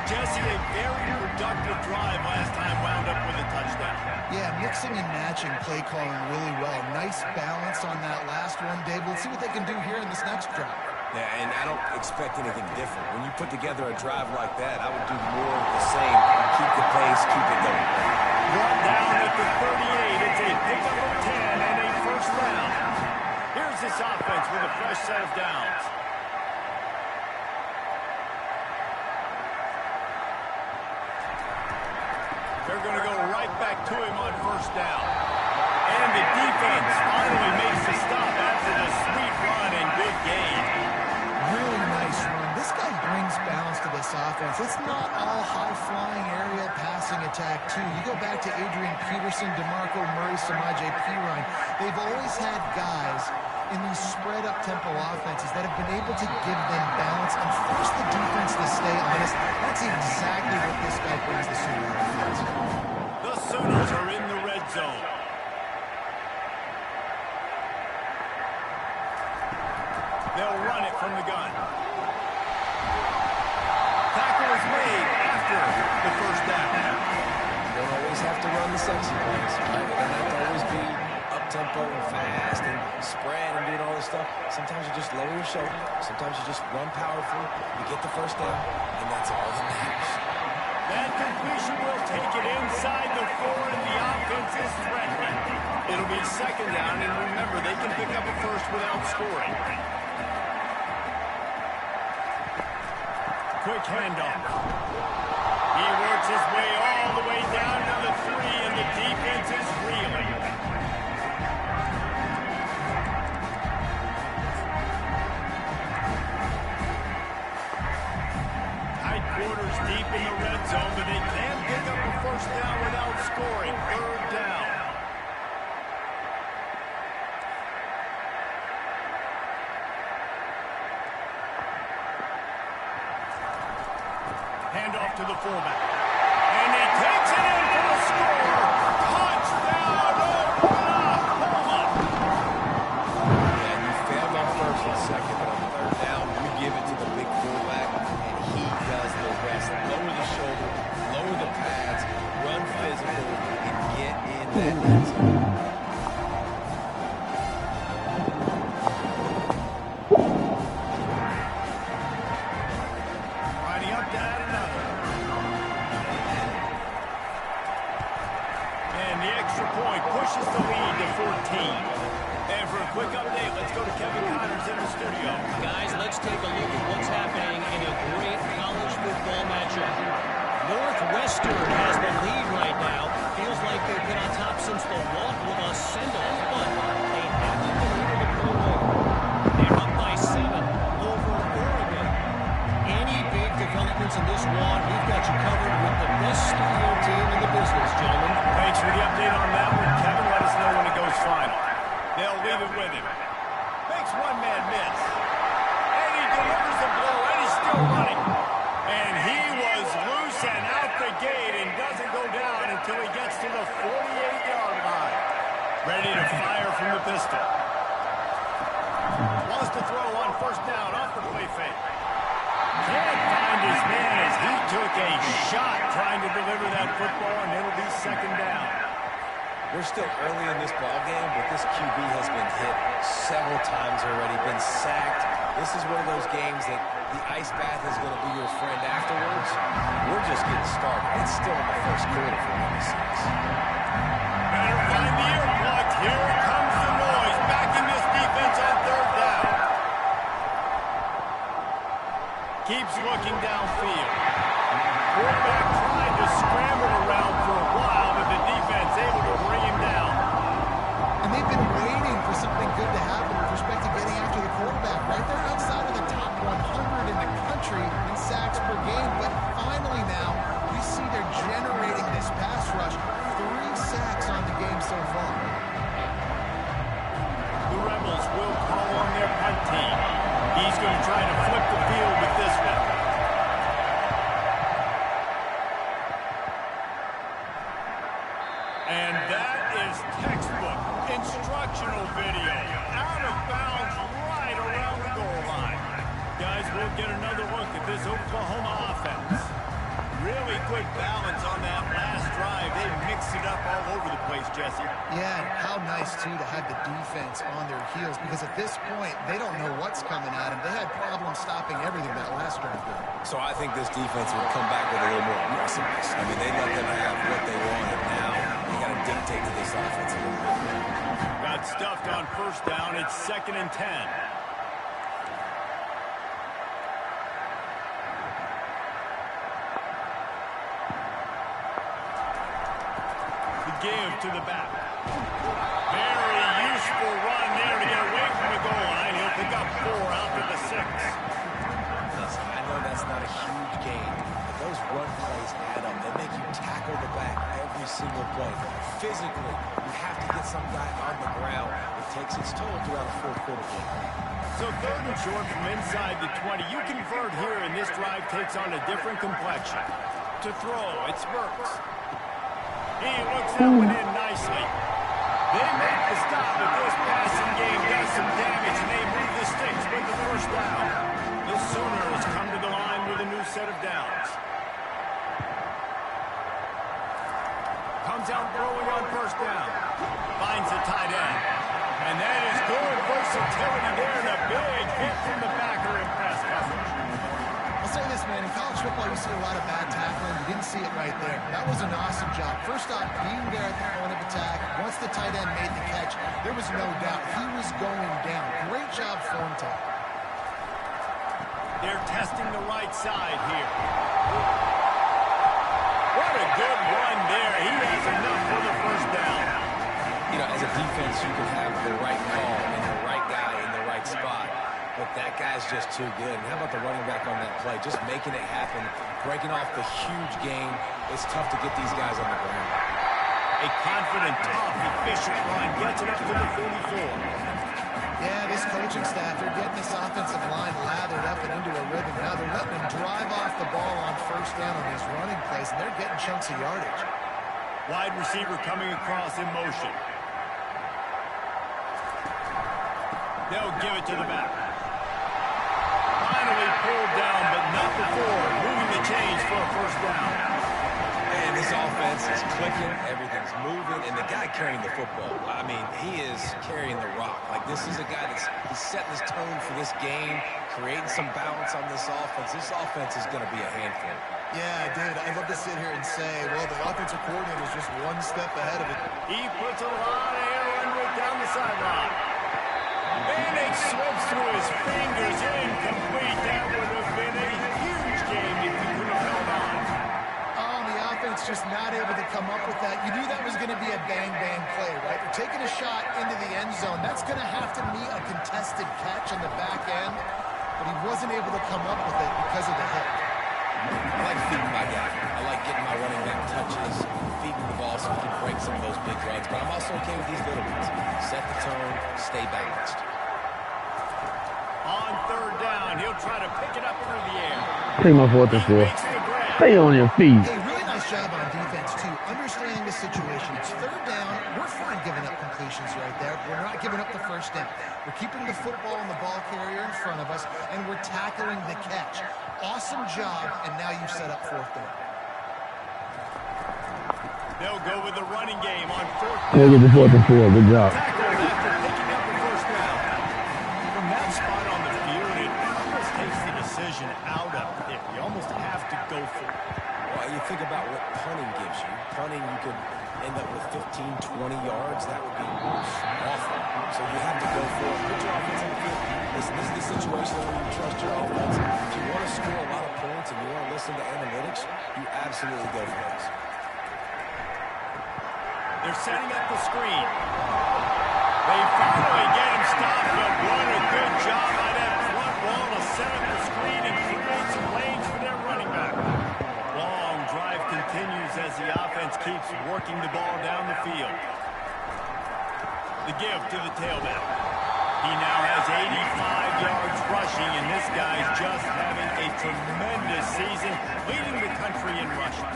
Jesse, a very productive drive last time, wound up with a touchdown. Yeah, mixing and matching play calling really well. Nice balance on that last one, Dave. Let's see what they can do here in this next drive. Yeah, and I don't expect anything different. When you put together a drive like that, I would do more of the same. Keep the pace, keep it going. Brought down at the 38. It's a pickup of 10 and a first down. Here's this offense with a fresh set of downs. They're going to go right back to him on first down. And the defense finally makes the stop after the sweet run and good gain. Really nice run. This guy brings balance to this offense. It's not all high-flying aerial passing attack, too. You go back to Adrian Peterson, DeMarco Murray, Samaje Perine. They've always had guys in these spread-up tempo offenses that have been able to give them balance and force the defense to stay honest. That's exactly what this guy brings the Sooner offense. The Sooners are in the red zone. They'll run it from the gun. Tackle is made after the first down. You don't always have to run the sexy plays, right? You don't have to always be up-tempo and fast and spread and doing all this stuff. Sometimes you just lower your shoulder. Sometimes you just run powerful. You get the first down, and that's all that matters. That completion will take it inside the 4, and the offense is threatening. It'll be 2nd down, and remember, they can pick up a first without scoring. Quick handoff. He works his way all the way down to the 3, and the defense is reeling. Tight quarters deep in the red zone, but they can't pick up a first down without scoring. 3rd down. Handoff to the fullback. And he takes it in for the score. Touchdown, Oklahoma! Yeah, you failed on first and second, but on third down, you give it to the big fullback, and he does the rest. Lower the shoulder, lower the pads, run physical, and get in that end zone. Lining up to add another. And the extra point pushes the lead to 14. And for a quick update, let's go to Kevin Connors in the studio. Guys, let's take a look at what's happening in a great college football matchup. Northwestern has the lead right now. Feels like they've been on top since the walk with a send-off, but they haven't been able to pull away. They're up by 7 over Oregon. Any big developments in this one, we've got you covered with the best studio team in the business, gentlemen. Thanks for the update on that one. Kevin, let us know when it goes final. They'll leave it with him. Makes one man miss. And he delivers the blow, and he's still running. And he was loose and out the gate and doesn't go down until he gets to the 48-yard line. Ready to fire from the pistol. Wants to throw on first down off the play fake. Can't find his man as he took a shot trying to deliver that football, and it'll be second down. We're still early in this ball game, but this QB has been hit several times already, been sacked. This is one of those games that the ice bath is going to be your friend afterwards. We're just getting started. It's still in the first quarter for '96. Better find the earplugs. Here comes the noise, backing this defense on third down. Keeps looking downfield. Quarterback tried to scramble around for a while, but the defense able to bring him down. And they've been waiting for something good to happen with respect to getting after the quarterback. Right there outside of the top 100 in the country in sacks per game. But finally now, we see they're generating this pass rush. 3 sacks on the game so far. The Rebels will call on their punt team. He's going to try to flip the field with this one. And that is textbook instructional video. Out of bounds right around the goal line. Guys, we'll get another look at this Oklahoma offense. Really good balance on that last drive. They mixed it up all over the place, Jesse. Yeah, and how nice, too, to have the defense on their heels, because at this point, they don't know what's coming at them. They had problems stopping everything that last drive. So I think this defense would come back with a little more aggressiveness. I mean, they let them have what they wanted. Now they got to dictate to this offense a little bit. Got stuffed on first down. It's 2nd and 10. Give to the back. Very useful run there to get away from the goal line. He'll pick up 4 out to the 6. Listen, I know that's not a huge gain, but those run plays add up. They make you tackle the back every single play. Physically, you have to get some guy on the ground. It takes its toll throughout a fourth quarter game. So 3rd and short from inside the 20. You convert here, and this drive takes on a different complexion. To throw, it's Burks. He looks that one in nicely. They make the stop, but this passing game does some damage, and they move the sticks with the first down. The Sooners come to the line with a new set of downs. Comes out throwing on first down. Finds a tight end. And that is good versatility there, and a big hit from the backer in press coverage. I'll say this, man, in college football, you see a lot of bad tackling. You didn't see it right there. That was an awesome job. First off, being there at the point of attack, once the tight end made the catch, there was no doubt he was going down. Great job form tackle. They're testing the right side here. What a good run there. He has enough for the first down. You know, as a defense, you can have the right call and the right guy in the right spot. But that guy's just too good. And how about the running back on that play? Just making it happen, breaking off the huge game. It's tough to get these guys on the ground. A confident, tough, efficient run gets it up to the 44. Yeah, this coaching staff, they're getting this offensive line lathered up and into a rhythm. Now they're letting them drive off the ball on first down on these running plays, and they're getting chunks of yardage. Wide receiver coming across in motion. They'll give it to the back. Finally pulled down, but not before moving the chains for a first down. And this offense is clicking, everything's moving, and the guy carrying the football, I mean, he is carrying the rock. Like, this is a guy that's setting this tone for this game, creating some balance on this offense. This offense is going to be a handful. Yeah, David, I'd love to sit here and say, well, the offensive coordinator is just one step ahead of it. He puts a lot of air under it down the sideline. And it slips through his fingers, incomplete. That would have been a huge game if he could have held on. Oh, the offense just not able to come up with that. You knew that was going to be a bang-bang play, right? They're taking a shot into the end zone. That's going to have to be a contested catch on the back end, but he wasn't able to come up with it because of the hit. I like feeding my guy. I like getting my running back touches, feeding the ball so he can break some of those big runs. But I'm also okay with these little ones. Set the tone, stay balanced. On third down, he'll try to pick it up through the air. Take my 4th and 4. Stay on your feet. Hey, really nice job on defense, too. Understanding the situation. It's third down. We're fine giving up completions right there. We're not giving up the first down. We're keeping the football and the ball carrier in front of us, and we're tackling the catch. Awesome job, and now you've set up fourth down. They'll go with the running game on fourth down. We'll get the 4th and 4. Good job. Tackled after picking up the first down. From that spot on the field, it almost takes the decision out of it. You almost have to go for it. Well, you think about what punting gives you. Punting, you could end up with 15, 20 yards. That would be awful. So you have to go for it. Put your offense on the field. Listen, this is the situation where you trust your offense. If you want to score a lot of points and you want to listen to analytics, you absolutely go for this. They're setting up the screen. They finally get him stopped, but what a good job by that front wall to set up the screen and create some lanes for their running back. Long drive continues as the offense keeps working the ball down the field. The give to the tailback. He now has 85 yards rushing, and this guy's just having a tremendous season, leading the country in rushing.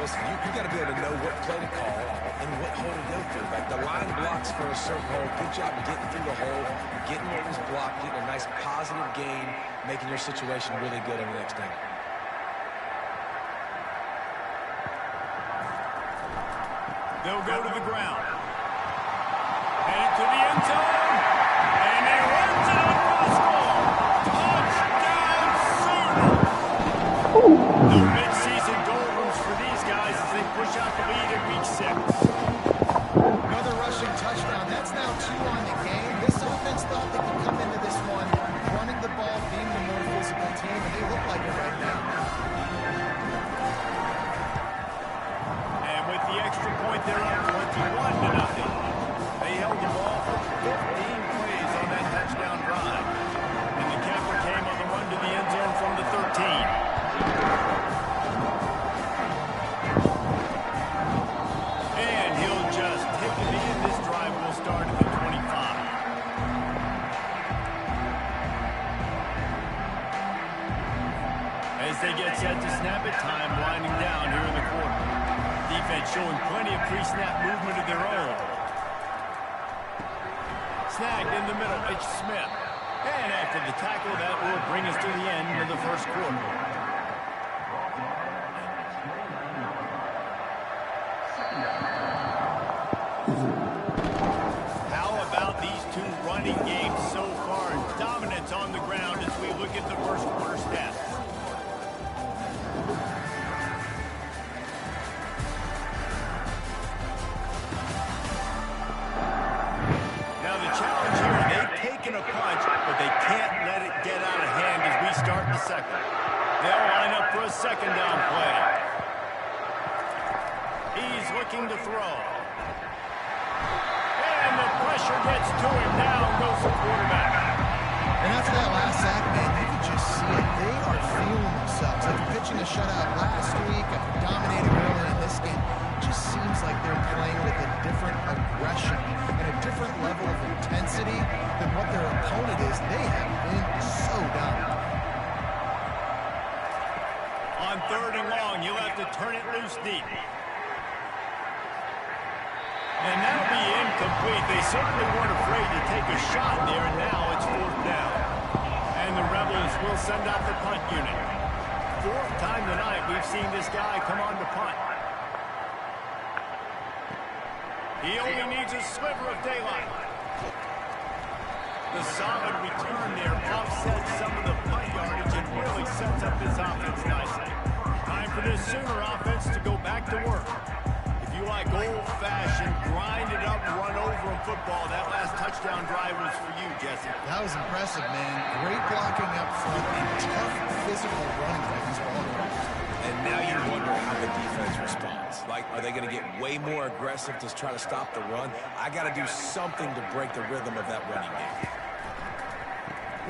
Listen, you got to be able to know what play to call and what hole to go through. Like the line blocks for a certain hole. Good job getting through the hole, getting what was blocked, getting a nice positive gain, making your situation really good on the next down. They'll go to the ground. Headed to the end zone. And he runs it up for the score. Touchdown, Sooners! The midseason doldrums for these guys as they push out the lead in week 6. Another rushing touchdown. That's now 2 on the game. This offense thought they could come into this one running the ball, being the more physical team, and they look like it right now. And with the extra point, they're up 21-0. They held the ball for 15 plays on that touchdown drive. And the capper came on the run to the end zone from the 13. And he'll just take it in. This drive will start at the 25. As they get set to snap it, time winding down here in the quarter. Defense showing plenty of pre-snap movement of their own. Snagged in the middle, it's Smith. And after the tackle, that will bring us to the end of the first quarter. How about these two running games so far? Dominance on the ground as we look at the first quarter stats. Now the challenge here, they've taken a punch, but they can't let it get out of hand as we start the second. They'll line up for a second down play. He's looking to throw. And the pressure gets to him. Down goes the quarterback. And after that last sack, man, you can just see it. They are feeling themselves. After pitching a shutout last week, after dominating early in this game, it just seems like they're playing with a different aggression and a different level of intensity than what their opponent is, they have been so dominant. On 3rd and long, you'll have to turn it loose deep. And that'll be incomplete. They certainly weren't afraid to take a shot there, and now it's 4th down. And the Rebels will send out the punt unit. 4th time tonight we've seen this guy come on to punt. He only needs a sliver of daylight. The solid return there offsets some of the punt yardage and really sets up this offense nicely. Time for this Sooner offense to go back to work. If you like old-fashioned, grind-it up, run-over football, that last touchdown drive was for you, Jesse. That was impressive, man. Great blocking up front and tough physical running by these ball runners. And now you wonder how the defense responds. Like, are they going to get way more aggressive to try to stop the run? I got to do something to break the rhythm of that running game.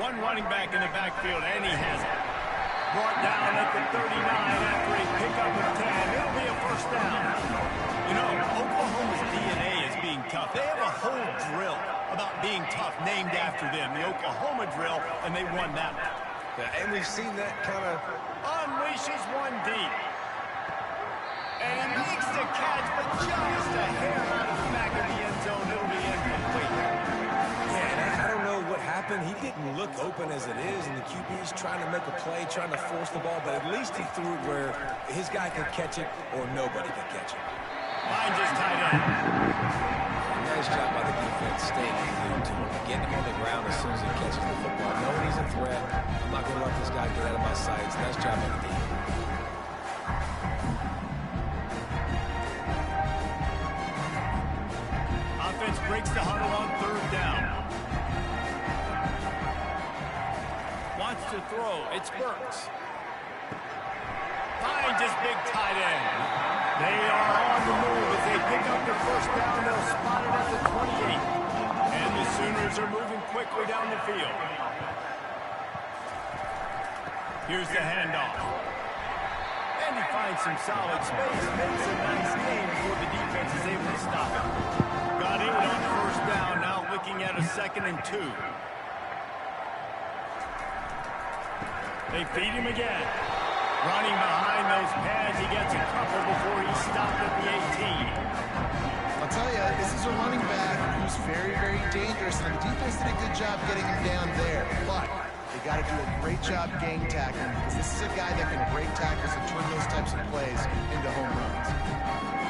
One running back in the backfield, and he has it. Brought down at the 39 after a pickup of 10. It'll be a 1st down. You know, Oklahoma's DNA is being tough. They have a whole drill about being tough named after them, the Oklahoma drill, and they won that one. Yeah, and we've seen that kind of unleashes one deep. And he makes the catch, but just a hair out of the back of the end zone. It'll be incomplete. Yeah, and I don't know what happened. He didn't look open as it is, and the QB's trying to make a play, trying to force the ball, but at least he threw it where his guy could catch it or nobody could catch it. Line just tied in. Nice job by the defense staying glued to him, getting him on the ground as soon as he catches the football. Knowing he's a threat, I'm not going to let this guy get out of my sights. Nice job by the defense. Offense breaks the huddle on 3rd down. Wants to throw. It's Burks. Finds his big tight end. They are on the move as they pick up the 1st down. They'll spot it at the 28. And the Sooners are moving quickly down the field. Here's the handoff. And he finds some solid space. Makes a nice game before the defense is able to stop him. Got it on 1st down. Now looking at a 2nd and 2. They feed him again. Running behind those pads, he gets a couple before he's stopped at the 18. I'll tell you, this is a running back who's very, very dangerous, and the defense did a good job getting him down there. But they got to do a great job gang tackling, because this is a guy that can break tackles and turn those types of plays into home runs.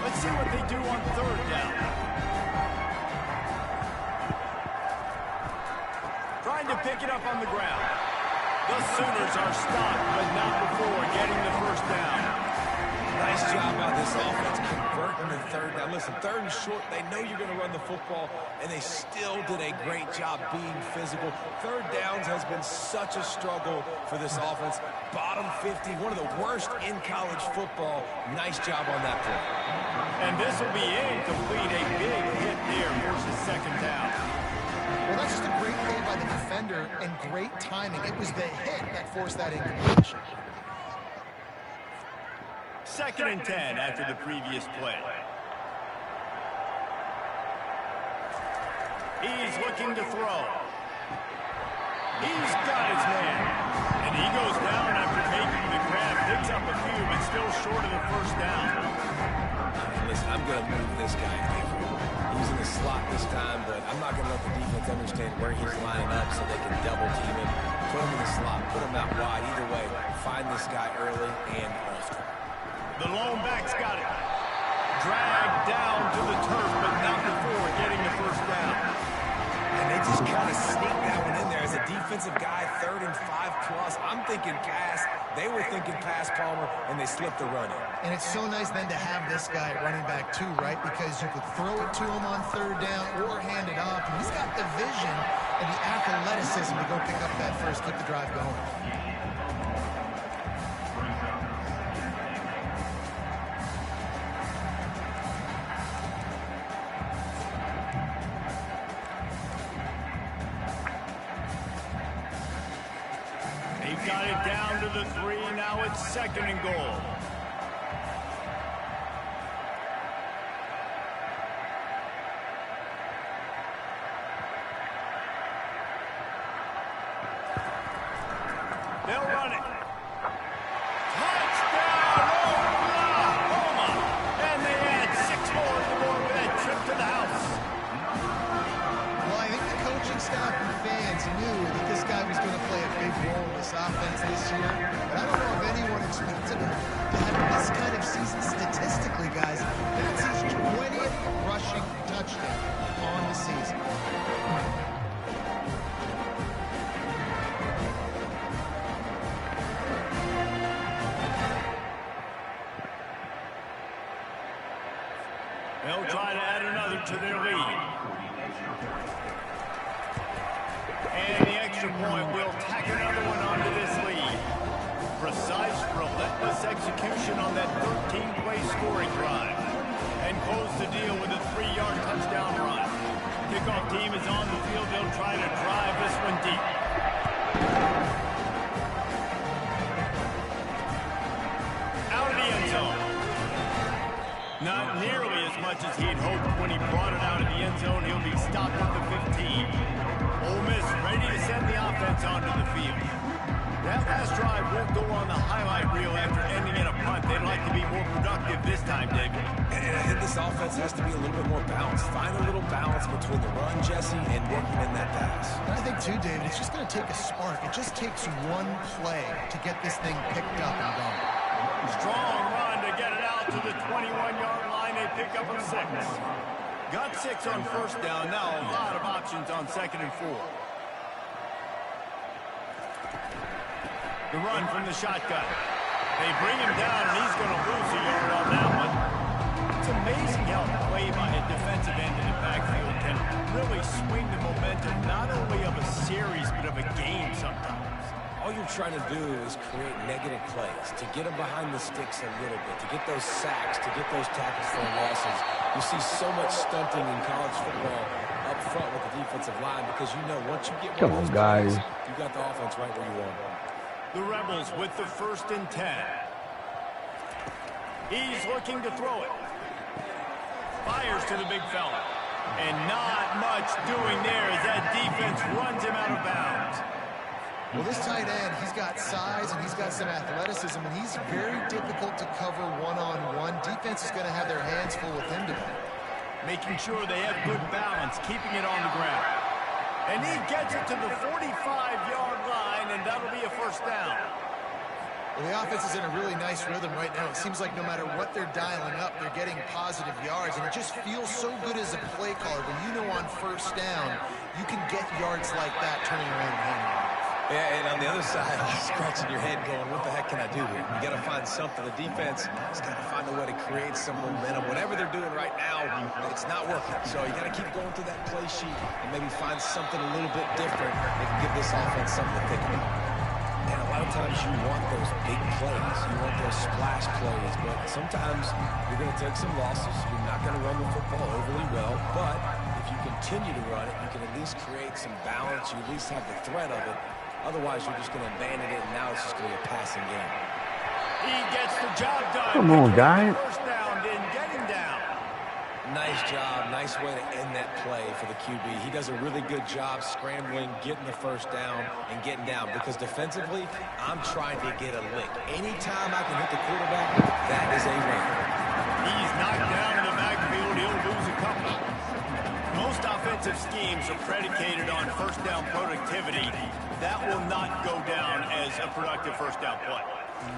Let's see what they do on 3rd down. Trying to pick it up on the ground. The Sooners are stopped, but not before getting the 1st down. Nice job by this offense converting the 3rd down. Listen, 3rd and short, they know you're going to run the football, and they still did a great job being physical. 3rd downs has been such a struggle for this offense. Bottom 50, one of the worst in college football. Nice job on that play. And this will be incomplete. A big hit there versus 2nd down. Well, that's just a great play by the defender and great timing. It was the hit that forced that incompletion. 2nd and 10 after the previous play. He's looking to throw. He's got his man. And he goes down after making the grab. Picks up a few, but still short of the 1st down. Listen, I'm going to move this guy everywhere. He's in the slot this time, but I'm not going to let the defense understand where he's lining up so they can double team him. Put him in the slot, put him out wide. Either way, find this guy early and often. The lone back's got it. Dragged down to the turf, but not before getting the 1st down. And they just kind of sneaked that one in there. As a defensive guy, 3rd and 5 plus, I'm thinking pass. They were thinking pass, Palmer, and they slipped the run in. And it's so nice then to have this guy running back too, right? Because you could throw it to him on 3rd down or hand it off. And he's got the vision and the athleticism to go pick up that first, keep the drive going. They've got it down to the 3. Now it's 2nd and goal. They'll run it. Touchdown, Oklahoma! And they add 6 more to the board with that trip to the house. Well, I think the coaching staff and fans knew that this guy was going to play a big role in this offense this year. But I don't know if anyone expected him to have this kind of season statistically, guys. That's his 20th rushing touchdown on the season. They'll try to add another to their lead. And the extra point will tack another one onto this lead. Precise, relentless execution on that 13-play scoring drive. And close the deal with a 3-yard touchdown run. Kickoff team is on the field. They'll try to drive this one deep. Out of the end zone. Not nearly as much as he'd hoped when he brought it out of the end zone. He'll be stopped at the 15. Ole Miss ready to send the offense onto the field. That last drive won't go on the highlight reel after ending in a punt. They'd like to be more productive this time, David. And I think this offense has to be a little bit more balanced. Find a little balance between the run, Jesse, and working in that pass. And I think, too, David, it's just going to take a spark. It just takes one play to get this thing picked up and going. Strong run to get it out to the 21-yard line. They pick up a 6. Got 6 on first down. Now a lot of options on 2nd and 4. The run from the shotgun. They bring him down, and he's going to lose a yard on that one. It's amazing how play by a defensive end in the backfield can really swing the momentum not only of a series but of a game sometimes. All you're trying to do is create negative plays, to get them behind the sticks a little bit, to get those sacks, to get those tackles for losses. You see so much stunting in college football up front with the defensive line because you know once you get one of those guys, you got the offense right where you want them. The Rebels with the 1st and 10. He's looking to throw it. Fires to the big fella. And not much doing there as that defense runs him out of bounds. Well, this tight end, he's got size and he's got some athleticism, and he's very difficult to cover one-on-one. Defense is going to have their hands full with him today. Making sure they have good balance, keeping it on the ground. And he gets it to the 45-yard line, and that'll be a 1st down. Well, the offense is in a really nice rhythm right now. It seems like no matter what they're dialing up, they're getting positive yards, and it just feels so good as a play caller when you know on 1st down you can get yards like that turning around and handing it off. Yeah, and on the other side, you're scratching your head going, what the heck can I do here? You got to find something. The defense has got to find a way to create some momentum. Whatever they're doing right now, it's not working. So you got to keep going through that play sheet and maybe find something a little bit different that can give this offense something to think about. And a lot of times you want those big plays. You want those splash plays. But sometimes you're going to take some losses. You're not going to run the football overly well. But if you continue to run it, you can at least create some balance. You at least have the threat of it. Otherwise, you're just going to abandon it, and now it's just going to be a passing game. He gets the job done. Come on, guys. 1st down, didn't get him down. Nice job. Nice way to end that play for the QB. He does a really good job scrambling, getting the 1st down, and getting down. Because defensively, I'm trying to get a lick. Anytime I can hit the quarterback, that is a win. He's knocked down in the backfield. He'll lose a couple. Most offensive schemes are predicated on 1st down productivity. That will not go down as a productive 1st down play.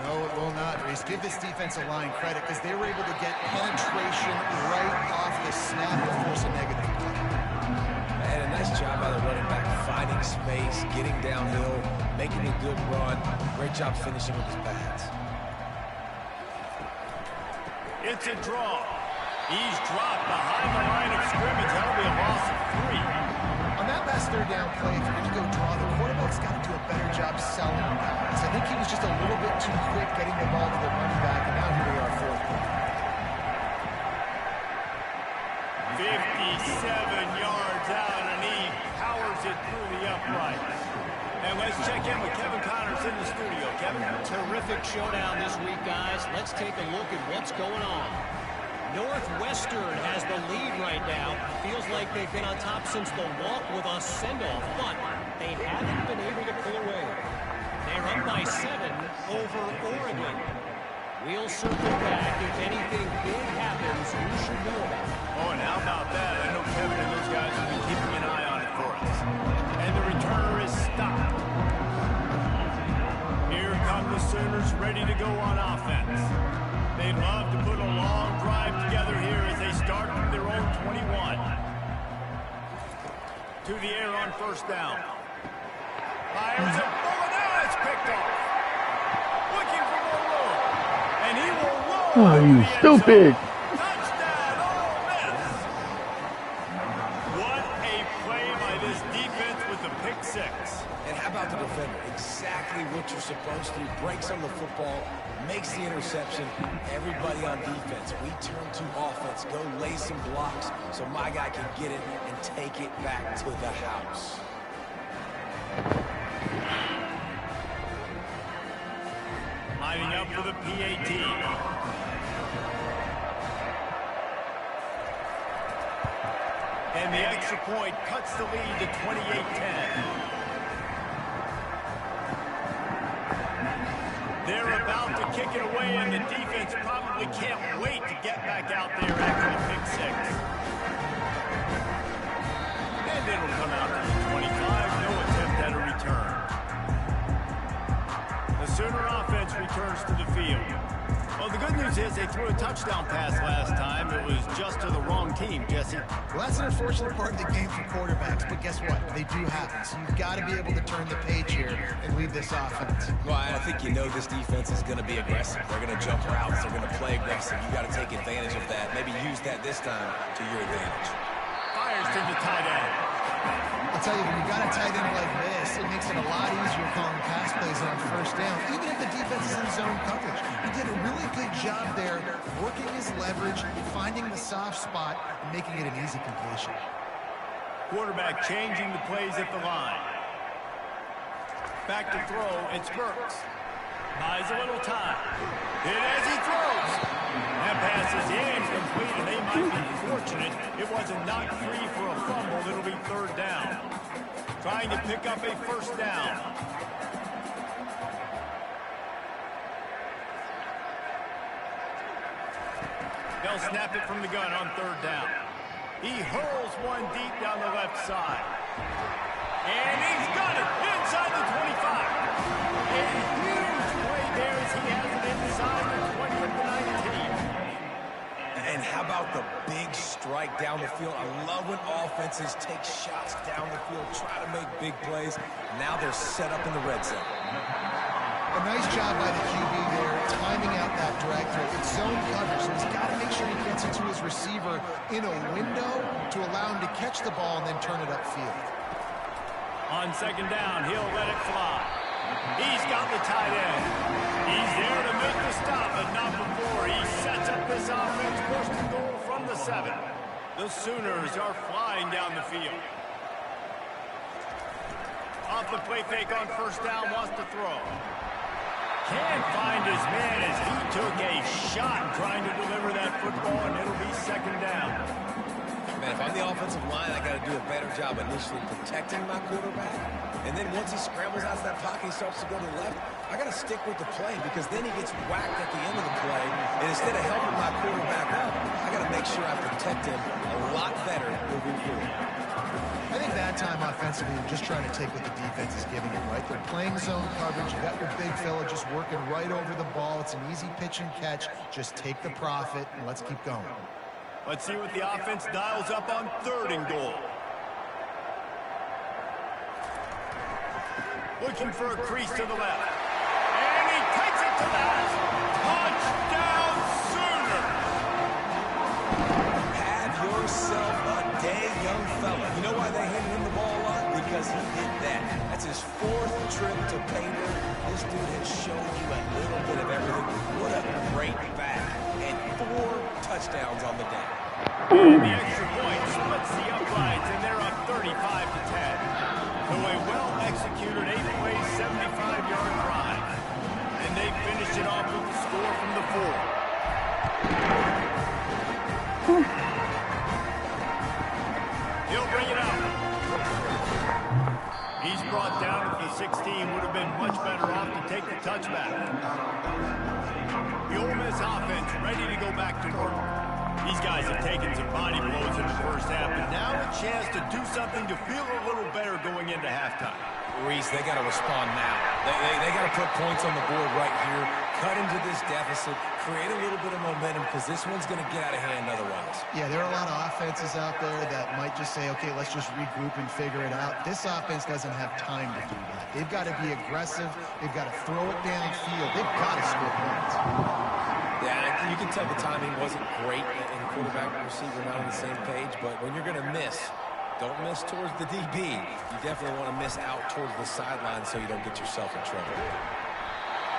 No, it will not, Reese. Give this defensive line credit because they were able to get penetration right off the snap and force a negative play. And a nice job by the running back, finding space, getting downhill, making a good run. Great job finishing with his pads. It's a draw. He's dropped behind the line of scrimmage. That'll be a loss of 3. On that last 3rd down play, if you're going to go draw, the quarterback's got to do a better job selling guys. I think he was just a little bit too quick getting the ball to the running back, and now here we are 4th down. 57 yards out, and he powers it through the uprights. And let's check in with Kevin Connors in the studio. Kevin? Terrific showdown this week, guys. Let's take a look at what's going on. Northwestern has the lead right now. Feels like they've been on top since the walk with a send-off, but they haven't been able to pull away. They're They're up by 7 over Oregon. We'll circle back. If anything big happens, you should know about it. Oh, and how about that? I know Kevin and those guys will be keeping an eye on it for us. And the returner is stopped. Here come the Sooners ready to go on offense. They'd love to put a long drive together here as they start from their own 21. To the air on first down. Fires it. Oh, now it's picked off. Looking for more room. And he will roll. Oh, you stupid. Touchdown, Ole Miss. What a play by this defense with the pick six. And how about the defender? Exactly what you're supposed to do. Breaks on the football, makes the interception. Everybody on defense, we turn to offense. Go lay some blocks so my guy can get it and take it back to the house. Lining up for the PAT. And the extra point cuts the lead to 28-10. They're about to kick it away, and the defense probably can't wait to get back out there after the pick six. And it'll come out to the 25. No attempt at a return. The Sooner offense returns to the field. Well, the good news is they threw a touchdown pass last time. It was just to the wrong team, Jesse. Well, that's an unfortunate part of the game for quarterbacks, but guess what? They do happen. So you've got to be able to turn the page here and lead this offense. Well, I think you know this defense is going to be aggressive. They're going to jump routes. They're going to play aggressive. You got to take advantage of that. Maybe use that this time to your advantage. Fires to the tight end. I'll tell you, when you got a tight end like this, it makes it a lot easier calling pass plays on first down, even if the defense is in zone coverage. He did a really good job there, working his leverage, finding the soft spot, and making it an easy completion. Quarterback changing the plays at the line. Back to throw, it's Burks. Buys a little time. Hit as he throws. That pass is incomplete, and they might be fortunate it wasn't knocked free for a fumble. It'll be third down. Trying to pick up a first down. They'll snap it from the gun on third down. He hurls one deep down the left side. And he's got it inside the 25. A huge play there as he has it inside the 20 of the 19. And how about the big strike down the field? I love when offenses take shots down the field, try to make big plays. Now they're set up in the red zone. A nice job by the QB there, timing out that drag throw. It's zone coverage, so he's got to make sure he gets it to his receiver in a window to allow him to catch the ball and then turn it upfield. On second down, he'll let it fly. He's got the tight end. He's there to make the stop, but not before he sets up this offense. First and goal from the 7. The Sooners are flying down the field. Off the play fake on first down, wants to throw. Can't find his man as he took a shot trying to deliver that football, and it'll be second down. Man, if I'm the offensive line, I got to do a better job initially protecting my quarterback. And then once he scrambles out of that pocket, he starts to go to the left, I got to stick with the play because then he gets whacked at the end of the play. And instead of helping my quarterback up, I got to make sure I protect him a lot better moving forward. I think that time offensively, you're just trying to take what the defense is giving him, right? They're playing zone coverage. You got your big fella just working right over the ball. It's an easy pitch and catch. Just take the profit, and let's keep going. Let's see what the offense dials up on third and goal. Looking for a crease to the left. And he takes it to the house. Touchdown, Sooners! Have yourself a day, young fella. You know why they handed him the ball a lot? Because he did that. That's his 4th trip to Baylor. This dude has shown you a little bit of everything. What a great back. And 4 touchdowns on the day. And the extra point splits the uprights, and they're up 35-10. So a well-executed 8-play, 75-yard drive. And they finish it off with the score from the 4. He'll bring it up. He's brought down at the 16, would have been much better off to take the touchback. The Ole Miss offense ready to go back to work. These guys have taken some body blows in the first half, but now a chance to do something to feel a little better going into halftime. Reese, they got to respond now. They got to put points on the board right here, cut into this deficit, create a little bit of momentum, because this one's going to get out of hand otherwise. Yeah, there are a lot of offenses out there that might just say, okay, let's just regroup and figure it out. This offense doesn't have time to do that. They've got to be aggressive. They've got to throw it downfield. They've got to score points. Yeah, you can tell the timing wasn't great, and quarterback and receiver not on the same page, but when you're going to miss, don't miss towards the DB. You definitely want to miss out towards the sideline so you don't get yourself in trouble.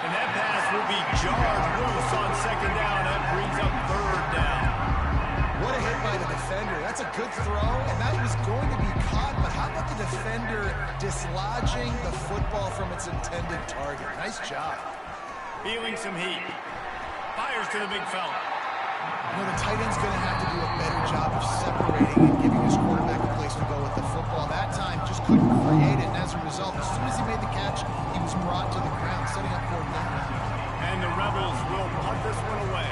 And that pass will be jarred loose on second down. That brings up third down. What a hit by the defender. That's a good throw, and that was going to be caught, but how about the defender dislodging the football from its intended target? Nice job. Feeling some heat. Fires to the big fella. You know, the tight end's going to have to do a better job of separating and giving his quarterback a place to go with the football. That time just couldn't create it, and as a result, as soon as he made the catch, he was brought to the ground, setting up for a down. And the Rebels will punt this one away.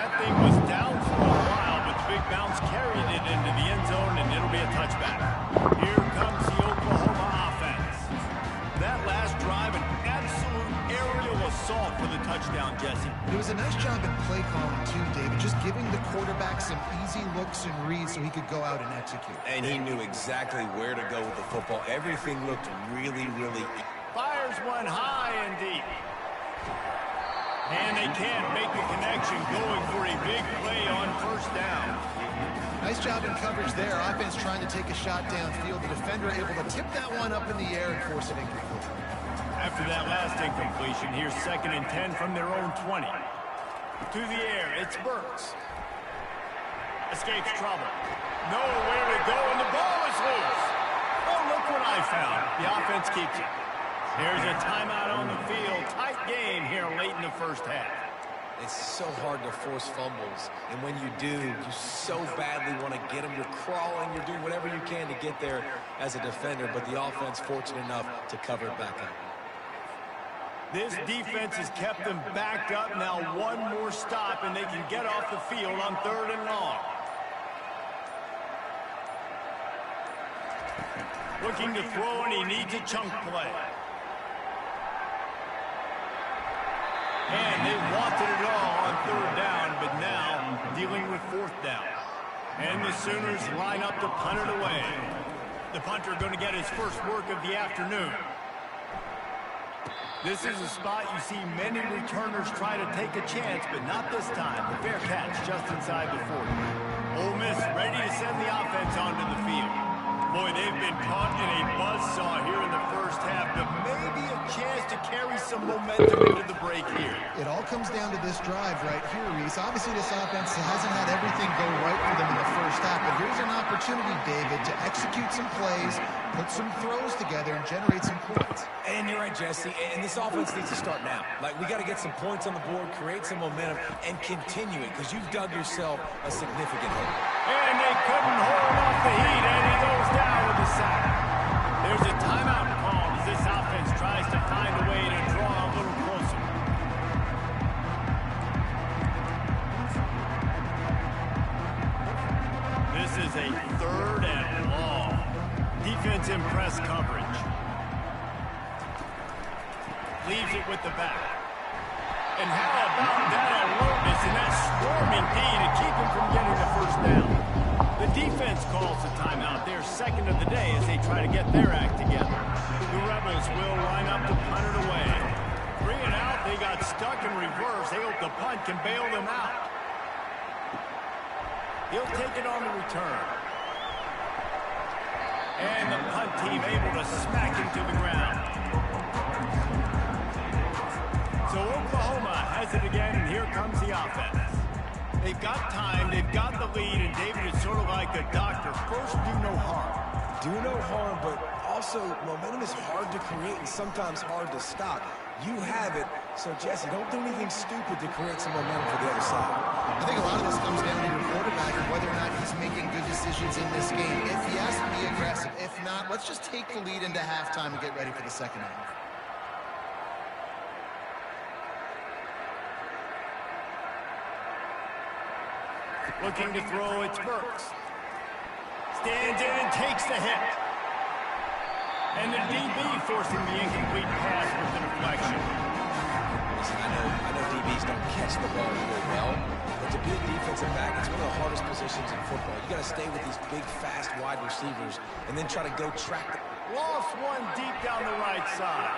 That thing was down for a while, but the big bounce carried it into the end zone, and it'll be a touchback. Here comes the Oklahoma offense. That last drive, an absolute aerial assault for the touchdown, Jesse. It was a nice job in play calling, too, David, just giving the quarterback some easy looks and reads so he could go out and execute. And he knew exactly where to go with the football. Everything looked really, really easy. Fires one high and deep. And they can't make the connection, going for a big play on first down. Nice job in coverage there. Offense trying to take a shot downfield. The defender able to tip that one up in the air and force it incomplete. After that last incompletion, here's 2nd and 10 from their own 20. To the air, it's Burks. Escapes trouble. Nowhere to go, and the ball is loose. Oh, look what I found. The offense keeps it. There's a timeout on the field. Tight game here late in the first half. It's so hard to force fumbles, and when you do, you so badly want to get them. You're crawling, you're doing whatever you can to get there as a defender, but the offense fortunate enough to cover it back up. This defense has kept them backed up. Now one more stop, and they can get off the field on 3rd and long. Looking to throw, and he needs a chunk play. And they wanted it all on 3rd down, but now dealing with 4th down. And the Sooners line up to punt it away. The punter going to get his first work of the afternoon. This is a spot you see many returners try to take a chance, but not this time. The fair catch just inside the 40. Ole Miss ready to send the offense onto the field. Boy, they've been caught in a buzzsaw here in the first half, but maybe a chance to carry some momentum into the break here. It all comes down to this drive right here, Reese. Obviously, this offense hasn't had everything go right for them in the first half, but here's an opportunity, David, to execute some plays, put some throws together, and generate some points. And you're right, Jesse, and this offense needs to start now. Like, we got to get some points on the board, create some momentum, and continue it, because you've dug yourself a significant hole. And they couldn't hold off the heat, and he goes down with the sack. There's a timeout called as this offense tries to find a way to draw a little closer. This is a 3rd and long. Defense in press coverage. Leaves it with the back. And how about that alertness and that swarming D to keep him from getting the first down? The defense calls the timeout. They're 2nd of the day as they try to get their act together. The Rebels will line up to punt it away. 3 and out, they got stuck in reverse. They hope the punt can bail them out. He'll take it on the return. And the punt team able to smack him to the ground. So Oklahoma has it again, and here comes the offense. They've got time, they've got the lead, and David is sort of like the doctor. First, do no harm. Do no harm, but also momentum is hard to create and sometimes hard to stop. You have it. So, Jesse, don't do anything stupid to create some momentum for the other side. I think a lot of this comes down to your quarterback and whether or not he's making good decisions in this game. If he has to be aggressive, if not, let's just take the lead into halftime and get ready for the second half. Looking to throw, it's Burks. Stands in and takes the hit. And the DB forcing the incomplete pass with the deflection. Listen, I know DBs don't catch the ball real well, but to be a defensive back, it's one of the hardest positions in football. You got to stay with these big, fast, wide receivers and then try to go track them. Lost one deep down the right side.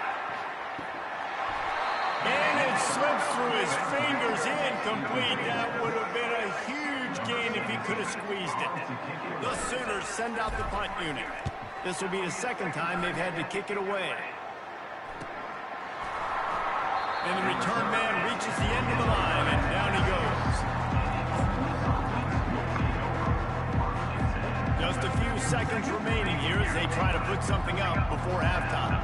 And it slips through his fingers, incomplete. That would have been a huge gain if he could have squeezed it. The Sooners send out the punt unit. This will be the second time they've had to kick it away. And the return man reaches the end of the line, and down he goes. Just a few seconds remaining here as they try to put something up before halftime.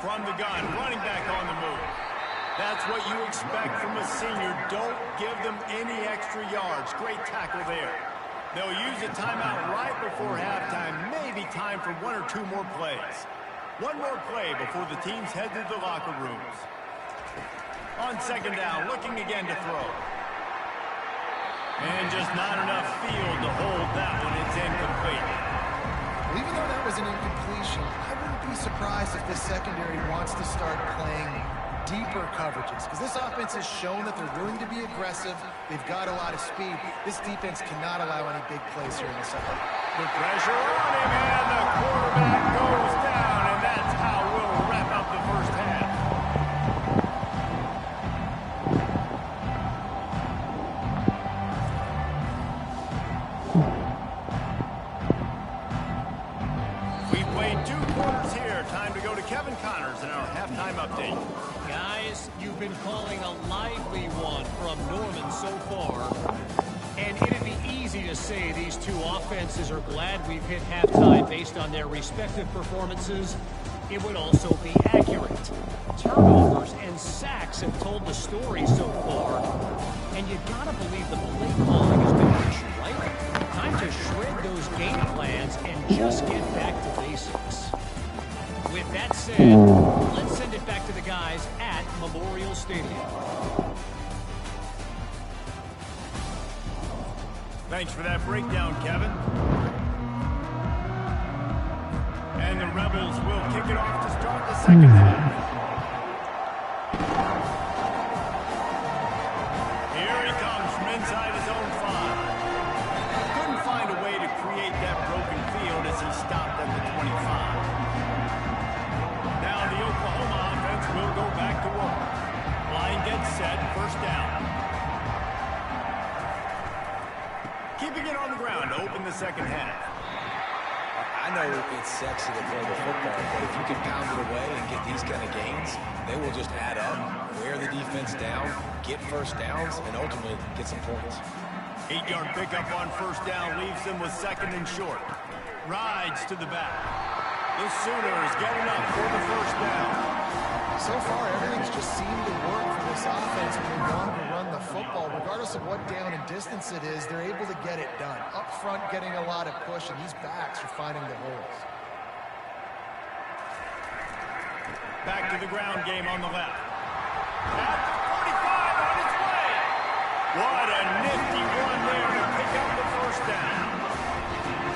From the gun, running back on the move. That's what you expect from a senior. Don't give them any extra yards. Great tackle there. They'll use a timeout right before halftime. Maybe time for one or two more plays. One more play before the teams head to the locker rooms. On second down, looking again to throw. And just not enough field to hold that one. It's incomplete. Well, even though that was an incompletion, I wouldn't be surprised if this secondary wants to start playing deeper coverages, because this offense has shown that they're willing to be aggressive. They've got a lot of speed. This defense cannot allow any big plays here in the second. The pressure on him, and the quarterback goes down, and that's how we'll wrap up the first half. We've played 2 quarters here. Time to go to Kevin Connors in our halftime update. Guys, you've been calling a lively one from Norman so far. And it'd be easy to say these two offenses are glad we've hit halftime based on their respective performances. It would also be accurate. Turnovers and sacks have told the story so far. And you gotta believe the play calling has been just right. Time to shred those game plans and just get back to basics. With that said, let's send it back to the guys at Memorial Stadium. Thanks for that breakdown, Kevin. And the Rebels will kick it off to start the second half. Here he comes from inside his own 5. Couldn't find a way to create that broken field as he stopped at the 25. Now the Oklahoma offense will go back to work. Line gets set, first down. Keeping it on the ground to open the second half. I know it's sexy to throw the football, but if you can pound it away and get these kind of gains, they will just add up, wear the defense down, get first downs, and ultimately get some points. 8-yard pickup on first down leaves them with second and short. Rides to the back. The Sooners getting up for the first down. So far, everything's just seemed to work for this offense when they want to run the football. Regardless of what down and distance it is, they're able to get it done. Up front, getting a lot of push, and these backs are finding the holes. Back to the ground game on the left. At the 45 on its way. What a nifty run there to pick up the first down.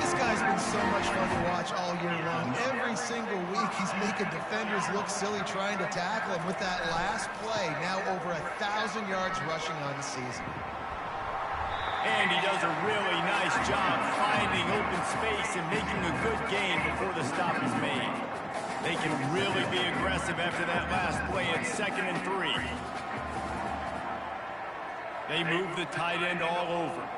This guy's been so much fun to watch all year long. Every single week, he's making defenders look silly trying to tackle him. With that last play, now over 1,000 yards rushing on the season. And he does a really nice job finding open space and making a good gain before the stop is made. They can really be aggressive after that last play at 2nd and 3. They move the tight end all over.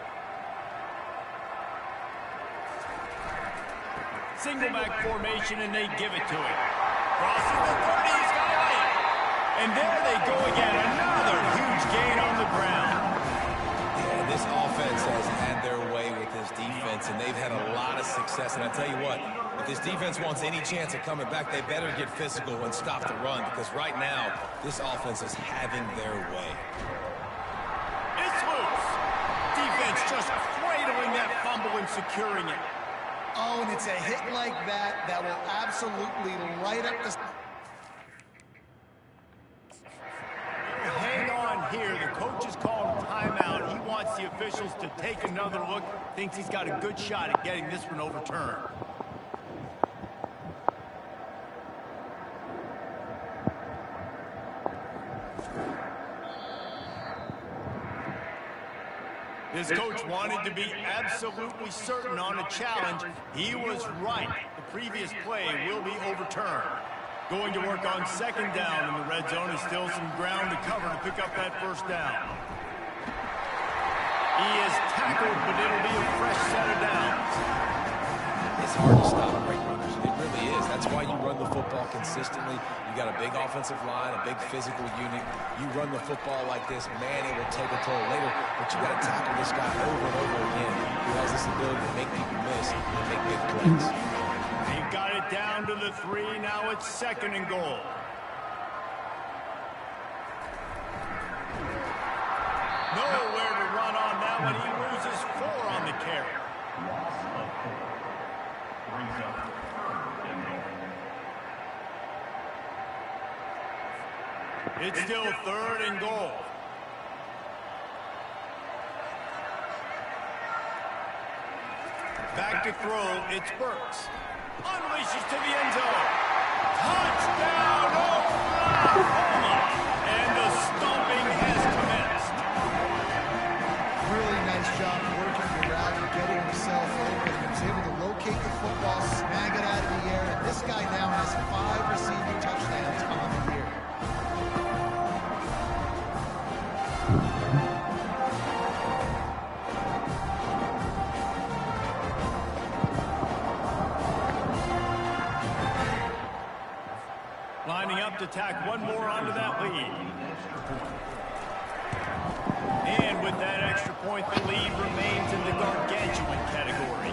Single back formation, and they give it to him. Crossing the 30, he's got it. And there they go again, another huge gain on the ground. Yeah, this offense has had their way with this defense, and they've had a lot of success. And I tell you what, If this defense wants any chance of coming back, they better get physical and stop the run, because right now, this offense is having their way. It's loose. Defense just cradling that fumble and securing it. Oh, and it's a hit like that that will absolutely light up the... Hang on here. The coach is calling timeout. He wants the officials to take another look. Thinks he's got a good shot at getting this one overturned. This coach wanted to be absolutely certain on a challenge. He was right. The previous play will be overturned. Going to work on second down in the red zone. Is still some ground to cover to pick up that first down. He is tackled, but it'll be a fresh set of downs. It's hard to stop great runners. It really is. That's why you run the football consistently. You got a big offensive line, a big physical unit. You run the football like this, man, it will take a toll later. But you got to tackle this guy over and over again, who has this ability to make people miss and make big plays. They've got it down to the 3. Now it's second and goal. Nowhere to run on that one. He loses 4 on the carry. It's still third and goal. Back to throw, it's Burks. Unleashes to the end zone. Touchdown, Oklahoma! And the stomping has commenced. Really nice job working the route and getting himself open. He was able to locate the football, snag it out of the air, and this guy now has 5 receiving touchdowns on the year. Lining up to tack one more onto that lead. And with that extra point, the lead remains in the gargantuan category.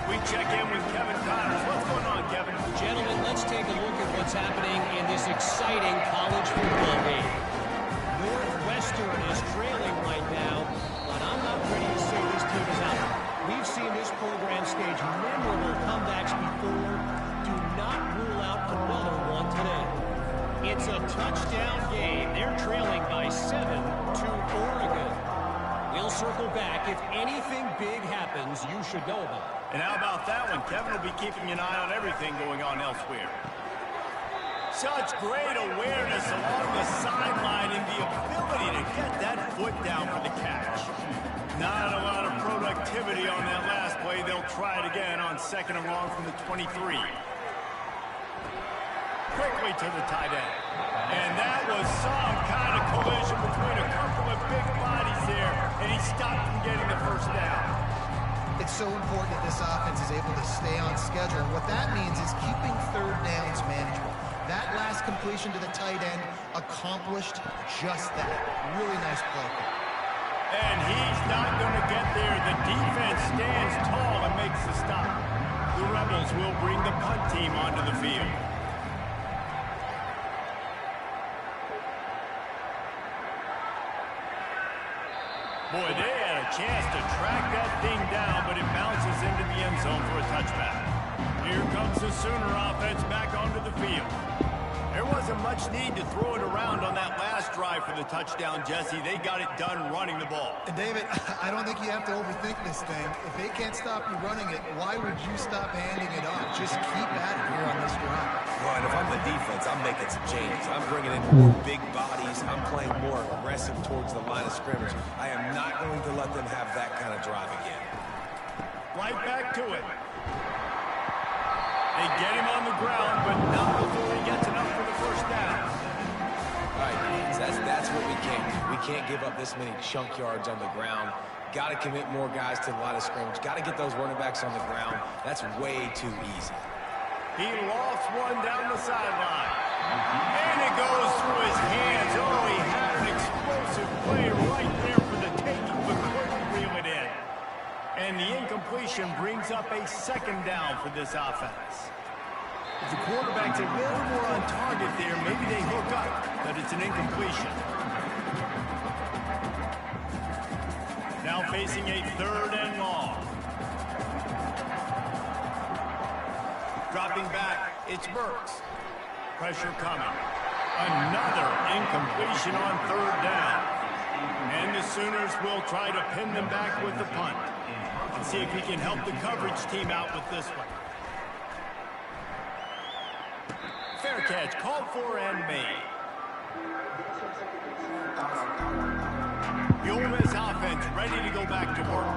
We check in with Kevin Connors. What's going on, Kevin? Gentlemen, let's take a look at what's happening in this exciting college football game. Northwestern is trailing right now, but I'm not ready to say this team is out. We've seen this program stage memorable comebacks before. Do not rule out another one today. It's a touchdown game. They're trailing by 7 to Oregon. We'll circle back. If anything big happens, you should know about it. And how about that one? Kevin will be keeping an eye on everything going on elsewhere. Such great awareness along the sideline and the ability to get that foot down for the catch. Not a lot of productivity on that last play. They'll try it again on second and long from the 23. Quickly to the tight end. And that was some kind of collision between a couple of big bodies there, and he stopped from getting the first down. It's so important that this offense is able to stay on schedule. What that means is keeping third downs manageable. That last completion to the tight end accomplished just that. Really nice play. And he's not going to get there. The defense stands tall and makes the stop. The Rebels will bring the punt team onto the field. Boy, they had a chance to track that thing down, but it bounces into the end zone for a touchback. Here comes the Sooner offense back onto the field. There wasn't much need to throw it around on that last drive for the touchdown, Jesse. They got it done running the ball. And David, I don't think you have to overthink this thing. If they can't stop you running it, why would you stop handing it off? Just keep at it here on this drive. Well, and if I'm the defense, I'm making some changes. I'm bringing in more big bodies. I'm playing more aggressive towards the line of scrimmage. I am not going to let them have that kind of drive again. Right back to it. They get him on the ground, but not before he gets enough for the first down. All right, that's what we can't do. We can't give up this many chunk yards on the ground. Got to commit more guys to the line of scrimmage. Got to get those running backs on the ground. That's way too easy. He lost one down the sideline. And it goes through his hands. Oh, he had an explosive play right there for the taking, but couldn't reel it in. And the incomplete incompletion brings up a second down for this offense. If the quarterback's a little more on target there, maybe they hook up, but it's an incompletion. Now facing a 3rd and long. Dropping back, it's Burks. Pressure coming. Another incompletion on 3rd down. And the Sooners will try to pin them back with the punt. And see if he can help the coverage team out with this one. Fair catch, called for and made. The Ole Miss offense ready to go back to work.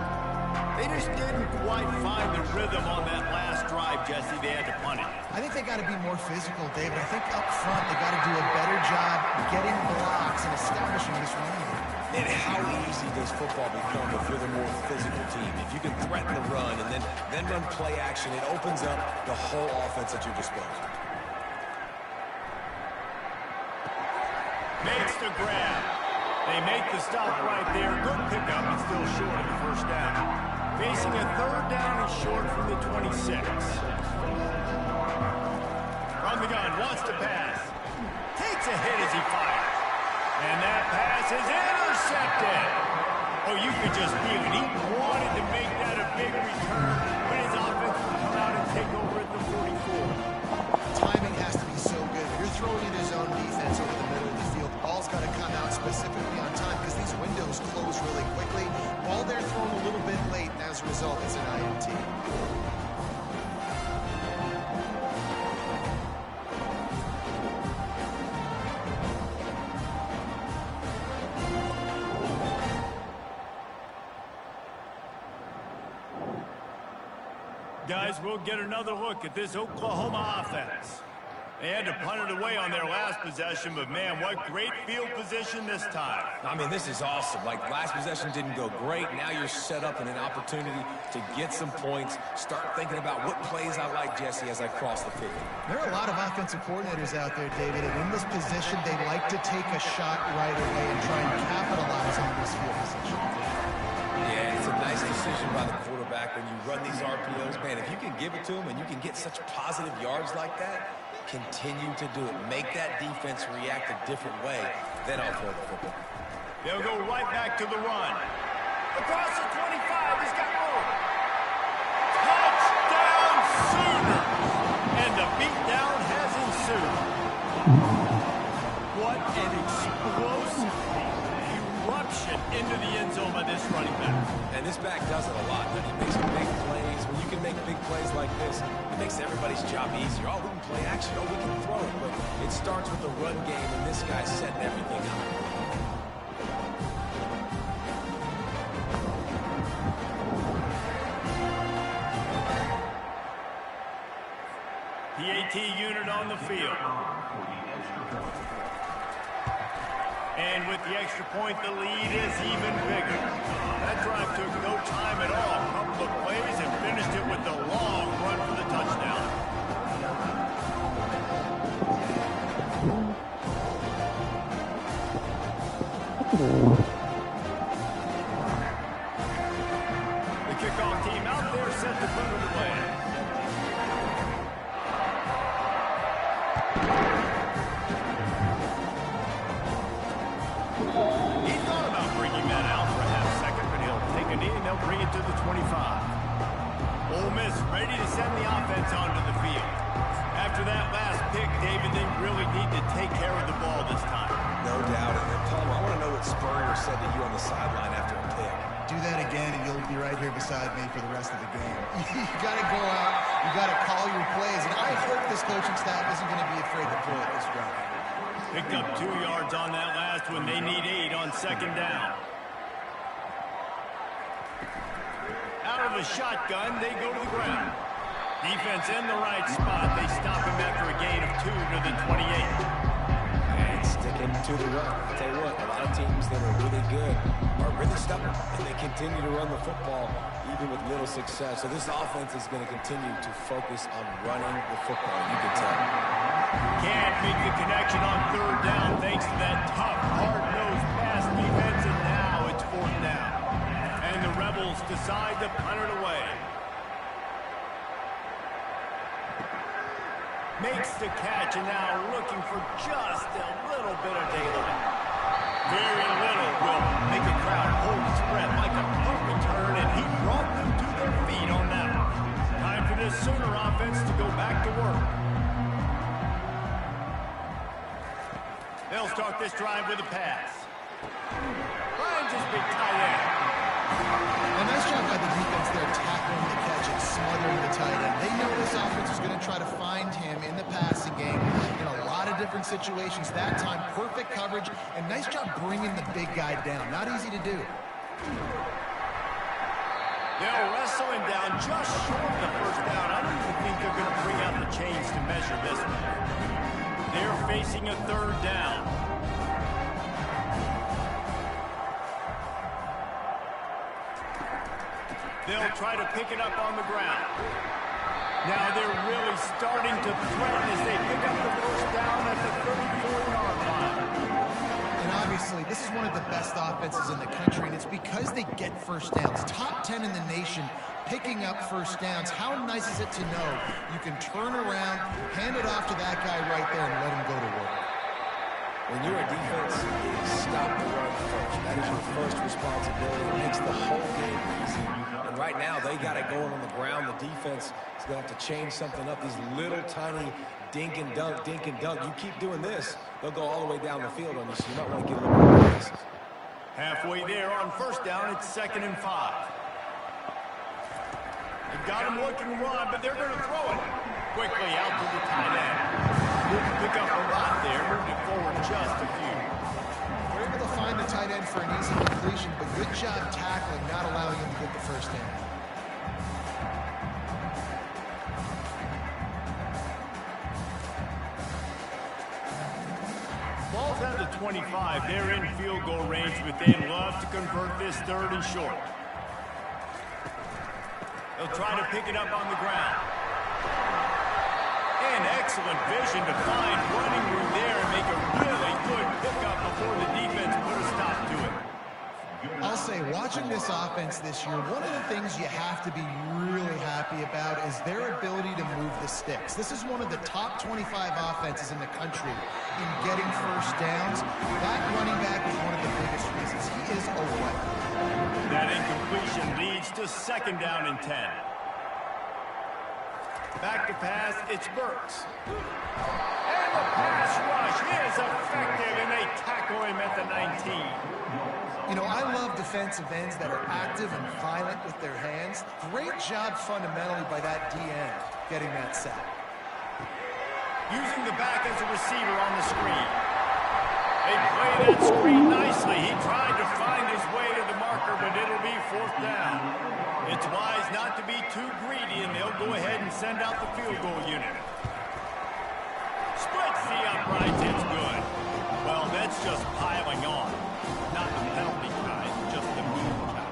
They just didn't quite find the rhythm on that last drive, Jesse. They had to punt it. I think they got to be more physical, David. I think up front they got to do a better job getting blocks and establishing this run game. And how easy does football become if you're the more physical team? If you can threaten the run and then run play action, it opens up the whole offense at your disposal. Makes the grab. They make the stop right there. Good pickup, but still short of the 1st down. Facing a 3rd down and short from the 26. From the gun, wants to pass. Takes a hit as he fires. And that pass is intercepted. Oh, you could just feel it. He wanted to make that a big return, but his offense would come out and take over at the 44. Timing has to be so good. If you're throwing in his own defense over the middle of the field, the ball's got to come out specifically on time because these windows close really quickly. Ball they're thrown a little bit late, and as a result, it's an INT. Guys, we'll get another look at this Oklahoma offense. They had to punt it away on their last possession, but man, what great field position this time. I mean, this is awesome. Like, last possession didn't go great. Now you're set up in an opportunity to get some points. Start thinking about what plays I like, Jesse, as I cross the 50. There are a lot of offensive coordinators out there, David, and in this position, they like to take a shot right away and try and capitalize on this field position. Yeah, it's a nice decision by the quarterback when you run these RPOs. Man, if you can give it to him and you can get such positive yards like that, continue to do it. Make that defense react a different way, then I'll throw the football. They'll go right back to the run. Across the 25, he's got room. Touchdown Sooners! And the beatdown has ensued. What an explosive eruption into the end zone by this running back. And this back does it a lot. He makes big plays. When you can make big plays like this, it makes everybody's job easier. Oh, we can play action. Oh, we can throw it. But it starts with the run game, and this guy's setting everything up. The AT unit on the field. And with the extra point, the lead is even bigger. That drive took no time at all. A couple of plays and finished it with the long run for the touchdown. The kickoff team out there set to put it away. He thought about bringing that out for a half second, but he'll take a knee and they'll bring it to the 25. Ole Miss ready to send the offense onto the field. After that last pick, David, they really need to take care of the ball this time. No doubt. And Palmer, I want to know what Spurrier said to you on the sideline after a pick. Do that again, and you'll be right here beside me for the rest of the game. You got to go out. You got to call your plays. And I hope this coaching staff isn't going to be afraid to throw it this drive. Picked up 2 yards on that last one. They need 8 on second down. Out of the shotgun, they go to the ground. Defense in the right spot. They stop him after a gain of 2 to the 28. And sticking to the run. I'll tell you what, a lot of teams that are really good are really stubborn, and they continue to run the football even with little success. So this offense is going to continue to focus on running the football. You can tell. Can't make the connection on third down thanks to that tough, hard-nosed pass defense, and now it's fourth down. And the Rebels decide to punt it away. Makes the catch, and now looking for just a little bit of daylight. Very little will make a crowd hold its breath like a punt return, and he brought them to their feet on that one. Time for this Sooner offense to go back to work. They'll start this drive with a pass. Finds his big tight end. A nice job by the defense there, tackling the catch and smothering the tight end. They know this offense is going to try to find him in the passing game in a lot of different situations. That time, perfect coverage, and nice job bringing the big guy down. Not easy to do. They'll wrestle him down just short of the first down. I don't even think they're going to bring out the chains to measure this one. They're facing a third down. They'll try to pick it up on the ground. Now they're really starting to threaten as they pick up the first down at the 34-yard line. And obviously, this is one of the best offenses in the country, and it's because they get first downs. Top 10 in the nation picking up first downs. How nice is it to know you can turn around, hand it off to that guy right there, and let him go to work? When you're a defense, stop the run first. That is your first responsibility. It makes the whole game easy. And right now, they got it going on the ground. The defense is going to have to change something up. These little tiny dink and dunk, dink and dunk. You keep doing this, they'll go all the way down the field on you, so you might want to get a little more aggressive. Halfway there on first down, it's 2nd and 5. They've got him looking to run, but they're going to throw it. Quickly out to the tight end. Didn't pick up a lot there, moved it forward just a few. We're able to find the tight end for an easy completion, but good job tackling, not allowing him to get the first down. Ball's at the 25. They're in field goal range, but they'd love to convert this 3rd and short. They'll try to pick it up on the ground. And excellent vision to find running room there and make a really good pickup before the defense put a stop to it. I'll say, watching this offense this year, one of the things you have to be really happy about is their ability to move the sticks. This is one of the top 25 offenses in the country in getting first downs. That running back is one of the biggest reasons. He is a weapon. That incompletion leads to 2nd down and 10. Back to pass, it's Burks. And the pass rush is effective, and they tackle him at the 19. You know, I love defensive ends that are active and violent with their hands. Great job fundamentally by that DN getting that sack. Using the back as a receiver on the screen. They play that screen nicely. He tried to find his way to the marker, but it'll be 4th down. It's wise not to be too greedy, and they'll go ahead and send out the field goal unit. Splits the uprights. It's good. Well, that's just piling on. Not the penalty kind, just the move kind.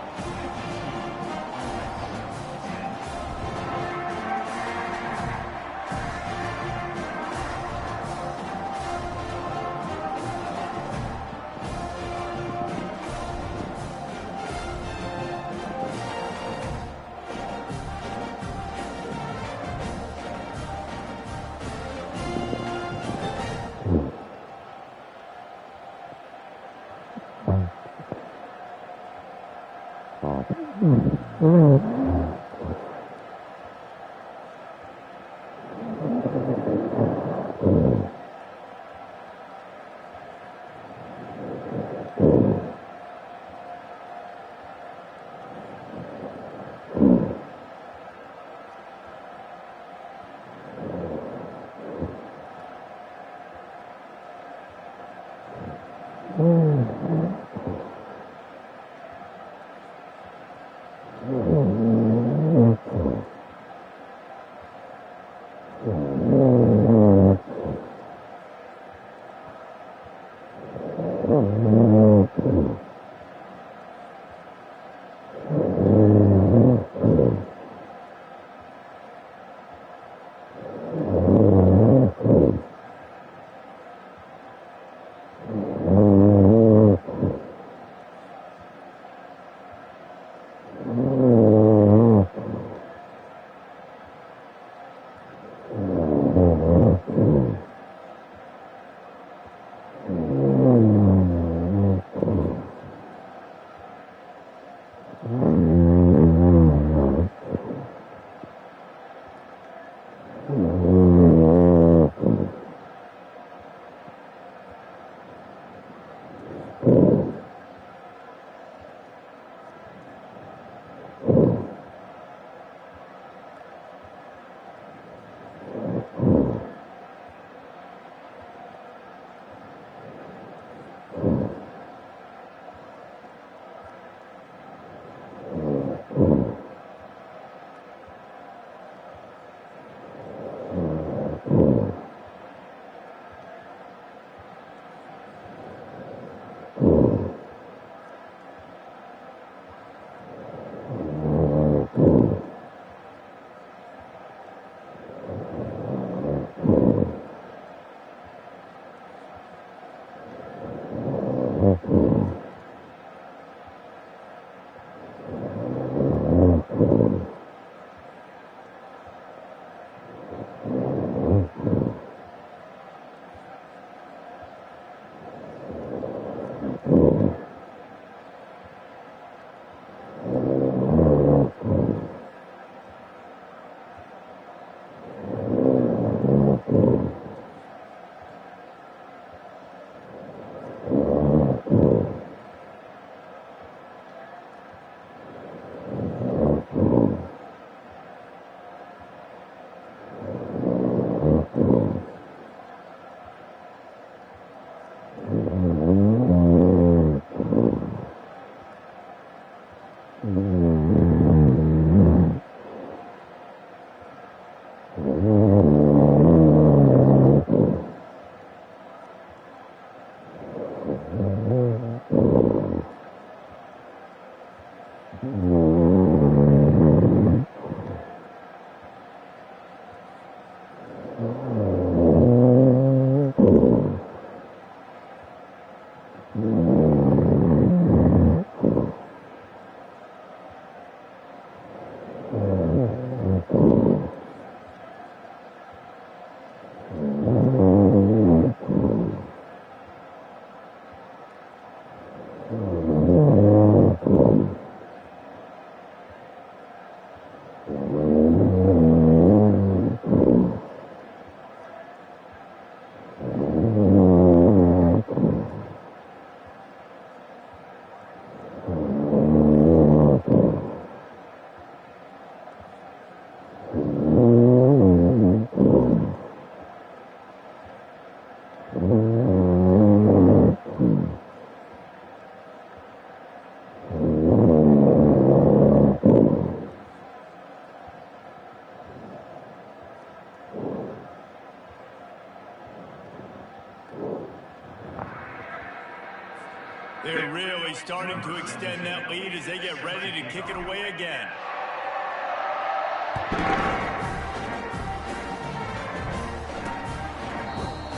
They're really starting to extend that lead as they get ready to kick it away again.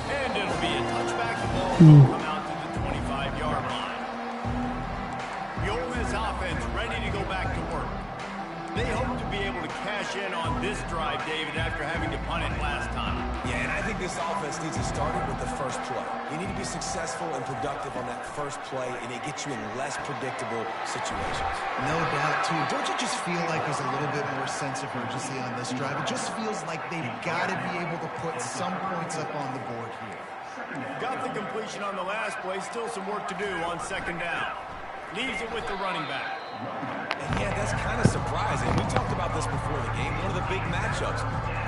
And it'll be a touchback. The ball will come out to the 25-yard line. The Ole Miss offense ready to go back to work. They hope to be able to cash in on this drive, David, after having to punt it last time. Yeah, and I think this offense needs to start it with the first play. You need to be successful and productive on that first play, and it gets you in less predictable situations. No doubt, too. Don't you just feel like there's a little bit more sense of urgency on this drive? It just feels like they've got to be able to put some points up on the board here. Got the completion on the last play. Still some work to do on second down. Leaves it with the running back. And yeah, that's kind of surprising. We talked about this before the game. One of the big matchups.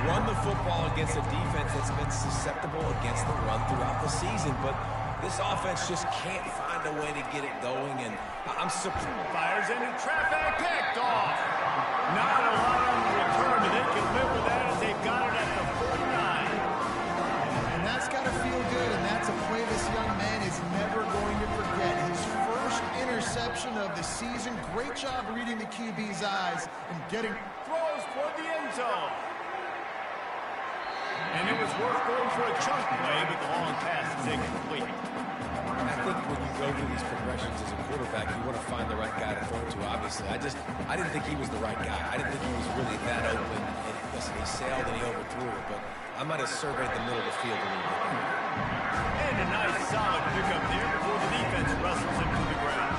Run the football against a defense that's been susceptible against the run throughout the season. But this offense just can't find a way to get it going. And I'm surprised. Fires into traffic. Picked off. Not a lot on the return, but they can live with that as they've got it at the 49. And that's got to feel good, and that's a play this young man is never going to forget. His first interception of the season. Great job reading the QB's eyes and getting... Throws toward the end zone. And it was worth going for a chunk play, but the long pass is incomplete. I think when you go through these progressions as a quarterback, you want to find the right guy to throw to, obviously. I didn't think he was the right guy. I didn't think he was really that open. And listen, he sailed and he overthrew it, but I might have surveyed the middle of the field a little bit better. And a nice solid pickup there before the defense wrestles him to the ground.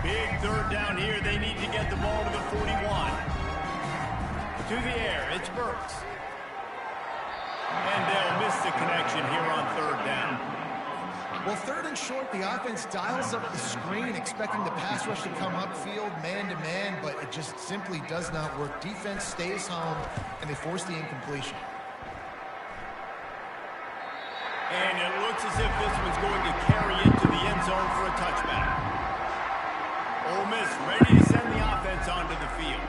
Big third down here. They need to get the ball to the 41. To the air, it's Burks. And they'll miss the connection here on third down. Well, third and short, the offense dials up the screen, expecting the pass rush to come upfield, man-to-man, but it just simply does not work. Defense stays home, and they force the incompletion. And it looks as if this one's going to carry into the end zone for a touchback. Ole Miss ready to send the offense onto the field.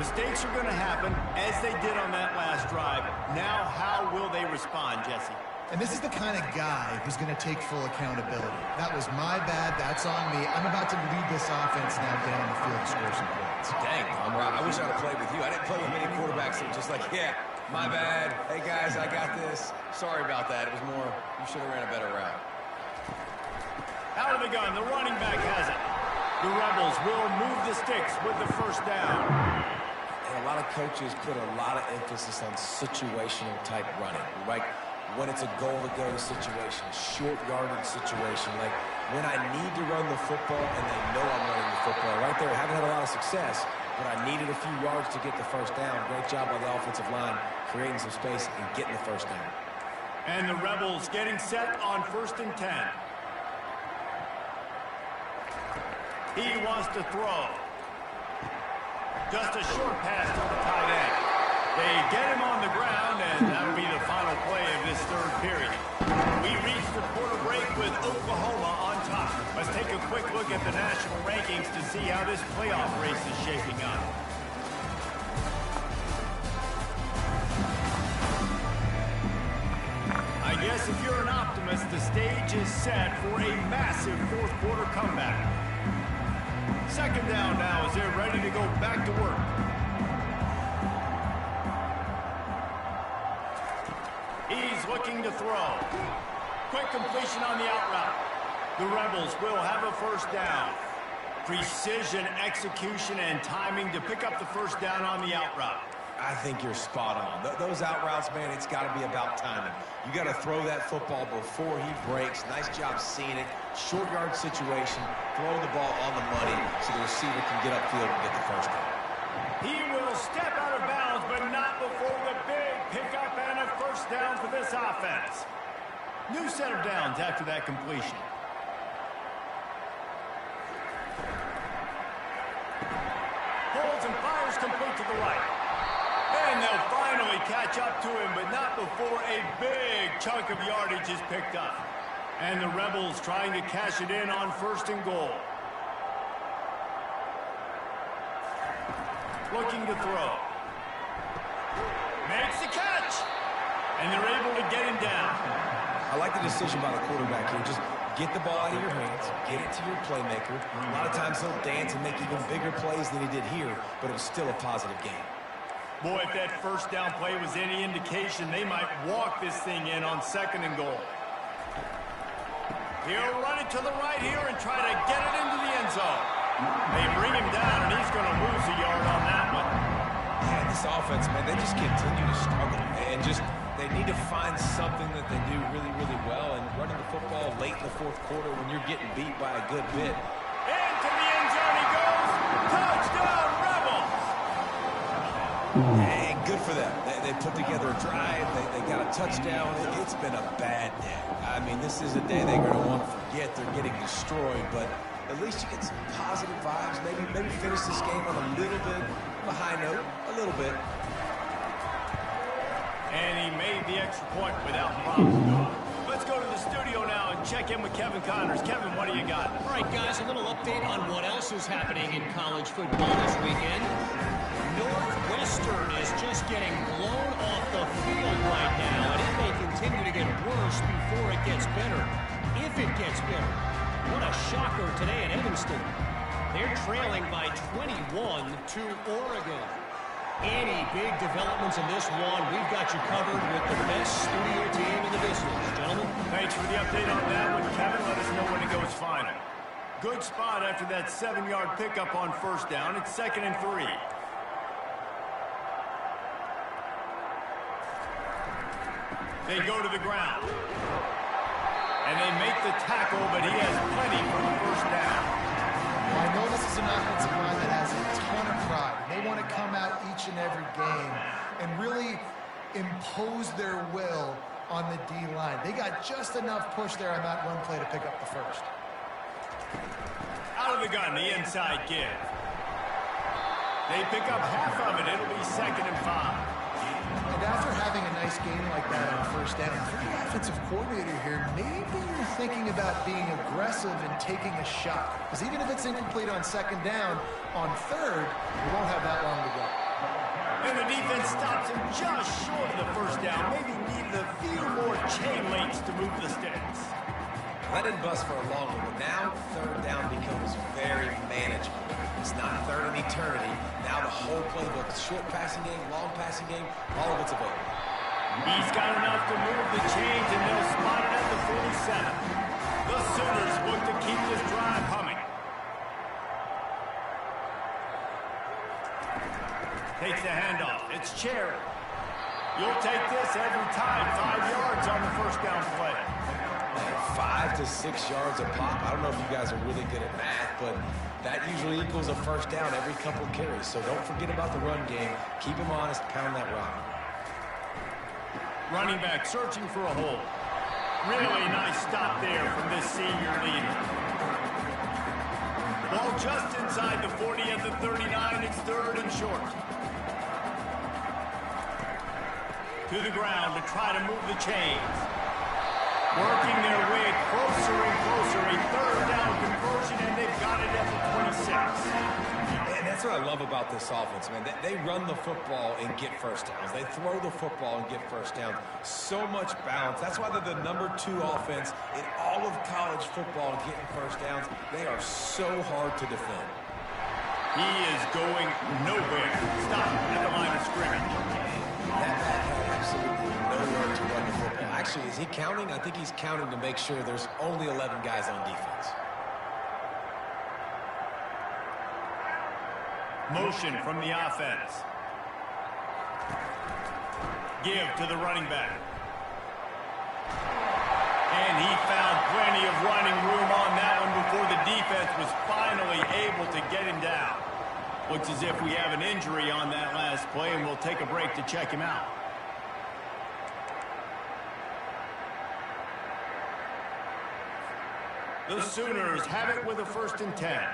Mistakes are going to happen, as they did on that last drive. Now, how will they respond, Jesse? And this is the kind of guy who's going to take full accountability. That was my bad. That's on me. I'm about to lead this offense now down the field to score some points. Dang, I wish I'd have played with you. I didn't play with many quarterbacks that were just like, yeah, my bad. Hey, guys, I got this. Sorry about that. It was more, you should have ran a better route. Out of the gun, the running back has it. The Rebels will move the sticks with the first down. And a lot of coaches put a lot of emphasis on situational type running, right? When it's a goal-to-go situation, short yardage situation, like when I need to run the football and they know I'm running the football. Right there, I haven't had a lot of success, but I needed a few yards to get the first down. Great job by the offensive line, creating some space and getting the first down. And the Rebels getting set on 1st and 10. He wants to throw. Just a short pass to the tight end. They get him on the ground, and that'll be the final play of this third period. We reach the quarter break with Oklahoma on top. Let's take a quick look at the national rankings to see how this playoff race is shaping up. I guess if you're an optimist, the stage is set for a massive fourth quarter comeback. Second down now as they're ready to go back to work. He's looking to throw. Quick completion on the out route. The Rebels will have a first down. Precision, execution, and timing to pick up the first down on the out route. I think you're spot on. Those out routes, man, it's got to be about timing. You got to throw that football before he breaks. Nice job seeing it. Short yard situation. Throw the ball on the money so the receiver can get upfield and get the first down. He will step out of bounds, but not before the big pickup and a first down for this offense. New set of downs after that completion. Holds and fires complete to the right. And they'll finally catch up to him, but not before a big chunk of yardage is picked up. And the Rebels trying to cash it in on first and goal. Looking to throw. Makes the catch. And they're able to get him down. I like the decision by the quarterback here. Just get the ball out of your hands, get it to your playmaker. A lot of times he'll dance and make even bigger plays than he did here, but it was still a positive game. Boy, if that first down play was any indication, they might walk this thing in on second and goal. He'll run it to the right here and try to get it into the end zone. They bring him down, and he's going to lose a yard on that one. Yeah, this offense, man, they just continue to struggle. And they need to find something that they do really, really well. And running the football late in the fourth quarter when you're getting beat by a good bit. Into the end zone he goes. Touchdown, Rebels! And good for them. They put together a drive. They got a touchdown. It's been a bad day. I mean, this is a day they're going to want to forget. They're getting destroyed, but at least you get some positive vibes. Maybe finish this game on a little bit of a high note. A little bit. And he made the extra point without problem. Let's go to the studio now and check in with Kevin Connors. Kevin, what do you got? All right, guys, a little update on what else is happening in college football this weekend. Northwestern is just getting blown off the field right now, and it may continue to get worse before it gets better, if it gets better. What a shocker today in Evanston. They're trailing by 21 to Oregon. Any big developments in this one, we've got you covered with the best studio team in the business. Gentlemen. Thanks for the update on that one, Kevin. Let us know when it goes final. Good spot after that 7-yard pickup on first down. It's 2nd and 3. They go to the ground. And they make the tackle, but he has plenty for the first down. Well, I know this is an offensive line that has a ton of pride. They want to come out each and every game and really impose their will on the D-line. They got just enough push there on that run play to pick up the first. Out of the gun, the inside give. They pick up half of it. It'll be 2nd and 5. And after having a nice game like that on first down, for the offensive coordinator here, maybe you're thinking about being aggressive and taking a shot. Because even if it's incomplete on 2nd down, on 3rd, you won't have that long to go. And the defense stops him just short of the first down. Maybe needed a few more chain links to move the sticks. That didn't bust for a long one, but now 3rd down becomes very manageable. It's not 3rd in eternity. Now the whole playbook, short passing game, long passing game, all of it's available. He's got enough to move the chains, and they'll spot it at the 47. The Sooners look to keep this drive humming. Takes the handoff. It's Cherry. You'll take this every time. 5 yards on the first down play. 5 to 6 yards a pop. I don't know if you guys are really good at math, but that usually equals a first down every couple of carries. So don't forget about the run game. Keep them honest. Pound that rock. Running back searching for a hole. Really nice stop there from this senior leader. Ball just inside the 40 at the 39. It's 3rd and short. To the ground to try to move the chains. Working their way closer I love about this offense, man. They run the football and get first downs. They throw the football and get first downs. So much balance. That's why they're the #2 offense in all of college football getting first downs. They are so hard to defend. He is going nowhere. Stop at the line of scrimmage. That back had absolutely nowhere to run the football. Actually, is he counting? I think he's counting to make sure there's only 11 guys on defense. Motion from the offense. Give to the running back. And he found plenty of running room on that one before the defense was finally able to get him down. Looks as if we have an injury on that last play, and we'll take a break to check him out. The Sooners have it with a 1st and 10.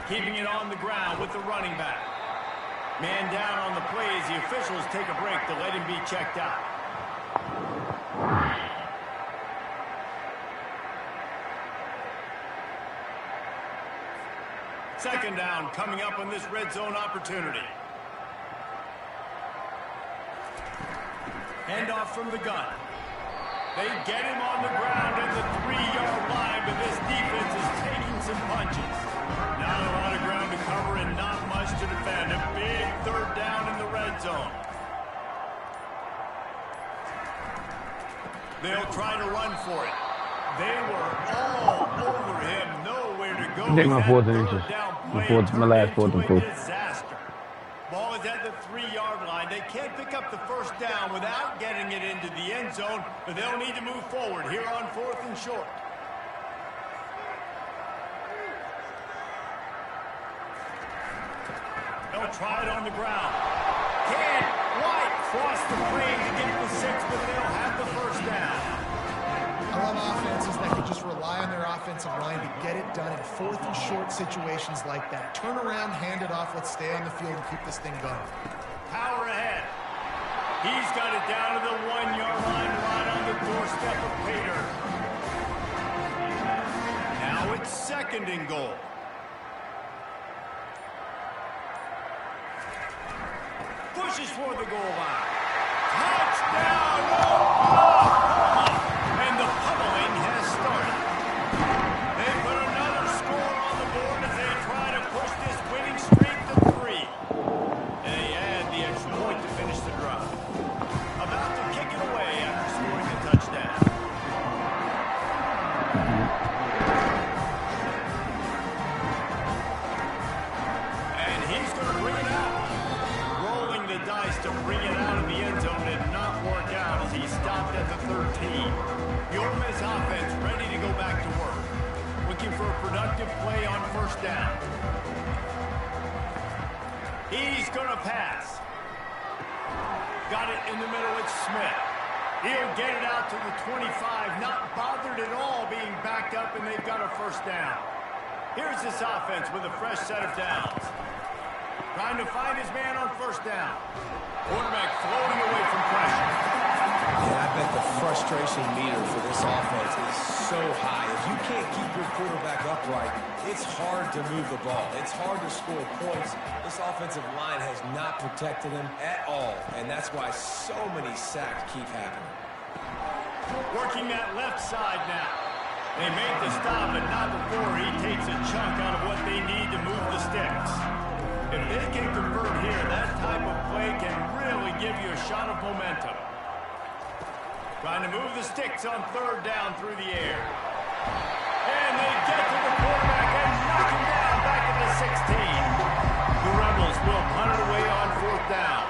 Keeping it on the ground with the running back. Man down on the play as the officials take a break to let him be checked out. Second down coming up on this red zone opportunity. Handoff from the gun. They get him on the ground at the 3-yard line, but this defense is taking some punches. Not a lot of ground to cover and not much to defend. A big 3rd down in the red zone. They'll try to run for it. They were all over him. Nowhere to go. I think my 4th and inches. My last 4th and 4. Disaster. Ball is at the 3-yard line. They can't pick up the 1st down without getting it into the end zone, but they'll need to move forward here on 4th and short. They'll try it on the ground. Can't quite cross the plane to get the 6, but they'll have the 1st down. I love offenses that can just rely on their offensive line to get it done in 4th and short situations like that. Turn around, hand it off, let's stay on the field and keep this thing going. Power ahead. He's got it down to the 1-yard line right on the doorstep of Pater. Now it's 2nd and goal. Pushes for the goal line. Touchdown! Oklahoma! And the pummeling has started. They put another score on the board as they try to push this winning streak to 3. And they add the extra point to finish the drive. About to kick it away after scoring a touchdown. And he's going to bring it out. Rolling the dice to bring it out of the end zone did not work out as he stopped at the 13. The Ole Miss offense ready to go back to work. Looking for a productive play on 1st down. He's going to pass. Got it in the middle, it's Smith. He'll get it out to the 25, not bothered at all being backed up, and they've got a 1st down. Here's this offense with a fresh set of downs. Trying to find his man on 1st down. Quarterback floating away from pressure. And I bet the frustration meter for this offense is so high. If you can't keep your quarterback upright, it's hard to move the ball. It's hard to score points. This offensive line has not protected him at all, and that's why so many sacks keep happening. Working that left side now. They make the stop, but not before he takes a chunk out of what they need to move the sticks. If they can convert here, that type of play can really give you a shot of momentum. Trying to move the sticks on 3rd down through the air. And they get to the quarterback and knock him down back at the 16. The Rebels will punt it away on 4th down.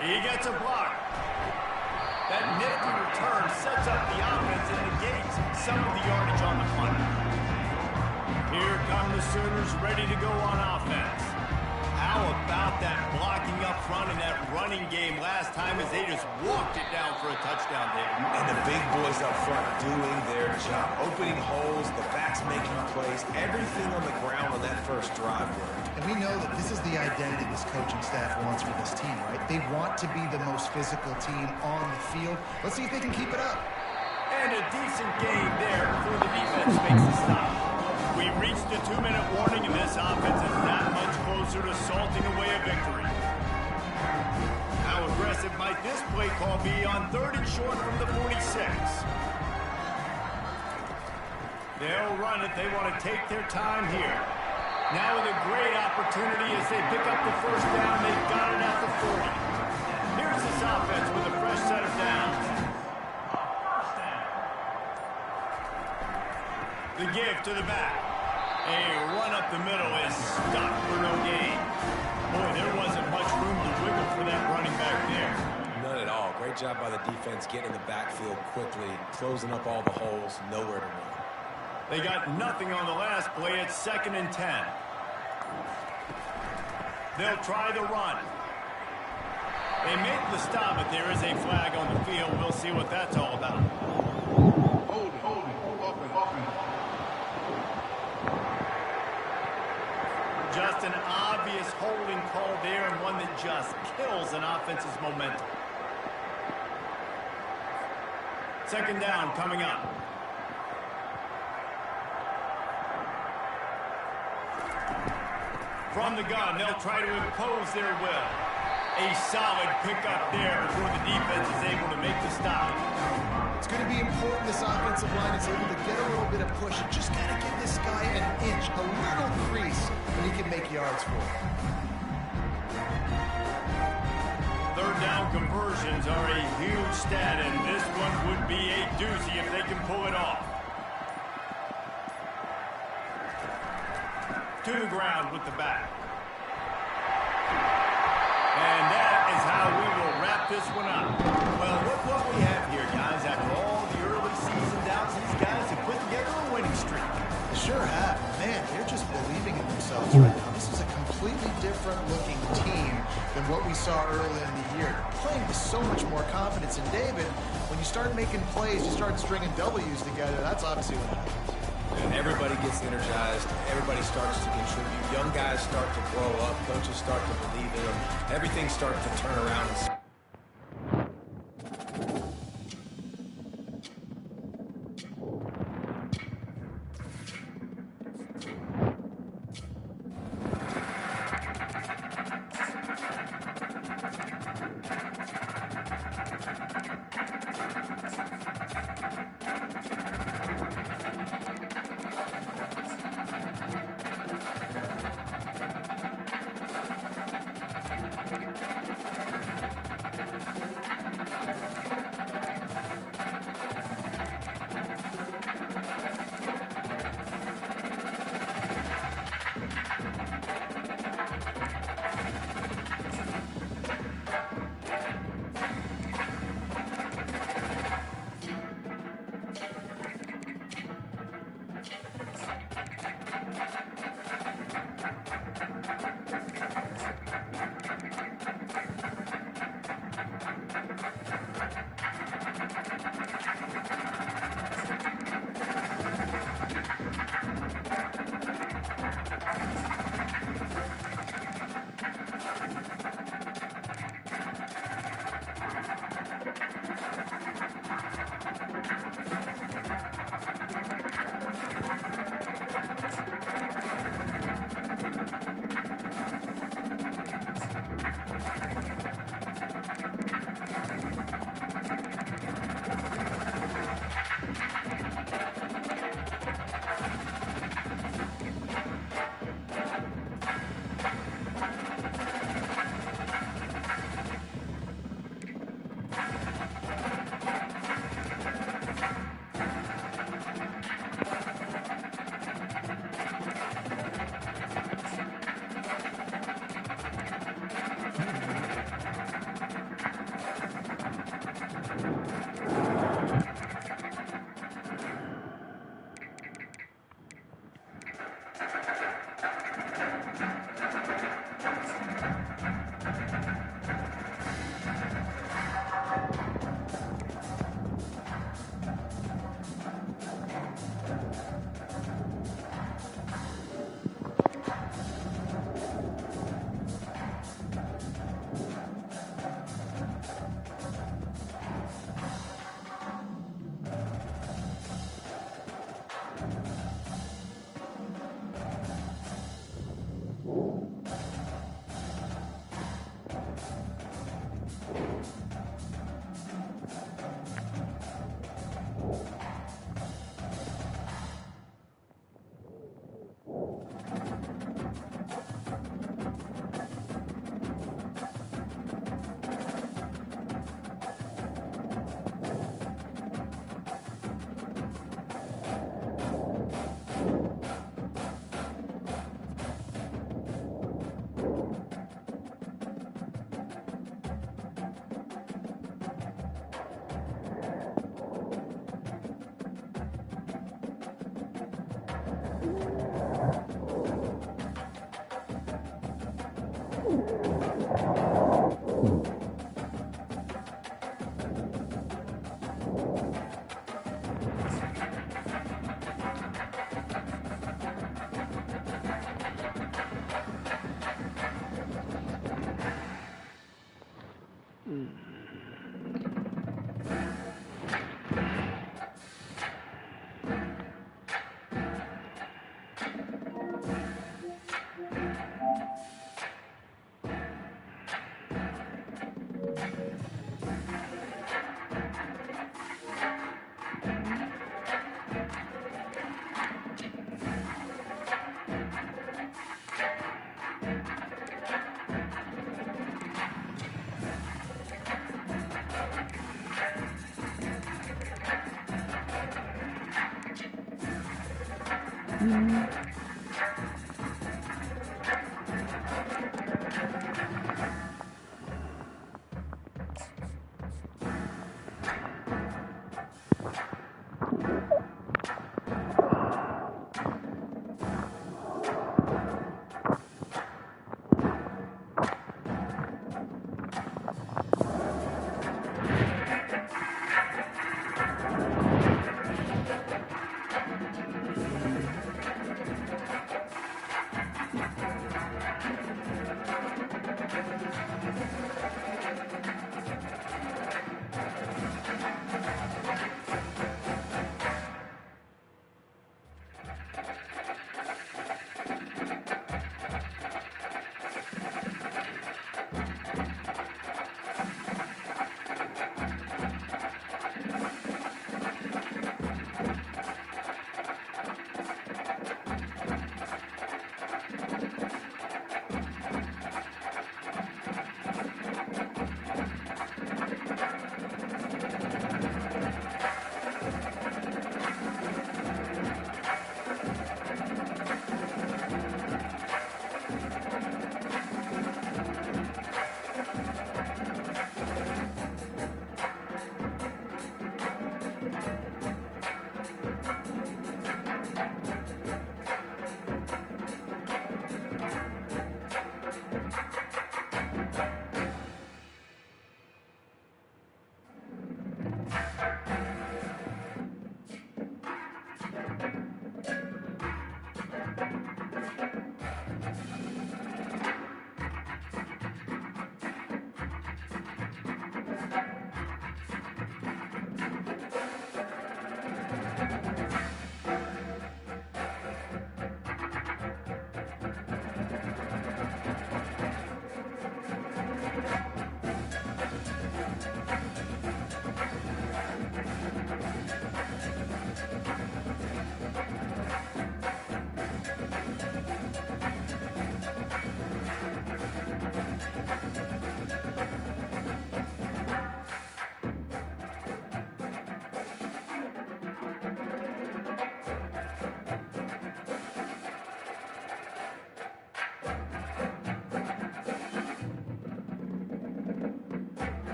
He gets a block. That nifty return sets up the offense and negates some of the yardage on the punt. Here come the Sooners ready to go on offense. How about that blocking up front and that running game last time as they just walked it down for a touchdown, David? And the big boys up front doing their job. Opening holes, the backs making plays. Everything on the ground on that first drive worked. And we know that this is the identity this coaching staff wants for this team, right? They want to be the most physical team on the field. Let's see if they can keep it up. And a decent game there before the defense makes the stop. We reached the 2-minute warning, and this offense is that much closer to salting away a victory. How aggressive might this play call be on 3rd and short from the 46? They'll run it. They want to take their time here. Now with a great opportunity as they pick up the first down. They've got it at the 40. Here's this offense with a fresh set of downs. The give to the back. A run up the middle is stopped for no gain. Boy, there wasn't much room to wiggle for that running back there. None at all. Great job by the defense getting in the backfield quickly, closing up all the holes, nowhere to run. They got nothing on the last play. It's 2nd and 10. They'll try the run. They make the stop, but there is a flag on the field. We'll see what that's all about. Hold it. Open. Just an obvious holding call there, and one that just kills an offense's momentum. 2nd down coming up. From the gun, they'll try to impose their will. A solid pickup there before the defense is able to make the stop. It's going to be important this offensive line is able to get a little bit of push. You just got to give this guy an inch, a little crease, and he can make yards for it. 3rd down conversions are a huge stat, and this one would be a doozy if they can pull it off. To the ground with the back. And that is how we will wrap this one up. Well, look what we have here, guys. After all the early season doubts, these guys have put together a winning streak. They sure have. Man, they're just believing in themselves right now. This is a completely different looking team than what we saw early in the year. Playing with so much more confidence. And David, when you start making plays, you start stringing W's together, that's obviously what happens. And everybody gets energized. Everybody starts to contribute. Young guys start to grow up. Coaches start to believe in them. Everything starts to turn around.